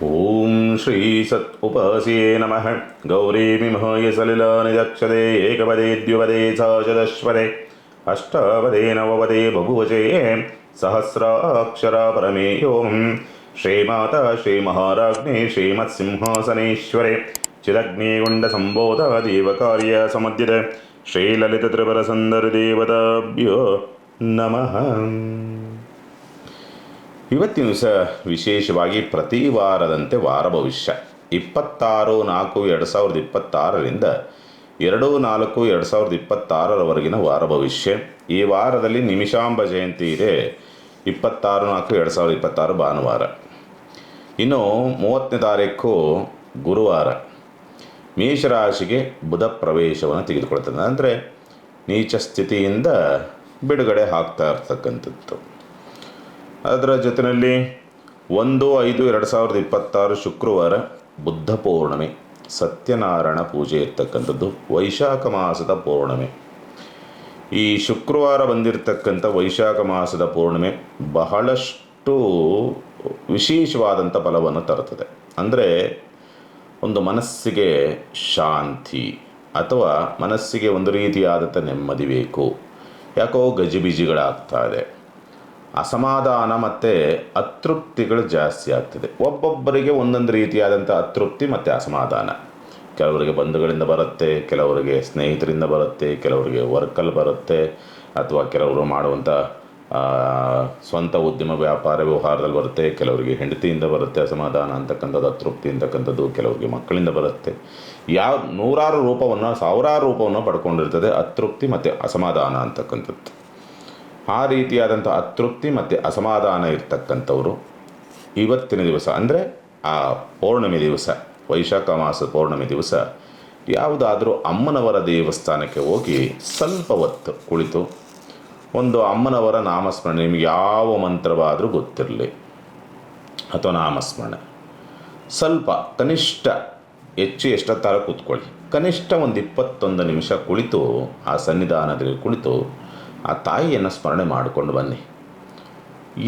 ಓಂ ಶ್ರೀ ಸತ್ ಉಪಾಸ್ಯೆ ನಮಃ ಗೌರೀಮಿಮಹಾಯ ಸಲಿಲಾನಿದಕ್ಷತೆ ಏಕಪದೇ ದ್ವಿಪದೇ ಸಹಸ್ರಪದೇ ಅಷ್ಟಾಪದೇ ನವಪದೇ ಬಹುವಚೇ ಸಹಸ್ರಾಕ್ಷರ ಪರಮೇಯೋಂ ಶ್ರೀಮಾತಾ ಶ್ರೀಮಹಾರಾಜ್ಞೆ ಶ್ರೀಮತ್ಸಿಂಹಾಸನೇಶ್ವರೆ ಚಿದಗ್ನಿಗುಂಡ ಸಂಬೋಧ ದೇವಕಾರ್ಯ ಸಮುದ್ಯದ ಶ್ರೀಲಲಿತ ತ್ರಿಪುರ ಸುಂದರ ದೇವತಾಭ್ಯೋ ನಮಃ. ಇವತ್ತಿನ ದಿವಸ ವಿಶೇಷವಾಗಿ ಪ್ರತಿ ವಾರದಂತೆ ವಾರ ಭವಿಷ್ಯ 26/4/2026ರಿಂದ 2/4/2026 ವಾರ ಭವಿಷ್ಯ. ಈ ವಾರದಲ್ಲಿ ನಿಮಿಷಾಂಬ ಜಯಂತಿ ಇದೆ. 26/4/2026 ಭಾನುವಾರ. ಇನ್ನು 30ನೇ ತಾರೀಕು ಗುರುವಾರ. ಮೇಷರಾಶಿಗೆ ಬುಧ ಪ್ರವೇಶವನ್ನು ತೆಗೆದುಕೊಳ್ತದೆ. ಅಂದರೆ ನೀಚ ಸ್ಥಿತಿಯಿಂದ ಬಿಡುಗಡೆ ಆಗ್ತಾ ಇರ್ತಕ್ಕಂಥದ್ದು. ಅದರ ಜೊತೆಯಲ್ಲಿ 1/5/2026 ಶುಕ್ರವಾರ ಬುದ್ಧ ಪೌರ್ಣಮಿ, ಸತ್ಯನಾರಾಯಣ ಪೂಜೆ ಇರ್ತಕ್ಕಂಥದ್ದು, ವೈಶಾಖ ಮಾಸದ ಪೌರ್ಣಮಿ. ಈ ಶುಕ್ರವಾರ ಬಂದಿರತಕ್ಕಂಥ ವೈಶಾಖ ಮಾಸದ ಪೌರ್ಣಮಿ ಬಹಳಷ್ಟು ವಿಶೇಷವಾದಂಥ ಫಲವನ್ನು ತರುತ್ತದೆ. ಅಂದರೆ ಒಂದು ಮನಸ್ಸಿಗೆ ಶಾಂತಿ ಅಥವಾ ಮನಸ್ಸಿಗೆ ಒಂದು ರೀತಿಯಾದಂಥ ನೆಮ್ಮದಿ ಬೇಕು. ಯಾಕೋ ಗಜಿಬಿಜಿಗಳಾಗ್ತಾ ಇದೆ, ಅಸಮಾಧಾನ ಮತ್ತು ಅತೃಪ್ತಿಗಳು ಜಾಸ್ತಿ ಆಗ್ತಿದೆ. ಒಬ್ಬೊಬ್ಬರಿಗೆ ಒಂದೊಂದು ರೀತಿಯಾದಂಥ ಅತೃಪ್ತಿ ಮತ್ತು ಅಸಮಾಧಾನ. ಕೆಲವರಿಗೆ ಬಂಧುಗಳಿಂದ ಬರುತ್ತೆ, ಕೆಲವರಿಗೆ ಸ್ನೇಹಿತರಿಂದ ಬರುತ್ತೆ, ಕೆಲವರಿಗೆ ವರ್ಕಲ್ಲಿ ಬರುತ್ತೆ, ಅಥವಾ ಕೆಲವರು ಮಾಡುವಂಥ ಸ್ವಂತ ಉದ್ಯಮ ವ್ಯಾಪಾರ ವ್ಯವಹಾರದಲ್ಲಿ ಬರುತ್ತೆ. ಕೆಲವರಿಗೆ ಹೆಂಡತಿಯಿಂದ ಬರುತ್ತೆ ಅಸಮಾಧಾನ ಅಂತಕ್ಕಂಥದ್ದು, ಅತೃಪ್ತಿ ಅಂತಕ್ಕಂಥದ್ದು. ಕೆಲವರಿಗೆ ಮಕ್ಕಳಿಂದ ಬರುತ್ತೆ. ನೂರಾರು ರೂಪವನ್ನು, ಸಾವಿರಾರು ರೂಪವನ್ನು ಪಡ್ಕೊಂಡಿರ್ತದೆ ಅತೃಪ್ತಿ ಮತ್ತು ಅಸಮಾಧಾನ ಅಂತಕ್ಕಂಥದ್ದು. ಆ ರೀತಿಯಾದಂಥ ಅತೃಪ್ತಿ ಮತ್ತು ಅಸಮಾಧಾನ ಇರ್ತಕ್ಕಂಥವರು ಇವತ್ತಿನ ದಿವಸ, ಅಂದರೆ ಆ ಪೌರ್ಣಮಿ ದಿವಸ, ವೈಶಾಖ ಮಾಸದ ಪೌರ್ಣಮಿ ದಿವಸ ಯಾವುದಾದ್ರೂ ಅಮ್ಮನವರ ದೇವಸ್ಥಾನಕ್ಕೆ ಹೋಗಿ ಸ್ವಲ್ಪ ಹೊತ್ತು ಕುಳಿತು ಒಂದು ಅಮ್ಮನವರ ನಾಮಸ್ಮರಣೆ, ನಿಮಗೆ ಯಾವ ಮಂತ್ರವಾದರೂ ಗೊತ್ತಿರಲಿ ಅಥವಾ ನಾಮಸ್ಮರಣೆ, ಸ್ವಲ್ಪ ಕನಿಷ್ಠ ಹೆಚ್ಚು ಎಷ್ಟೊತ್ತಾರ ಕೂತ್ಕೊಳ್ಳಿ, ಕನಿಷ್ಠ ಒಂದು 21 ನಿಮಿಷ ಕುಳಿತು ಆ ಸನ್ನಿಧಾನದಲ್ಲಿ ಕುಳಿತು ಆ ತಾಯಿಯನ್ನು ಸ್ಮರಣೆ ಮಾಡಿಕೊಂಡು ಬನ್ನಿ.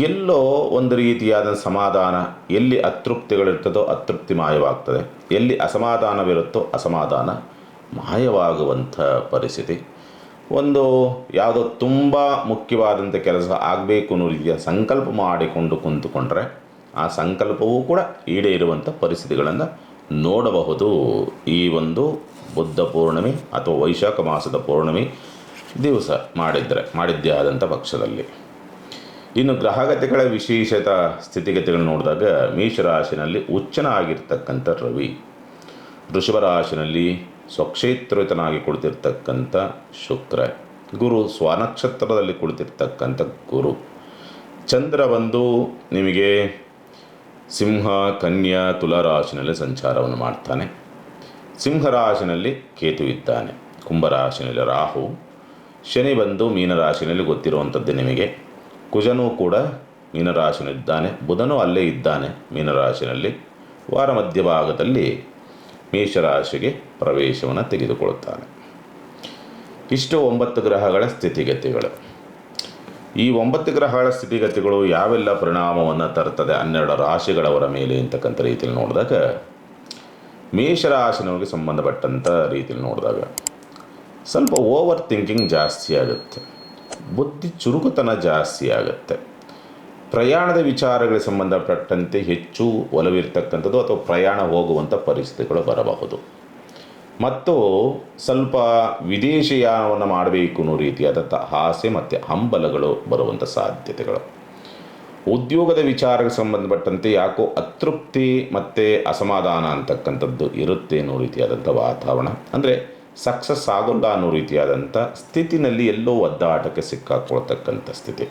ಎಲ್ಲೋ ಒಂದು ರೀತಿಯಾದ ಸಮಾಧಾನ, ಎಲ್ಲಿ ಅತೃಪ್ತಿಗಳಿರ್ತದೋ ಅತೃಪ್ತಿ ಮಾಯವಾಗ್ತದೆ, ಎಲ್ಲಿ ಅಸಮಾಧಾನವಿರುತ್ತೋ ಅಸಮಾಧಾನ ಮಾಯವಾಗುವಂಥ ಪರಿಸ್ಥಿತಿ. ಒಂದು ಯಾವುದೋ ತುಂಬ ಮುಖ್ಯವಾದಂಥ ಕೆಲಸ ಆಗಬೇಕು ಅನ್ನೋ ರೀತಿಯ ಸಂಕಲ್ಪ ಮಾಡಿಕೊಂಡು ಕುಂತುಕೊಂಡ್ರೆ ಆ ಸಂಕಲ್ಪವೂ ಕೂಡ ಈಡೇರುವಂಥ ಪರಿಸ್ಥಿತಿಗಳನ್ನು ನೋಡಬಹುದು ಈ ಒಂದು ಬುದ್ಧ ಪೌರ್ಣಮಿ ಅಥವಾ ವೈಶಾಖ ಮಾಸದ ಪೌರ್ಣಮಿ ದಿವಸ ಮಾಡಿದ್ದೇ ಆದಂಥ ಪಕ್ಷದಲ್ಲಿ. ಇನ್ನು ಗ್ರಹಗತಿಗಳ ವಿಶೇಷತ ಸ್ಥಿತಿಗತಿಗಳು ನೋಡಿದಾಗ ಮೇಷರಾಶಿನಲ್ಲಿ ಉಚ್ಚನ ಆಗಿರ್ತಕ್ಕಂಥ ರವಿ, ವೃಷಭ ರಾಶಿನಲ್ಲಿ ಸ್ವಕ್ಷೇತ್ರಯುತನಾಗಿ ಕುಳಿತಿರ್ತಕ್ಕಂಥ ಶುಕ್ರ, ಗುರು ಸ್ವನಕ್ಷತ್ರದಲ್ಲಿ ಕುಳಿತಿರ್ತಕ್ಕಂಥ ಗುರು, ಚಂದ್ರ ಬಂದು ನಿಮಗೆ ಸಿಂಹ, ಕನ್ಯಾ, ತುಲಾರಾಶಿನಲ್ಲಿ ಸಂಚಾರವನ್ನು ಮಾಡ್ತಾನೆ. ಸಿಂಹರಾಶಿನಲ್ಲಿ ಕೇತು ಇದ್ದಾನೆ, ಕುಂಭರಾಶಿನಲ್ಲಿ ರಾಹು, ಶನಿ ಬಂದು ಮೀನರಾಶಿನಲ್ಲಿ ಗೊತ್ತಿರುವಂಥದ್ದು ನಿಮಗೆ. ಕುಜನೂ ಕೂಡ ಮೀನರಾಶಿನಲ್ಲಿದ್ದಾನೆ, ಬುಧನೂ ಅಲ್ಲೇ ಇದ್ದಾನೆ ಮೀನರಾಶಿನಲ್ಲಿ. ವಾರ ಮಧ್ಯಭಾಗದಲ್ಲಿ ಮೇಷರಾಶಿಗೆ ಪ್ರವೇಶವನ್ನು ತೆಗೆದುಕೊಳ್ಳುತ್ತಾನೆ. ಇಷ್ಟು 9 ಗ್ರಹಗಳ ಸ್ಥಿತಿಗತಿಗಳು. ಈ 9 ಗ್ರಹಗಳ ಸ್ಥಿತಿಗತಿಗಳು ಯಾವೆಲ್ಲ ಪರಿಣಾಮವನ್ನು ತರ್ತದೆ 12 ರಾಶಿಗಳವರ ಮೇಲೆ ಅಂತಕ್ಕಂಥ ರೀತಿಯಲ್ಲಿ ನೋಡಿದಾಗ, ಮೇಷರಾಶಿನವರಿಗೆ ಸಂಬಂಧಪಟ್ಟಂಥ ರೀತಿಯಲ್ಲಿ ನೋಡಿದಾಗ ಸ್ವಲ್ಪ ಓವರ್ ಥಿಂಕಿಂಗ್ ಜಾಸ್ತಿ ಆಗುತ್ತೆ, ಬುದ್ಧಿ ಚುರುಕುತನ ಜಾಸ್ತಿ ಆಗುತ್ತೆ, ಪ್ರಯಾಣದ ವಿಚಾರಗಳಿಗೆ ಸಂಬಂಧಪಟ್ಟಂತೆ ಹೆಚ್ಚು ಒಲವಿರ್ತಕ್ಕಂಥದ್ದು ಅಥವಾ ಪ್ರಯಾಣ ಹೋಗುವಂಥ ಪರಿಸ್ಥಿತಿಗಳು ಬರಬಹುದು. ಮತ್ತು ಸ್ವಲ್ಪ ವಿದೇಶಯಾನವನ್ನು ಮಾಡಬೇಕು ಅನ್ನೋ ರೀತಿಯಾದಂಥ ಆಸೆ ಮತ್ತು ಹಂಬಲಗಳು ಬರುವಂಥ ಸಾಧ್ಯತೆಗಳು. ಉದ್ಯೋಗದ ವಿಚಾರಕ್ಕೆ ಸಂಬಂಧಪಟ್ಟಂತೆ ಯಾಕೋ ಅತೃಪ್ತಿ ಮತ್ತು ಅಸಮಾಧಾನ ಅಂತಕ್ಕಂಥದ್ದು ಇರುತ್ತೆ ಅನ್ನೋ ರೀತಿಯಾದಂಥ ವಾತಾವರಣ. ಅಂದರೆ ಸಕ್ಸಸ್ ಆಗೋಲ್ಲ ಅನ್ನೋ ರೀತಿಯಾದಂಥ ಸ್ಥಿತಿನಲ್ಲಿ ಎಲ್ಲೋ ಒದ್ದಾಟಕ್ಕೆ ಸಿಕ್ಕಾಕೊಳ್ತಕ್ಕಂಥ ಸ್ಥಿತಿ.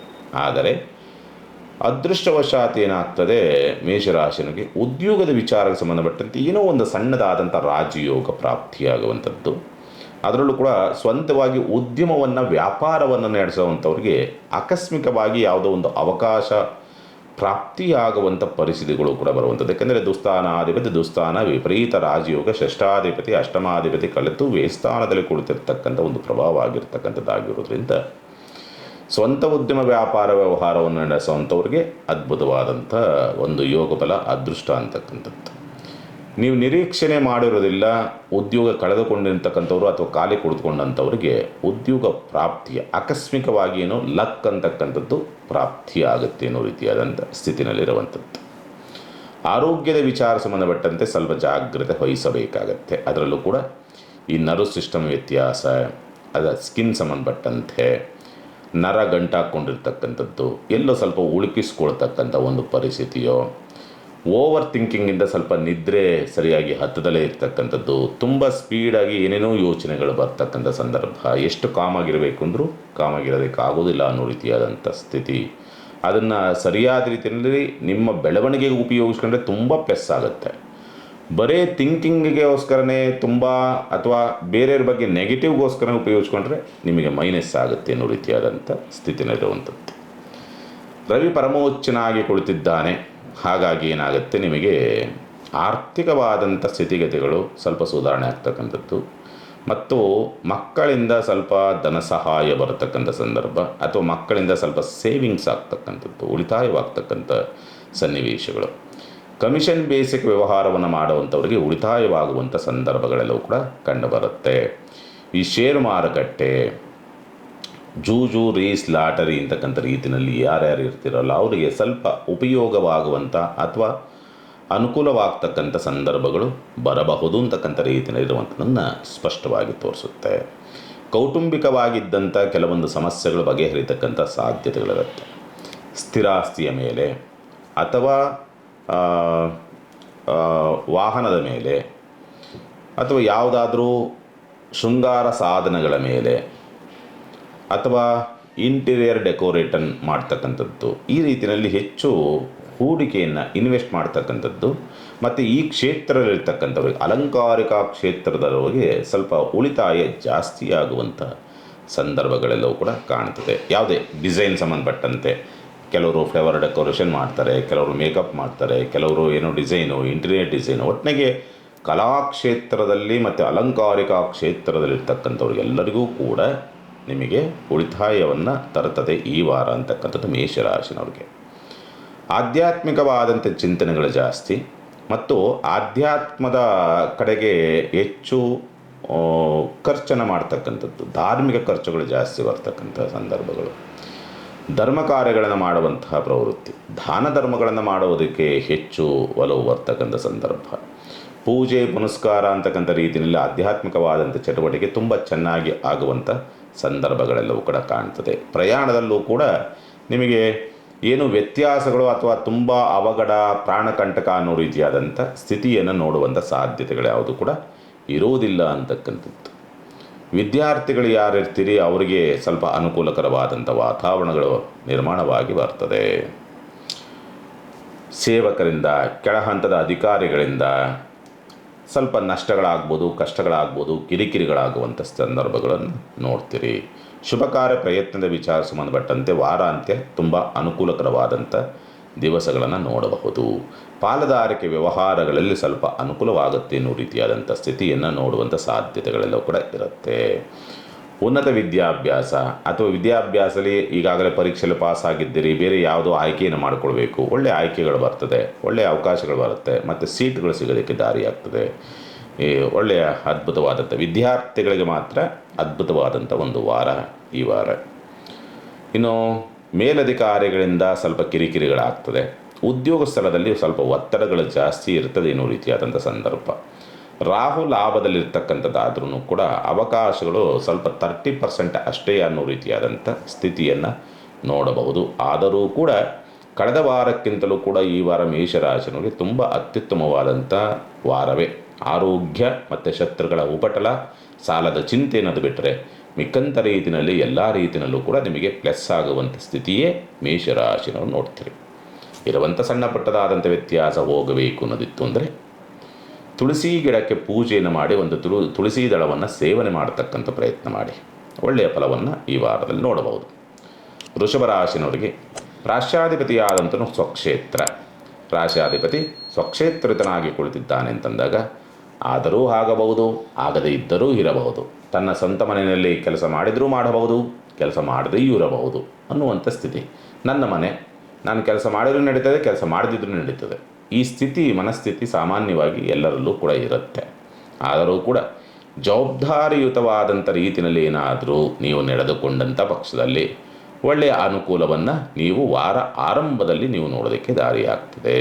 ಆದರೆ ಅದೃಷ್ಟವಶಾತ್ ಏನಾಗ್ತದೆ, ಮೇಷರಾಶಿನಿಗೆ ಉದ್ಯೋಗದ ವಿಚಾರಕ್ಕೆ ಸಂಬಂಧಪಟ್ಟಂತೆ ಏನೋ ಒಂದು ಸಣ್ಣದಾದಂಥ ರಾಜಯೋಗ ಪ್ರಾಪ್ತಿಯಾಗುವಂಥದ್ದು. ಅದರಲ್ಲೂ ಕೂಡ ಸ್ವಂತವಾಗಿ ಉದ್ಯಮವನ್ನು, ವ್ಯಾಪಾರವನ್ನು ನಡೆಸುವಂಥವ್ರಿಗೆ ಆಕಸ್ಮಿಕವಾಗಿ ಯಾವುದೋ ಒಂದು ಅವಕಾಶ ಪ್ರಾಪ್ತಿಯಾಗುವಂಥ ಪರಿಸ್ಥಿತಿಗಳು ಕೂಡ ಬರುವಂಥದ್ದು. ಯಾಕೆಂದರೆ ದುಸ್ಥಾನ ವಿಪರೀತ ರಾಜಯೋಗ, ಷಷ್ಠಾಧಿಪತಿ ಅಷ್ಟಮಾಧಿಪತಿ ಕಲಿತು ವೇಸ್ಥಾನದಲ್ಲಿ ಕುಳಿತಿರ್ತಕ್ಕಂಥ ಒಂದು ಪ್ರಭಾವ ಆಗಿರ್ತಕ್ಕಂಥದ್ದಾಗಿರೋದ್ರಿಂದ ಸ್ವಂತ ಉದ್ಯಮ ವ್ಯಾಪಾರ ವ್ಯವಹಾರವನ್ನು ನಡೆಸುವಂಥವ್ರಿಗೆ ಅದ್ಭುತವಾದಂಥ ಒಂದು ಯೋಗಬಲ ಅದೃಷ್ಟ ಅಂತಕ್ಕಂಥದ್ದು. ನೀವು ನಿರೀಕ್ಷಣೆ ಮಾಡಿರೋದಿಲ್ಲ, ಉದ್ಯೋಗ ಕಳೆದುಕೊಂಡಿರ್ತಕ್ಕಂಥವ್ರು ಅಥವಾ ಖಾಲಿ ಕುಳಿತುಕೊಂಡಂಥವ್ರಿಗೆ ಉದ್ಯೋಗ ಪ್ರಾಪ್ತಿಯ ಆಕಸ್ಮಿಕವಾಗಿ ಏನೋ ಲಕ್ ಅಂತಕ್ಕಂಥದ್ದು ಪ್ರಾಪ್ತಿಯಾಗುತ್ತೆ ಅನ್ನೋ ರೀತಿಯಾದಂಥ ಸ್ಥಿತಿನಲ್ಲಿರುವಂಥದ್ದು. ಆರೋಗ್ಯದ ವಿಚಾರ ಸಂಬಂಧಪಟ್ಟಂತೆ ಸ್ವಲ್ಪ ಜಾಗ್ರತೆ ವಹಿಸಬೇಕಾಗತ್ತೆ. ಅದರಲ್ಲೂ ಕೂಡ ಈ ನರ್ವ್ ಸಿಸ್ಟಮ್ ವ್ಯತ್ಯಾಸ, ಅದರ ಸ್ಕಿನ್ ಸಂಬಂಧಪಟ್ಟಂತೆ ನರ ಗಂಟಾಕೊಂಡಿರ್ತಕ್ಕಂಥದ್ದು, ಎಲ್ಲೋ ಸ್ವಲ್ಪ ಉಳುಕಿಸ್ಕೊಳ್ತಕ್ಕಂಥ ಒಂದು ಪರಿಸ್ಥಿತಿಯೋ, ಓವರ್ ಥಿಂಕಿಂಗಿಂದ ಸ್ವಲ್ಪ ನಿದ್ರೆ ಸರಿಯಾಗಿ ಹತ್ತದಲ್ಲೇ ಇರ್ತಕ್ಕಂಥದ್ದು, ತುಂಬ ಸ್ಪೀಡಾಗಿ ಏನೇನೋ ಯೋಚನೆಗಳು ಬರ್ತಕ್ಕಂಥ ಸಂದರ್ಭ, ಎಷ್ಟು ಕಾಮಾಗಿರಬೇಕು ಅಂದರೂ ಕಾಮಾಗಿರೋದಕ್ಕಾಗೋದಿಲ್ಲ ಅನ್ನೋ ರೀತಿಯಾದಂಥ ಸ್ಥಿತಿ. ಅದನ್ನು ಸರಿಯಾದ ರೀತಿಯಲ್ಲಿ ನಿಮ್ಮ ಬೆಳವಣಿಗೆಗೆ ಉಪಯೋಗಿಸ್ಕೊಂಡ್ರೆ ತುಂಬ ಪ್ಲಸ್ ಆಗುತ್ತೆ. ಬರೀ ಥಿಂಕಿಂಗಿಗೋಸ್ಕರನೇ ತುಂಬ ಅಥವಾ ಬೇರೆಯವ್ರ ಬಗ್ಗೆ ನೆಗೆಟಿವ್ಗೋಸ್ಕರ ಉಪಯೋಗಿಸ್ಕೊಂಡ್ರೆ ನಿಮಗೆ ಮೈನಸ್ ಆಗುತ್ತೆ ಅನ್ನೋ ರೀತಿಯಾದಂಥ ಸ್ಥಿತಿನಲ್ಲಿರುವಂಥದ್ದು. ರವಿ ಪರಮೋಚ್ಚನಾಗಿ ಕುಳಿತಿದ್ದಾನೆ. ಹಾಗಾಗಿ ಏನಾಗುತ್ತೆ, ನಿಮಗೆ ಆರ್ಥಿಕವಾದಂಥ ಸ್ಥಿತಿಗತಿಗಳು ಸ್ವಲ್ಪ ಸುಧಾರಣೆ ಆಗ್ತಕ್ಕಂಥದ್ದು ಮತ್ತು ಮಕ್ಕಳಿಂದ ಸ್ವಲ್ಪ ಧನ ಸಹಾಯ ಬರತಕ್ಕಂಥ ಸಂದರ್ಭ ಅಥವಾ ಮಕ್ಕಳಿಂದ ಸ್ವಲ್ಪ ಸೇವಿಂಗ್ಸ್ ಆಗ್ತಕ್ಕಂಥದ್ದು, ಉಳಿತಾಯವಾಗ್ತಕ್ಕಂಥ ಸನ್ನಿವೇಶಗಳು. ಕಮಿಷನ್ ಬೇಸಿಕ್ ವ್ಯವಹಾರವನ್ನು ಮಾಡುವಂಥವ್ರಿಗೆ ಉಳಿತಾಯವಾಗುವಂಥ ಸಂದರ್ಭಗಳೆಲ್ಲವೂ ಕೂಡ ಕಂಡುಬರುತ್ತೆ. ಈ ಷೇರು ಮಾರುಕಟ್ಟೆ, ಜೂಜು, ರೇಸ್, ಲಾಟರಿ ಅಂತಕ್ಕಂಥ ರೀತಿಯಲ್ಲಿ ಯಾರ್ಯಾರು ಇರ್ತಿರಲ್ಲ ಅವರಿಗೆ ಸ್ವಲ್ಪ ಉಪಯೋಗವಾಗುವಂಥ ಅಥವಾ ಅನುಕೂಲವಾಗ್ತಕ್ಕಂಥ ಸಂದರ್ಭಗಳು ಬರಬಹುದು ಅಂತಕ್ಕಂಥ ರೀತಿಯಲ್ಲಿರುವಂಥದ್ದನ್ನು ಸ್ಪಷ್ಟವಾಗಿ ತೋರಿಸುತ್ತೆ. ಕೌಟುಂಬಿಕವಾಗಿದ್ದಂಥ ಕೆಲವೊಂದು ಸಮಸ್ಯೆಗಳು ಬಗೆಹರಿತಕ್ಕಂಥ ಸಾಧ್ಯತೆಗಳಿರುತ್ತೆ. ಸ್ಥಿರಾಸ್ತಿಯ ಮೇಲೆ ಅಥವಾ ವಾಹನದ ಮೇಲೆ ಅಥವಾ ಯಾವುದಾದ್ರೂ ಶೃಂಗಾರ ಸಾಧನಗಳ ಮೇಲೆ ಅಥವಾ ಇಂಟೀರಿಯರ್ ಡೆಕೋರೇಟನ್ ಮಾಡ್ತಕ್ಕಂಥದ್ದು, ಈ ರೀತಿಯಲ್ಲಿ ಹೆಚ್ಚು ಹೂಡಿಕೆಯನ್ನು ಇನ್ವೆಸ್ಟ್ ಮಾಡ್ತಕ್ಕಂಥದ್ದು ಮತ್ತು ಈ ಕ್ಷೇತ್ರದಲ್ಲಿರ್ತಕ್ಕಂಥವ್ರಿಗೆ ಅಲಂಕಾರಿಕ ಕ್ಷೇತ್ರದವರಿಗೆ ಸ್ವಲ್ಪ ಉಳಿತಾಯ ಜಾಸ್ತಿ ಆಗುವಂಥ ಸಂದರ್ಭಗಳೆಲ್ಲವೂ ಕೂಡ ಕಾಣ್ತದೆ. ಯಾವುದೇ ಡಿಸೈನ್ ಸಂಬಂಧಪಟ್ಟಂತೆ ಕೆಲವರು ಫ್ಲವರ್ ಡೆಕೋರೇಷನ್ ಮಾಡ್ತಾರೆ, ಕೆಲವರು ಮೇಕಪ್ ಮಾಡ್ತಾರೆ, ಕೆಲವರು ಏನೋ ಡಿಸೈನು, ಇಂಟೀರಿಯರ್ ಡಿಸೈನು, ಒಟ್ಟಿಗೆ ಕಲಾಕ್ಷೇತ್ರದಲ್ಲಿ ಮತ್ತು ಅಲಂಕಾರಿಕ ಕ್ಷೇತ್ರದಲ್ಲಿರ್ತಕ್ಕಂಥವ್ರಿಗೆಲ್ಲರಿಗೂ ಕೂಡ ನಿಮಗೆ ಉಳಿತಾಯವನ್ನು ತರುತ್ತದೆ ಈ ವಾರ ಅಂತಕ್ಕಂಥದ್ದು ಮೇಷರಾಶಿನವ್ರಿಗೆ. ಆಧ್ಯಾತ್ಮಿಕವಾದಂಥ ಚಿಂತನೆಗಳು ಜಾಸ್ತಿ ಮತ್ತು ಆಧ್ಯಾತ್ಮದ ಕಡೆಗೆ ಹೆಚ್ಚು ಖರ್ಚನ್ನು ಮಾಡ್ತಕ್ಕಂಥದ್ದು, ಧಾರ್ಮಿಕ ಖರ್ಚುಗಳು ಜಾಸ್ತಿ ಬರ್ತಕ್ಕಂಥ ಸಂದರ್ಭಗಳು. ಧರ್ಮ ಕಾರ್ಯಗಳನ್ನು ಮಾಡುವಂತಹ ಪ್ರವೃತ್ತಿ, ದಾನ ಧರ್ಮಗಳನ್ನು ಮಾಡುವುದಕ್ಕೆ ಹೆಚ್ಚು ಒಲವು ಬರ್ತಕ್ಕಂಥ ಸಂದರ್ಭ. ಪೂಜೆ ಪುನಸ್ಕಾರ ಅಂತಕ್ಕಂಥ ರೀತಿಯಲ್ಲಿ ಆಧ್ಯಾತ್ಮಿಕವಾದಂಥ ಚಟುವಟಿಕೆ ತುಂಬ ಚೆನ್ನಾಗಿ ಆಗುವಂಥ ಸಂದರ್ಭಗಳೆಲ್ಲವೂ ಕೂಡ ಕಾಣ್ತದೆ. ಪ್ರಯಾಣದಲ್ಲೂ ಕೂಡ ನಿಮಗೆ ಏನು ವ್ಯತ್ಯಾಸಗಳು ಅಥವಾ ತುಂಬ ಅವಘಡ, ಪ್ರಾಣಕಂಟಕ ಅನ್ನೋ ರೀತಿಯಾದಂಥ ಸ್ಥಿತಿಯನ್ನು ನೋಡುವಂಥ ಸಾಧ್ಯತೆಗಳು ಯಾವುದು ಕೂಡ ಇರೋದಿಲ್ಲ ಅಂತಕ್ಕಂಥದ್ದು. ವಿದ್ಯಾರ್ಥಿಗಳು ಯಾರಿರ್ತೀರಿ ಅವರಿಗೆ ಸ್ವಲ್ಪ ಅನುಕೂಲಕರವಾದಂಥ ವಾತಾವರಣಗಳು ನಿರ್ಮಾಣವಾಗಿ ಬರ್ತದೆ. ಸೇವಕರಿಂದ, ಕೆಳ ಹಂತದ ಅಧಿಕಾರಿಗಳಿಂದ ಸ್ವಲ್ಪ ನಷ್ಟಗಳಾಗ್ಬೋದು, ಕಷ್ಟಗಳಾಗ್ಬೋದು, ಕಿರಿಕಿರಿಗಳಾಗುವಂಥ ಸಂದರ್ಭಗಳನ್ನು ನೋಡ್ತೀರಿ. ಶುಭ ಕಾರ್ಯ ಪ್ರಯತ್ನದ ವಿಚಾರ ಸಂಬಂಧಪಟ್ಟಂತೆ ವಾರಾಂತ್ಯ ತುಂಬ ಅನುಕೂಲಕರವಾದಂಥ ದಿವಸಗಳನ್ನು ನೋಡಬಹುದು. ಪಾಲುದಾರಿಕೆ ವ್ಯವಹಾರಗಳಲ್ಲಿ ಸ್ವಲ್ಪ ಅನುಕೂಲವಾಗುತ್ತೆ ಅನ್ನೋ ರೀತಿಯಾದಂಥ ಸ್ಥಿತಿಯನ್ನು ನೋಡುವಂಥ ಸಾಧ್ಯತೆಗಳೆಲ್ಲವೂ ಕೂಡ ಇರುತ್ತೆ. ಉನ್ನತ ವಿದ್ಯಾಭ್ಯಾಸ ಅಥವಾ ವಿದ್ಯಾಭ್ಯಾಸದಲ್ಲಿ ಈಗಾಗಲೇ ಪರೀಕ್ಷೆಯಲ್ಲಿ ಪಾಸ್ ಆಗಿದ್ದೀರಿ, ಬೇರೆ ಯಾವುದೋ ಆಯ್ಕೆಯನ್ನು ಮಾಡಿಕೊಳ್ಬೇಕು, ಒಳ್ಳೆಯ ಆಯ್ಕೆಗಳು ಬರ್ತದೆ, ಒಳ್ಳೆಯ ಅವಕಾಶಗಳು ಬರುತ್ತೆ ಮತ್ತು ಸೀಟ್ಗಳು ಸಿಗೋದಕ್ಕೆ ದಾರಿಯಾಗ್ತದೆ. ಈ ಒಳ್ಳೆಯ ಅದ್ಭುತವಾದಂಥ ವಿದ್ಯಾರ್ಥಿಗಳಿಗೆ ಮಾತ್ರ ಅದ್ಭುತವಾದಂಥ ಒಂದು ವಾರ ಈ ವಾರ. ಇನ್ನು ಮೇಲಧಿಕಾರಿಗಳಿಂದ ಸ್ವಲ್ಪ ಕಿರಿಕಿರಿಗಳಾಗ್ತದೆ. ಉದ್ಯೋಗ ಸ್ಥಳದಲ್ಲಿ ಸ್ವಲ್ಪ ಒತ್ತಡಗಳು ಜಾಸ್ತಿ ಇರ್ತದೆ ಅನ್ನೋ ರೀತಿಯಾದಂಥ ಸಂದರ್ಭ. ರಾಹು ಲಾಭದಲ್ಲಿರ್ತಕ್ಕಂಥದ್ದಾದ್ರೂ ಕೂಡ ಅವಕಾಶಗಳು ಸ್ವಲ್ಪ 30% ಅಷ್ಟೇ ಅನ್ನೋ ರೀತಿಯಾದಂಥ ಸ್ಥಿತಿಯನ್ನು ನೋಡಬಹುದು. ಆದರೂ ಕೂಡ ಕಳೆದ ವಾರಕ್ಕಿಂತಲೂ ಕೂಡ ಈ ವಾರ ಮೇಷರಾಶಿನವರಿಗೆ ತುಂಬ ಅತ್ಯುತ್ತಮವಾದಂಥ ವಾರವೇ. ಆರೋಗ್ಯ ಮತ್ತು ಶತ್ರುಗಳ ಉಪಟಳ, ಸಾಲದ ಚಿಂತೆ ಅನ್ನೋದು ಬಿಟ್ಟರೆ ಮಿಕ್ಕಂಥ ರೀತಿಯಲ್ಲಿ ಎಲ್ಲ ರೀತಿಯಲ್ಲೂ ಕೂಡ ನಿಮಗೆ ಪ್ಲಸ್ ಆಗುವಂಥ ಸ್ಥಿತಿಯೇ ಮೇಷರಾಶಿನವರು ನೋಡ್ತೀರಿ. ಇರುವಂಥ ಸಣ್ಣ ಪುಟ್ಟದಾದಂಥ ವ್ಯತ್ಯಾಸ ಹೋಗಬೇಕು ಅನ್ನೋದಿತ್ತು ಅಂದರೆ ತುಳಸಿ ಗಿಡಕ್ಕೆ ಪೂಜೆಯನ್ನು ಮಾಡಿ ಒಂದು ತುಳಸಿ ದಳವನ್ನು ಸೇವನೆ ಮಾಡತಕ್ಕಂಥ ಪ್ರಯತ್ನ ಮಾಡಿ ಒಳ್ಳೆಯ ಫಲವನ್ನು ಈ ವಾರದಲ್ಲಿ ನೋಡಬಹುದು. ವೃಷಭ ರಾಶಿನವರಿಗೆ ರಾಶ್ಯಾಧಿಪತಿಯಾದಂಥನು ಸ್ವಕ್ಷೇತ್ರ, ರಾಶ್ಯಾಧಿಪತಿ ಸ್ವಕ್ಷೇತ್ರಿತನಾಗಿ ಕುಳಿತಿದ್ದಾನೆ ಅಂತಂದಾಗ ಆದರೂ ಆಗಬಹುದು, ಆಗದೇ ಇದ್ದರೂ ಇರಬಹುದು. ತನ್ನ ಸ್ವಂತ ಮನೆಯಲ್ಲಿ ಕೆಲಸ ಮಾಡಿದರೂ ಮಾಡಬಹುದು, ಕೆಲಸ ಮಾಡದೆಯೂ ಇರಬಹುದು ಅನ್ನುವಂಥ ಸ್ಥಿತಿ. ನನ್ನ ಮನೆ, ನಾನು ಕೆಲಸ ಮಾಡಿದರೂ ನಡೀತದೆ, ಕೆಲಸ ಮಾಡದಿದ್ರೂ ನಡೀತದೆ. ಈ ಸ್ಥಿತಿ, ಮನಸ್ಥಿತಿ ಸಾಮಾನ್ಯವಾಗಿ ಎಲ್ಲರಲ್ಲೂ ಕೂಡ ಇರುತ್ತೆ. ಆದರೂ ಕೂಡ ಜವಾಬ್ದಾರಿಯುತವಾದಂಥ ರೀತಿಯಲ್ಲಿ ಏನಾದರೂ ನೀವು ನಡೆದುಕೊಂಡಂಥ ಪಕ್ಷದಲ್ಲಿ ಒಳ್ಳೆಯ ಅನುಕೂಲವನ್ನು ನೀವು ವಾರ ಆರಂಭದಲ್ಲಿ ನೀವು ನೋಡೋದಕ್ಕೆ ದಾರಿಯಾಗ್ತದೆ.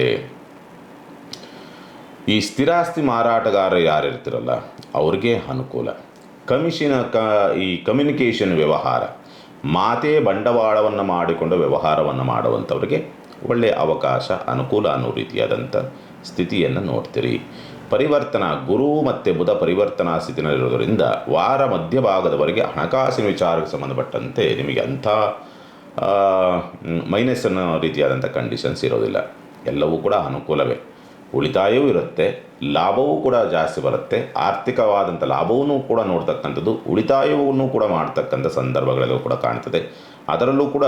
ಈ ಸ್ಥಿರಾಸ್ತಿ ಮಾರಾಟಗಾರರು ಯಾರಿರ್ತಿರಲ್ಲ ಅವ್ರಿಗೆ ಅನುಕೂಲ. ಈ ಕಮ್ಯುನಿಕೇಷನ್ ವ್ಯವಹಾರ, ಮಾತೇ ಬಂಡವಾಳವನ್ನು ಮಾಡಿಕೊಂಡು ವ್ಯವಹಾರವನ್ನು ಮಾಡುವಂಥವ್ರಿಗೆ ಒಳ್ಳೆಯ ಅವಕಾಶ, ಅನುಕೂಲ ಅನ್ನೋ ರೀತಿಯಾದಂಥ ಸ್ಥಿತಿಯನ್ನು ನೋಡ್ತೀರಿ. ಪರಿವರ್ತನಾ, ಗುರು ಮತ್ತು ಬುಧ ಪರಿವರ್ತನಾ ಸ್ಥಿತಿನಲ್ಲಿರೋದರಿಂದ ವಾರ ಮಧ್ಯಭಾಗದವರೆಗೆ ಹಣಕಾಸಿನ ವಿಚಾರಕ್ಕೆ ಸಂಬಂಧಪಟ್ಟಂತೆ ನಿಮಗೆ ಅಂಥ ಮೈನಸ್ ಅನ್ನೋ ರೀತಿಯಾದಂಥ ಕಂಡೀಷನ್ಸ್ ಇರೋದಿಲ್ಲ. ಎಲ್ಲವೂ ಕೂಡ ಅನುಕೂಲವೇ. ಉಳಿತಾಯವೂ ಇರುತ್ತೆ, ಲಾಭವೂ ಕೂಡ ಜಾಸ್ತಿ ಬರುತ್ತೆ. ಆರ್ಥಿಕವಾದಂಥ ಲಾಭವೂ ಕೂಡ ನೋಡ್ತಕ್ಕಂಥದ್ದು, ಉಳಿತಾಯವೂ ಕೂಡ ಮಾಡ್ತಕ್ಕಂಥ ಸಂದರ್ಭಗಳೆಲ್ಲವೂ ಕೂಡ ಕಾಣ್ತದೆ. ಅದರಲ್ಲೂ ಕೂಡ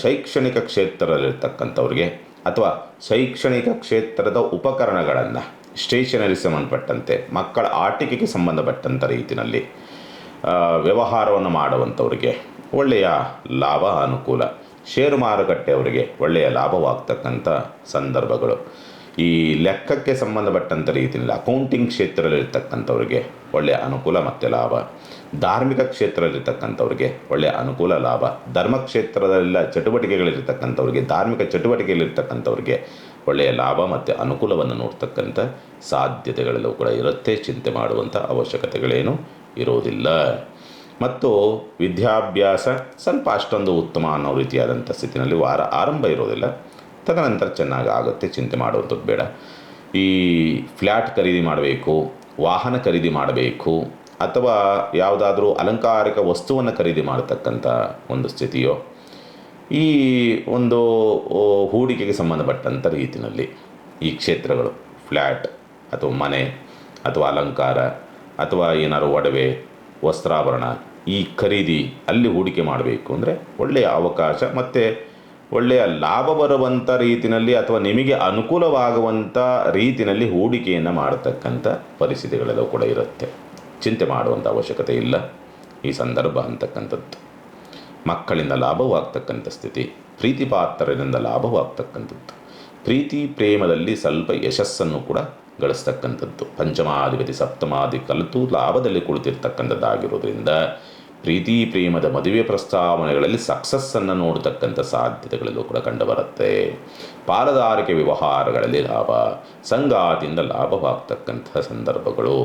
ಶೈಕ್ಷಣಿಕ ಕ್ಷೇತ್ರದಲ್ಲಿರ್ತಕ್ಕಂಥವ್ರಿಗೆ ಅಥವಾ ಶೈಕ್ಷಣಿಕ ಕ್ಷೇತ್ರದ ಉಪಕರಣಗಳನ್ನು, ಸ್ಟೇಷನರಿಗೆ ಸಂಬಂಧಪಟ್ಟಂತೆ, ಮಕ್ಕಳ ಆಟಿಕೆಗೆ ಸಂಬಂಧಪಟ್ಟಂಥ ರೀತಿಯಲ್ಲಿ ವ್ಯವಹಾರವನ್ನು ಮಾಡುವಂಥವ್ರಿಗೆ ಒಳ್ಳೆಯ ಲಾಭ, ಅನುಕೂಲ. ಷೇರು ಮಾರುಕಟ್ಟೆಯವರಿಗೆ ಒಳ್ಳೆಯ ಲಾಭವಾಗ್ತಕ್ಕಂಥ ಸಂದರ್ಭಗಳು. ಈ ಲೆಕ್ಕಕ್ಕೆ ಸಂಬಂಧಪಟ್ಟಂಥ ರೀತಿಯಲ್ಲಿ ಅಕೌಂಟಿಂಗ್ ಕ್ಷೇತ್ರದಲ್ಲಿರ್ತಕ್ಕಂಥವ್ರಿಗೆ ಒಳ್ಳೆಯ ಅನುಕೂಲ ಮತ್ತು ಲಾಭ. ಧಾರ್ಮಿಕ ಕ್ಷೇತ್ರದಲ್ಲಿರ್ತಕ್ಕಂಥವ್ರಿಗೆ ಒಳ್ಳೆಯ ಅನುಕೂಲ, ಲಾಭ. ಧರ್ಮಕ್ಷೇತ್ರದಲ್ಲ ಚಟುವಟಿಕೆಗಳಿರ್ತಕ್ಕಂಥವ್ರಿಗೆ, ಧಾರ್ಮಿಕ ಚಟುವಟಿಕೆಗಳಿರ್ತಕ್ಕಂಥವ್ರಿಗೆ ಒಳ್ಳೆಯ ಲಾಭ ಮತ್ತು ಅನುಕೂಲವನ್ನು ನೋಡ್ತಕ್ಕಂಥ ಸಾಧ್ಯತೆಗಳೆಲ್ಲವೂ ಕೂಡ ಇರುತ್ತೆ. ಚಿಂತೆ ಮಾಡುವಂಥ ಅವಶ್ಯಕತೆಗಳೇನು ಇರೋದಿಲ್ಲ. ಮತ್ತು ವಿದ್ಯಾಭ್ಯಾಸ ಸ್ವಲ್ಪ ಅಷ್ಟೊಂದು ಉತ್ತಮ ಅನ್ನೋ ರೀತಿಯಾದಂಥ ಸ್ಥಿತಿನಲ್ಲಿ ವಾರ ಆರಂಭ ಇರೋದಿಲ್ಲ. ತದನಂತರ ಚೆನ್ನಾಗಿ ಆಗುತ್ತೆ, ಚಿಂತೆ ಮಾಡುವಂಥದ್ದು ಬೇಡ. ಈ ಫ್ಲ್ಯಾಟ್ ಖರೀದಿ ಮಾಡಬೇಕು, ವಾಹನ ಖರೀದಿ ಮಾಡಬೇಕು, ಅಥವಾ ಯಾವುದಾದ್ರೂ ಅಲಂಕಾರಿಕ ವಸ್ತುವನ್ನು ಖರೀದಿ ಮಾಡತಕ್ಕಂಥ ಒಂದು ಸ್ಥಿತಿಯೋ, ಈ ಒಂದು ಹೂಡಿಕೆಗೆ ಸಂಬಂಧಪಟ್ಟಂಥ ರೀತಿಯಲ್ಲಿ ಈ ಕ್ಷೇತ್ರಗಳು, ಫ್ಲ್ಯಾಟ್ ಅಥವಾ ಮನೆ ಅಥವಾ ಅಲಂಕಾರ ಅಥವಾ ಏನಾದ್ರು ಒಡವೆ, ವಸ್ತ್ರಾಭರಣ, ಈ ಖರೀದಿ ಅಲ್ಲಿ ಹೂಡಿಕೆ ಮಾಡಬೇಕು ಅಂದರೆ ಒಳ್ಳೆಯ ಅವಕಾಶ ಮತ್ತು ಒಳ್ಳೆಯ ಲಾಭ ಬರುವಂಥ ರೀತಿಯಲ್ಲಿ ಅಥವಾ ನಿಮಗೆ ಅನುಕೂಲವಾಗುವಂಥ ರೀತಿಯಲ್ಲಿ ಹೂಡಿಕೆಯನ್ನು ಮಾಡತಕ್ಕಂಥ ಪರಿಸ್ಥಿತಿಗಳೆಲ್ಲವೂ ಕೂಡ ಇರುತ್ತೆ. ಚಿಂತೆ ಮಾಡುವಂಥ ಅವಶ್ಯಕತೆ ಇಲ್ಲ ಈ ಸಂದರ್ಭ ಅಂತಕ್ಕಂಥದ್ದು. ಮಕ್ಕಳಿಂದ ಲಾಭವಾಗ್ತಕ್ಕಂಥ ಸ್ಥಿತಿ, ಪ್ರೀತಿ ಪಾತ್ರರಿಂದ ಲಾಭವಾಗ್ತಕ್ಕಂಥದ್ದು, ಪ್ರೀತಿ ಪ್ರೇಮದಲ್ಲಿ ಸ್ವಲ್ಪ ಯಶಸ್ಸನ್ನು ಕೂಡ ಗಳಿಸ್ತಕ್ಕಂಥದ್ದು. ಪಂಚಮಾಧಿಪತಿ ಸಪ್ತಮಾಧಿ ಕಲಿತು ಲಾಭದಲ್ಲಿ ಕುಳಿತಿರ್ತಕ್ಕಂಥದ್ದಾಗಿರೋದ್ರಿಂದ ಪ್ರೀತಿ ಪ್ರೇಮದ ಮದುವೆ ಪ್ರಸ್ತಾವನೆಗಳಲ್ಲಿ ಸಕ್ಸಸ್ಸನ್ನು ನೋಡ್ತಕ್ಕಂಥ ಸಾಧ್ಯತೆಗಳಲ್ಲೂ ಕೂಡ ಕಂಡುಬರುತ್ತೆ. ಪಾಲುದಾರಿಕೆ ವ್ಯವಹಾರಗಳಲ್ಲಿ ಲಾಭ, ಸಂಗಾತಿಯಿಂದ ಲಾಭವಾಗ್ತಕ್ಕಂಥ ಸಂದರ್ಭಗಳು.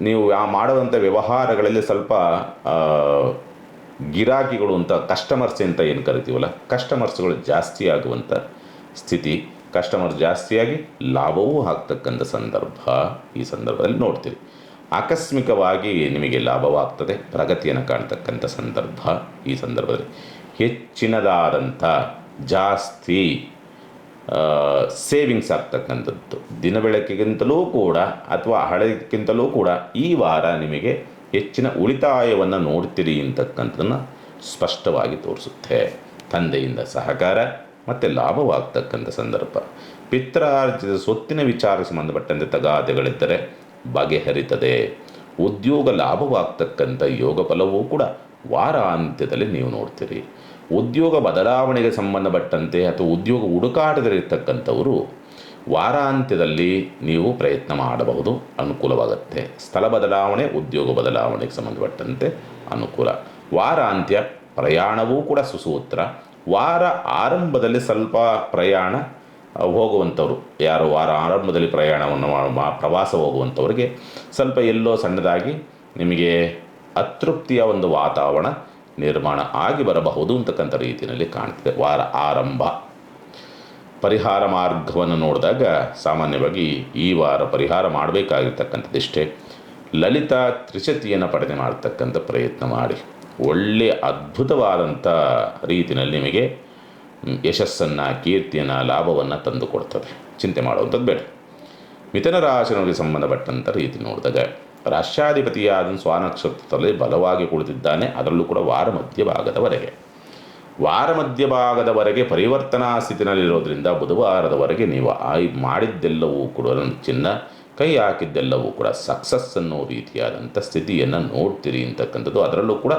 ನೀವು ಮಾಡುವಂಥ ವ್ಯವಹಾರಗಳಲ್ಲಿ ಸ್ವಲ್ಪ ಗಿರಾಕಿಗಳು ಅಂತ, ಕಸ್ಟಮರ್ಸ್ ಅಂತ ಏನು ಕರಿತೀವಲ್ಲ, ಕಸ್ಟಮರ್ಸ್ಗಳು ಜಾಸ್ತಿ ಆಗುವಂಥ ಸ್ಥಿತಿ. ಕಸ್ಟಮರ್ಸ್ ಜಾಸ್ತಿಯಾಗಿ ಲಾಭವೂ ಆಗ್ತಕ್ಕಂಥ ಸಂದರ್ಭ ಈ ಸಂದರ್ಭದಲ್ಲಿ ನೋಡ್ತೀರಿ. ಆಕಸ್ಮಿಕವಾಗಿ ನಿಮಗೆ ಲಾಭವಾಗ್ತದೆ, ಪ್ರಗತಿಯನ್ನು ಕಾಣ್ತಕ್ಕಂಥ ಸಂದರ್ಭ ಈ ಸಂದರ್ಭದಲ್ಲಿ. ಹೆಚ್ಚಿನದಾದಂಥ ಜಾಸ್ತಿ ಸೇವಿಂಗ್ಸ್ ಆಗ್ತಕ್ಕಂಥದ್ದು, ದಿನ ಬೆಳಕಿಗಿಂತಲೂ ಕೂಡ ಅಥವಾ ಹಳೆಯಕ್ಕಿಂತಲೂ ಕೂಡ ಈ ವಾರ ನಿಮಗೆ ಹೆಚ್ಚಿನ ಉಳಿತಾಯವನ್ನು ನೋಡ್ತೀರಿ ಅಂತಕ್ಕಂಥದ್ದನ್ನು ಸ್ಪಷ್ಟವಾಗಿ ತೋರಿಸುತ್ತೆ. ತಂದೆಯಿಂದ ಸಹಕಾರ ಮತ್ತು ಲಾಭವಾಗ್ತಕ್ಕಂಥ ಸಂದರ್ಭ. ಪಿತ್ರಾರ್ಜಿತ ಸ್ವತ್ತಿನ ವಿಚಾರಕ್ಕೆ ಸಂಬಂಧಪಟ್ಟಂತೆ ತಗಾದೆಗಳಿದ್ದರೆ ಬಗೆಹರಿತದೆ. ಉದ್ಯೋಗ ಲಾಭವಾಗ್ತಕ್ಕಂಥ ಯೋಗ ಫಲವೂ ಕೂಡ ವಾರಾಂತ್ಯದಲ್ಲಿ ನೀವು ನೋಡ್ತೀರಿ. ಉದ್ಯೋಗ ಬದಲಾವಣೆಗೆ ಸಂಬಂಧಪಟ್ಟಂತೆ ಅಥವಾ ಉದ್ಯೋಗ ಹುಡುಕಾಟದಲ್ಲಿರ್ತಕ್ಕಂಥವರು ವಾರಾಂತ್ಯದಲ್ಲಿ ನೀವು ಪ್ರಯತ್ನ ಮಾಡಬಹುದು, ಅನುಕೂಲವಾಗುತ್ತೆ. ಸ್ಥಳ ಬದಲಾವಣೆ, ಉದ್ಯೋಗ ಬದಲಾವಣೆಗೆ ಸಂಬಂಧಪಟ್ಟಂತೆ ಅನುಕೂಲ. ವಾರಾಂತ್ಯ ಪ್ರಯಾಣವೂ ಕೂಡ ಸುಸೂತ್ರ. ವಾರ ಆರಂಭದಲ್ಲಿ ಸ್ವಲ್ಪ ಪ್ರಯಾಣ ಹೋಗುವಂಥವ್ರು, ಯಾರು ವಾರ ಆರಂಭದಲ್ಲಿ ಪ್ರಯಾಣವನ್ನು ಪ್ರವಾಸ ಹೋಗುವಂಥವ್ರಿಗೆ ಸ್ವಲ್ಪ ಎಲ್ಲೋ ಸಣ್ಣದಾಗಿ ನಿಮಗೆ ಅತೃಪ್ತಿಯ ಒಂದು ವಾತಾವರಣ ನಿರ್ಮಾಣ ಆಗಿ ಬರಬಹುದು ಅಂತಕ್ಕಂಥ ರೀತಿಯಲ್ಲಿ ಕಾಣ್ತದೆ. ವಾರ ಆರಂಭ ಪರಿಹಾರ ಮಾರ್ಗವನ್ನು ನೋಡಿದಾಗ ಸಾಮಾನ್ಯವಾಗಿ ಈ ವಾರ ಪರಿಹಾರ ಮಾಡಬೇಕಾಗಿರ್ತಕ್ಕಂಥದ್ದಿಷ್ಟೇ. ಲಲಿತಾ ತ್ರಿಶತಿಯನ್ನು ಪಡೆದು ಮಾಡ್ತಕ್ಕಂಥ ಪ್ರಯತ್ನ ಮಾಡಿ. ಒಳ್ಳೆಯ ಅದ್ಭುತವಾದಂಥ ರೀತಿಯಲ್ಲಿ ನಿಮಗೆ ಯಶಸ್ಸನ್ನು, ಕೀರ್ತಿಯನ್ನು, ಲಾಭವನ್ನು ತಂದು ಕೊಡ್ತದೆ. ಚಿಂತೆ ಮಾಡುವಂಥದ್ದು ಬೇಡ. ಮಿಥುನ ರಾಶಿಯವರಿಗೆ ಸಂಬಂಧಪಟ್ಟಂಥ ರೀತಿ ನೋಡಿದಾಗ ರಾಷ್ಟ್ರಾಧಿಪತಿಯಾದ ಸ್ವಾನಕ್ಷತ್ರದಲ್ಲಿ ಬಲವಾಗಿ ಕುಳಿತಿದ್ದಾನೆ. ಅದರಲ್ಲೂ ಕೂಡ ವಾರ ಮಧ್ಯಭಾಗದವರೆಗೆ ಪರಿವರ್ತನಾ ಸ್ಥಿತಿನಲ್ಲಿರೋದ್ರಿಂದ ಬುಧವಾರದವರೆಗೆ ನೀವು ಮಾಡಿದ್ದೆಲ್ಲವೂ ಕೂಡ ಚಿನ್ನ ಕೈ ಹಾಕಿದ್ದೆಲ್ಲವೂ ಕೂಡ ಸಕ್ಸಸ್ ಅನ್ನೋ ರೀತಿಯಾದಂಥ ಸ್ಥಿತಿಯನ್ನು ನೋಡ್ತೀರಿ ಅಂತಕ್ಕಂಥದ್ದು. ಅದರಲ್ಲೂ ಕೂಡ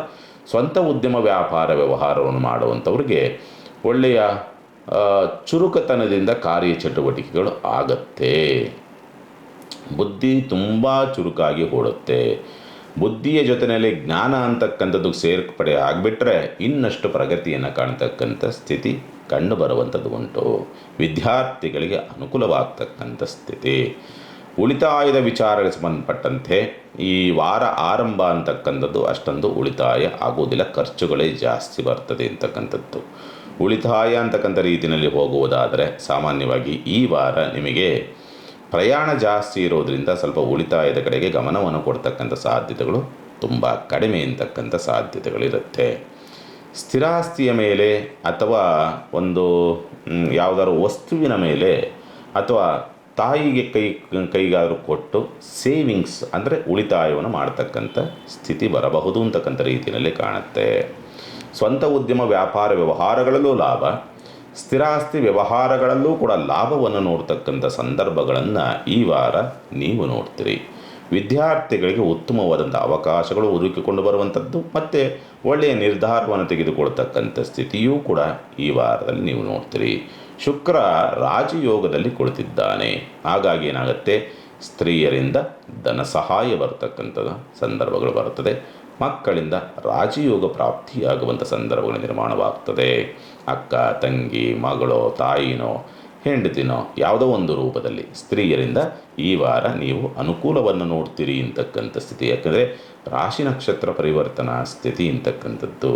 ಸ್ವಂತ ಉದ್ಯಮ ವ್ಯಾಪಾರ ವ್ಯವಹಾರವನ್ನು ಮಾಡುವಂಥವ್ರಿಗೆ ಒಳ್ಳೆಯ ಚುರುಕತನದಿಂದ ಕಾರ್ಯಚಟುವಟಿಕೆಗಳು ಆಗತ್ತೆ. ಬುದ್ಧಿ ತುಂಬ ಚುರುಕಾಗಿ ಓಡುತ್ತೆ. ಬುದ್ಧಿಯ ಜೊತೆಯಲ್ಲಿ ಜ್ಞಾನ ಅಂತಕ್ಕಂಥದ್ದು ಸೇರ್ಪಡೆ ಆಗಿಬಿಟ್ರೆ ಇನ್ನಷ್ಟು ಪ್ರಗತಿಯನ್ನು ಕಾಣ್ತಕ್ಕಂಥ ಸ್ಥಿತಿ ಕಂಡು ಬರುವಂಥದ್ದು ಉಂಟು. ವಿದ್ಯಾರ್ಥಿಗಳಿಗೆ ಅನುಕೂಲವಾಗ್ತಕ್ಕಂಥ ಸ್ಥಿತಿ. ಉಳಿತಾಯದ ವಿಚಾರಕ್ಕೆ ಸಂಬಂಧಪಟ್ಟಂತೆ ಈ ವಾರ ಆರಂಭ ಅಂತಕ್ಕಂಥದ್ದು ಅಷ್ಟೊಂದು ಉಳಿತಾಯ ಆಗುವುದಿಲ್ಲ, ಖರ್ಚುಗಳೇ ಜಾಸ್ತಿ ಬರ್ತದೆ ಅಂತಕ್ಕಂಥದ್ದು. ಉಳಿತಾಯ ಅಂತಕ್ಕಂಥ ರೀತಿಯಲ್ಲಿ ಹೋಗುವುದಾದರೆ ಸಾಮಾನ್ಯವಾಗಿ ಈ ವಾರ ನಿಮಗೆ ಪ್ರಯಾಣ ಜಾಸ್ತಿ ಇರೋದರಿಂದ ಸ್ವಲ್ಪ ಉಳಿತಾಯದ ಕಡೆಗೆ ಗಮನವನ್ನು ಕೊಡ್ತಕ್ಕಂಥ ಸಾಧ್ಯತೆಗಳು ತುಂಬ ಕಡಿಮೆ ಅಂತಕ್ಕಂಥ ಸಾಧ್ಯತೆಗಳಿರುತ್ತೆ. ಸ್ಥಿರಾಸ್ತಿಯ ಮೇಲೆ ಅಥವಾ ಒಂದು ಯಾವುದಾದ್ರು ವಸ್ತುವಿನ ಮೇಲೆ ಅಥವಾ ತಾಯಿಗೆ ಕೈಗಾದರೂ ಕೊಟ್ಟು ಸೇವಿಂಗ್ಸ್ ಅಂದರೆ ಉಳಿತಾಯವನ್ನು ಮಾಡ್ತಕ್ಕಂಥ ಸ್ಥಿತಿ ಬರಬಹುದು ಅಂತಕ್ಕಂಥ ರೀತಿಯಲ್ಲಿ ಕಾಣುತ್ತೆ. ಸ್ವಂತ ಉದ್ಯಮ ವ್ಯಾಪಾರ ವ್ಯವಹಾರಗಳಲ್ಲೂ ಲಾಭ, ಸ್ಥಿರಾಸ್ತಿ ವ್ಯವಹಾರಗಳಲ್ಲೂ ಕೂಡ ಲಾಭವನ್ನು ನೋಡ್ತಕ್ಕಂಥ ಸಂದರ್ಭಗಳನ್ನು ಈ ವಾರ ನೀವು ನೋಡ್ತೀರಿ. ವಿದ್ಯಾರ್ಥಿಗಳಿಗೆ ಉತ್ತಮವಾದಂಥ ಅವಕಾಶಗಳು ಹುಡುಕಿಕೊಂಡು ಬರುವಂಥದ್ದು ಮತ್ತು ಒಳ್ಳೆಯ ನಿರ್ಧಾರವನ್ನು ತೆಗೆದುಕೊಳ್ತಕ್ಕಂಥ ಸ್ಥಿತಿಯೂ ಕೂಡ ಈ ವಾರದಲ್ಲಿ ನೀವು ನೋಡ್ತೀರಿ. ಶುಕ್ರ ರಾಜಯೋಗದಲ್ಲಿ ಕುಳಿತಿದ್ದಾನೆ. ಹಾಗಾಗಿ ಏನಾಗುತ್ತೆ, ಸ್ತ್ರೀಯರಿಂದ ಧನ ಸಹಾಯ ಬರ್ತಕ್ಕಂಥದ್ದು ಸಂದರ್ಭಗಳು ಬರುತ್ತದೆ. ಮಕ್ಕಳಿಂದ ರಾಜಯೋಗ ಪ್ರಾಪ್ತಿಯಾಗುವಂಥ ಸಂದರ್ಭಗಳು ನಿರ್ಮಾಣವಾಗ್ತದೆ. ಅಕ್ಕ, ತಂಗಿ, ಮಗಳೋ, ತಾಯಿನೋ, ಹೆಂಡತಿನೋ ಯಾವುದೋ ಒಂದು ರೂಪದಲ್ಲಿ ಸ್ತ್ರೀಯರಿಂದ ಈ ವಾರ ನೀವು ಅನುಕೂಲವನ್ನು ನೋಡ್ತೀರಿ ಅಂತಕ್ಕಂಥ ಸ್ಥಿತಿ. ಯಾಕಂದರೆ ರಾಶಿ ನಕ್ಷತ್ರ ಪರಿವರ್ತನಾ ಸ್ಥಿತಿ ಅಂತಕ್ಕಂಥದ್ದು.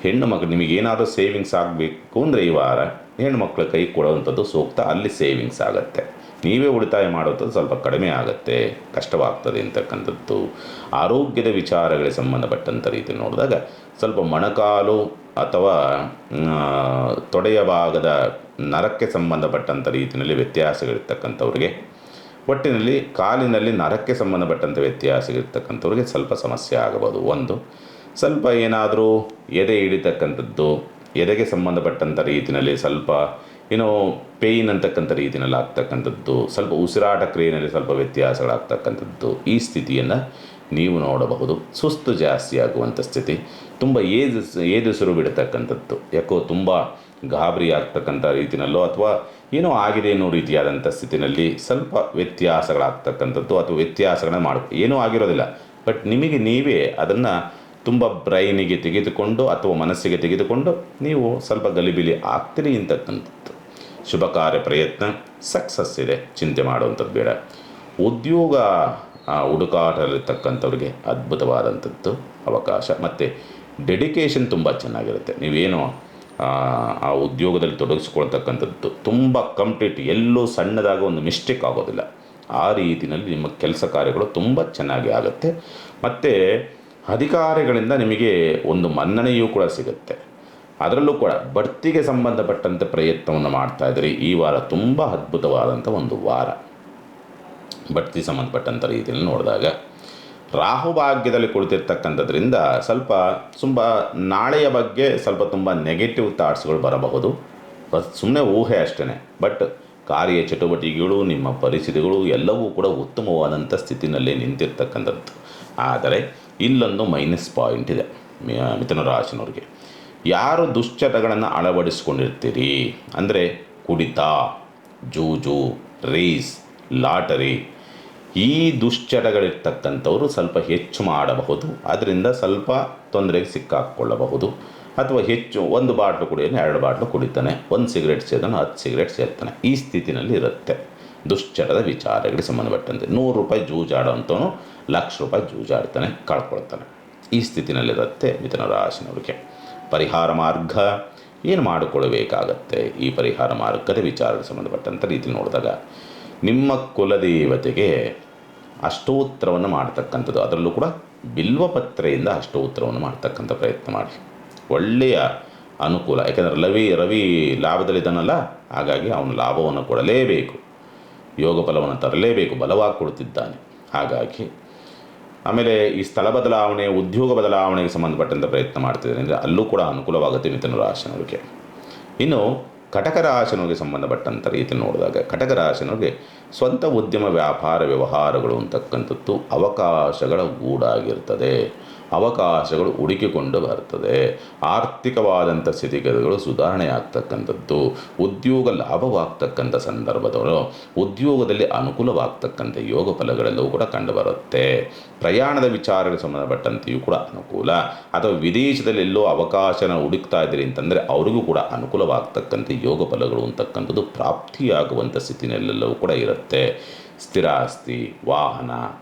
ಹೆಣ್ಣು ಮಕ್ಕಳು ನಿಮಗೇನಾದರೂ ಸೇವಿಂಗ್ಸ್ ಆಗಬೇಕು ಅಂದರೆ ಈ ವಾರ ಹೆಣ್ಣು ಮಕ್ಕಳ ಕೈ ಕೊಡುವಂಥದ್ದು ಸೂಕ್ತ. ಅಲ್ಲಿ ಸೇವಿಂಗ್ಸ್ ಆಗುತ್ತೆ. ನೀವೇ ಉಳಿತಾಯ ಮಾಡುವಂಥದ್ದು ಸ್ವಲ್ಪ ಕಡಿಮೆ ಆಗುತ್ತೆ, ಕಷ್ಟವಾಗ್ತದೆ ಅಂತಕ್ಕಂಥದ್ದು. ಆರೋಗ್ಯದ ವಿಚಾರಗಳಿಗೆ ಸಂಬಂಧಪಟ್ಟಂಥ ರೀತಿ ನೋಡಿದಾಗ ಸ್ವಲ್ಪ ಮೊಣಕಾಲು ಅಥವಾ ತೊಡೆಯ ಭಾಗದ ನರಕ್ಕೆ ಸಂಬಂಧಪಟ್ಟಂಥ ರೀತಿಯಲ್ಲಿ ವ್ಯತ್ಯಾಸಗಳಿರ್ತಕ್ಕಂಥವ್ರಿಗೆ, ಒಟ್ಟಿನಲ್ಲಿ ಕಾಲಿನಲ್ಲಿ ನರಕ್ಕೆ ಸಂಬಂಧಪಟ್ಟಂಥ ವ್ಯತ್ಯಾಸಗಳಿರ್ತಕ್ಕಂಥವ್ರಿಗೆ ಸ್ವಲ್ಪ ಸಮಸ್ಯೆ ಆಗಬಹುದು. ಒಂದು ಸ್ವಲ್ಪ ಏನಾದರೂ ಎದೆ ಹಿಡಿತಕ್ಕಂಥದ್ದು, ಎದೆಗೆ ಸಂಬಂಧಪಟ್ಟಂಥ ರೀತಿಯಲ್ಲಿ ಸ್ವಲ್ಪ ಪೇಯ್ನ್ ಅಂತಕ್ಕಂಥ ರೀತಿಯಲ್ಲಿ ಆಗ್ತಕ್ಕಂಥದ್ದು, ಸ್ವಲ್ಪ ಉಸಿರಾಟ ಕ್ರಿಯೆಯಲ್ಲಿ ಸ್ವಲ್ಪ ವ್ಯತ್ಯಾಸಗಳಾಗ್ತಕ್ಕಂಥದ್ದು, ಈ ಸ್ಥಿತಿಯನ್ನು ನೀವು ನೋಡಬಹುದು. ಸುಸ್ತು ಜಾಸ್ತಿ ಆಗುವಂಥ ಸ್ಥಿತಿ, ತುಂಬ ಏದುಸಿರು ಬಿಡ್ತಕ್ಕಂಥದ್ದು, ಯಾಕೋ ತುಂಬ ಗಾಬರಿ ಆಗ್ತಕ್ಕಂಥ ರೀತಿಯಲ್ಲೋ ಅಥವಾ ಏನೋ ಆಗಿದೆ ಅನ್ನೋ ರೀತಿಯಾದಂಥ ಸ್ಥಿತಿಯಲ್ಲಿ ಸ್ವಲ್ಪ ವ್ಯತ್ಯಾಸಗಳಾಗ್ತಕ್ಕಂಥದ್ದು ಅಥವಾ ವ್ಯತ್ಯಾಸಗಳನ್ನ ಏನೂ ಆಗಿರೋದಿಲ್ಲ, ಬಟ್ ನಿಮಗೆ ನೀವೇ ಅದನ್ನು ತುಂಬ ಬ್ರೈನಿಗೆ ತೆಗೆದುಕೊಂಡು ಅಥವಾ ಮನಸ್ಸಿಗೆ ತೆಗೆದುಕೊಂಡು ನೀವು ಸ್ವಲ್ಪ ಗಲಿಬಿಲಿ ಆಗ್ತೀರಿ ಅಂತಕ್ಕಂಥದ್ದು. ಶುಭ ಕಾರ್ಯ ಪ್ರಯತ್ನ ಸಕ್ಸಸ್ ಇದೆ, ಚಿಂತೆ ಮಾಡುವಂಥದ್ದು ಬೇಡ. ಉದ್ಯೋಗ ಹುಡುಕಾಟದಲ್ಲಿರ್ತಕ್ಕಂಥವ್ರಿಗೆ ಅದ್ಭುತವಾದಂಥದ್ದು ಅವಕಾಶ ಮತ್ತು ಡೆಡಿಕೇಶನ್ ತುಂಬ ಚೆನ್ನಾಗಿರುತ್ತೆ. ನೀವೇನು ಆ ಉದ್ಯೋಗದಲ್ಲಿ ತೊಡಗಿಸ್ಕೊಳ್ತಕ್ಕಂಥದ್ದು ತುಂಬ ಕಂಪ್ಲೀಟ್, ಎಲ್ಲೂ ಸಣ್ಣದಾಗ ಒಂದು ಮಿಸ್ಟೇಕ್ ಆಗೋದಿಲ್ಲ. ಆ ರೀತಿಯಲ್ಲಿ ನಿಮ್ಮ ಕೆಲಸ ಕಾರ್ಯಗಳು ತುಂಬ ಚೆನ್ನಾಗಿ ಆಗುತ್ತೆ. ಮತ್ತು ಅಧಿಕಾರಿಗಳಿಂದ ನಿಮಗೆ ಒಂದು ಮನ್ನಣೆಯೂ ಕೂಡ ಸಿಗುತ್ತೆ. ಅದರಲ್ಲೂ ಕೂಡ ಬಡ್ತಿಗೆ ಸಂಬಂಧಪಟ್ಟಂತೆ ಪ್ರಯತ್ನವನ್ನು ಮಾಡ್ತಾಯಿದ್ರಿ. ಈ ವಾರ ತುಂಬ ಅದ್ಭುತವಾದಂಥ ಒಂದು ವಾರ. ಬಡ್ತಿ ಸಂಬಂಧಪಟ್ಟಂಥ ರೀತಿಯಲ್ಲಿ ನೋಡಿದಾಗ ರಾಹುಭಾಗ್ಯದಲ್ಲಿ ಕುಳಿತಿರ್ತಕ್ಕಂಥದ್ರಿಂದ ಸ್ವಲ್ಪ ನಾಳೆಯ ಬಗ್ಗೆ ಸ್ವಲ್ಪ ತುಂಬ ನೆಗೆಟಿವ್ ಥಾಟ್ಸ್ಗಳು ಬರಬಹುದು. ಸುಮ್ಮನೆ ಊಹೆ ಅಷ್ಟೇ. ಬಟ್ ಕಾರ್ಯ ಚಟುವಟಿಕೆಗಳು, ನಿಮ್ಮ ಪರಿಸ್ಥಿತಿಗಳು ಎಲ್ಲವೂ ಕೂಡ ಉತ್ತಮವಾದಂಥ ಸ್ಥಿತಿನಲ್ಲಿ ನಿಂತಿರ್ತಕ್ಕಂಥದ್ದು. ಆದರೆ ಇಲ್ಲೊಂದು ಮೈನಸ್ ಪಾಯಿಂಟ್ ಇದೆ ಮಿಥುನ ರಾಶಿನವ್ರಿಗೆ. ಯಾರು ದುಶ್ಚಟಗಳನ್ನು ಅಳವಡಿಸ್ಕೊಂಡಿರ್ತೀರಿ ಅಂದರೆ ಕುಡಿತ, ಜೂಜು, ರೇಸ್, ಲಾಟರಿ, ಈ ದುಶ್ಚಟಗಳಿರ್ತಕ್ಕಂಥವರು ಸ್ವಲ್ಪ ಹೆಚ್ಚು ಮಾಡಬಹುದು. ಅದರಿಂದ ಸ್ವಲ್ಪ ತೊಂದರೆಗೆ ಸಿಕ್ಕಾಕ್ಕೊಳ್ಳಬಹುದು. ಅಥವಾ ಹೆಚ್ಚು ಒಂದು ಬಾಟ್ಲು ಕುಡಿಯೋನು 2 ಬಾಟ್ಲು ಕುಡಿತಾನೆ, 1 ಸಿಗರೇಟ್ ಸೇದನು 10 ಸಿಗರೇಟ್ ಸೇರ್ತಾನೆ. ಈ ಸ್ಥಿತಿನಲ್ಲಿ ಇರುತ್ತೆ ದುಶ್ಚಟದ ವಿಚಾರಗಳಿಗೆ ಸಂಬಂಧಪಟ್ಟಂತೆ. 100 ರೂಪಾಯಿ ಜೂಜಾಡೋಂಥವನು 1,00,000 ರೂಪಾಯಿ ಜೂಜಾಡ್ತಾನೆ, ಕಳ್ಕೊಳ್ತಾನೆ. ಈ ಸ್ಥಿತಿನಲ್ಲಿರುತ್ತೆ ಮಿಥುನ ರಾಶಿನವರಿಗೆ. ಪರಿಹಾರ ಮಾರ್ಗ ಏನು ಮಾಡಿಕೊಳ್ಳಬೇಕಾಗತ್ತೆ? ಈ ಪರಿಹಾರ ಮಾರ್ಗದ ವಿಚಾರಕ್ಕೆ ಸಂಬಂಧಪಟ್ಟಂಥ ರೀತಿ ನೋಡಿದಾಗ ನಿಮ್ಮ ಕುಲದೇವತೆಗೆ ಅಷ್ಟೋತ್ತರವನ್ನು ಮಾಡ್ತಕ್ಕಂಥದ್ದು, ಅದರಲ್ಲೂ ಕೂಡ ಬಿಲ್ವಪತ್ರೆಯಿಂದ ಅಷ್ಟೋತ್ತರವನ್ನು ಮಾಡ್ತಕ್ಕಂಥ ಪ್ರಯತ್ನ ಮಾಡಿ. ಒಳ್ಳೆಯ ಅನುಕೂಲ. ಯಾಕೆಂದರೆ ರವಿ ಲಾಭದಲ್ಲಿದ್ದಾನಲ್ಲ, ಹಾಗಾಗಿ ಅವನು ಲಾಭವನ್ನು ಕೊಡಲೇಬೇಕು, ಯೋಗ ಫಲವನ್ನು ತರಲೇಬೇಕು, ಬಲವಾಗಿ ಕೊಡುತ್ತಿದ್ದಾನೆ. ಹಾಗಾಗಿ ಆಮೇಲೆ ಈ ಸ್ಥಳ ಬದಲಾವಣೆ, ಉದ್ಯೋಗ ಬದಲಾವಣೆಗೆ ಸಂಬಂಧಪಟ್ಟಂಥ ಪ್ರಯತ್ನ ಮಾಡ್ತಿದ್ದಾರೆ ಅಂದರೆ ಅಲ್ಲೂ ಕೂಡ ಅನುಕೂಲವಾಗುತ್ತೆ ಮಿಥುನ ರಾಶಿಯವರಿಗೆ. ಇನ್ನು ಕಟಕ ರಾಶಿನವರಿಗೆ ಸಂಬಂಧಪಟ್ಟಂಥ ರೀತಿ ನೋಡಿದಾಗ ಕಟಕ ರಾಶಿನವರಿಗೆ ಸ್ವಂತ ಉದ್ಯಮ ವ್ಯಾಪಾರ ವ್ಯವಹಾರಗಳು ಅಂತಕ್ಕಂಥದ್ದು ಅವಕಾಶಗಳ ಗೂಡಾಗಿರ್ತದೆ. ಅವಕಾಶಗಳು ಹುಡುಕಿಕೊಂಡು ಬರ್ತದೆ. ಆರ್ಥಿಕವಾದಂಥ ಸ್ಥಿತಿಗತಿಗಳು ಸುಧಾರಣೆ ಆಗ್ತಕ್ಕಂಥದ್ದು, ಉದ್ಯೋಗ ಲಾಭವಾಗ್ತಕ್ಕಂಥ ಸಂದರ್ಭದವರು, ಉದ್ಯೋಗದಲ್ಲಿ ಅನುಕೂಲವಾಗ್ತಕ್ಕಂಥ ಯೋಗ ಫಲಗಳೆಲ್ಲವೂ ಕೂಡ ಕಂಡುಬರುತ್ತೆ. ಪ್ರಯಾಣದ ವಿಚಾರಗಳಿಗೆ ಸಂಬಂಧಪಟ್ಟಂತೆಯೂ ಕೂಡ ಅನುಕೂಲ, ಅಥವಾ ವಿದೇಶದಲ್ಲಿ ಎಲ್ಲೋ ಅವಕಾಶನ ಹುಡುಕ್ತಾ ಇದ್ದೀರಿ ಅಂತಂದರೆ ಅವ್ರಿಗೂ ಕೂಡ ಅನುಕೂಲವಾಗ್ತಕ್ಕಂಥ ಯೋಗ ಫಲಗಳು ಅಂತಕ್ಕಂಥದ್ದು ಪ್ರಾಪ್ತಿಯಾಗುವಂಥ ಸ್ಥಿತಿನಲ್ಲೆಲ್ಲವೂ ಕೂಡ ಇರುತ್ತೆ. ಸ್ಥಿರಾಸ್ತಿ, ವಾಹನ,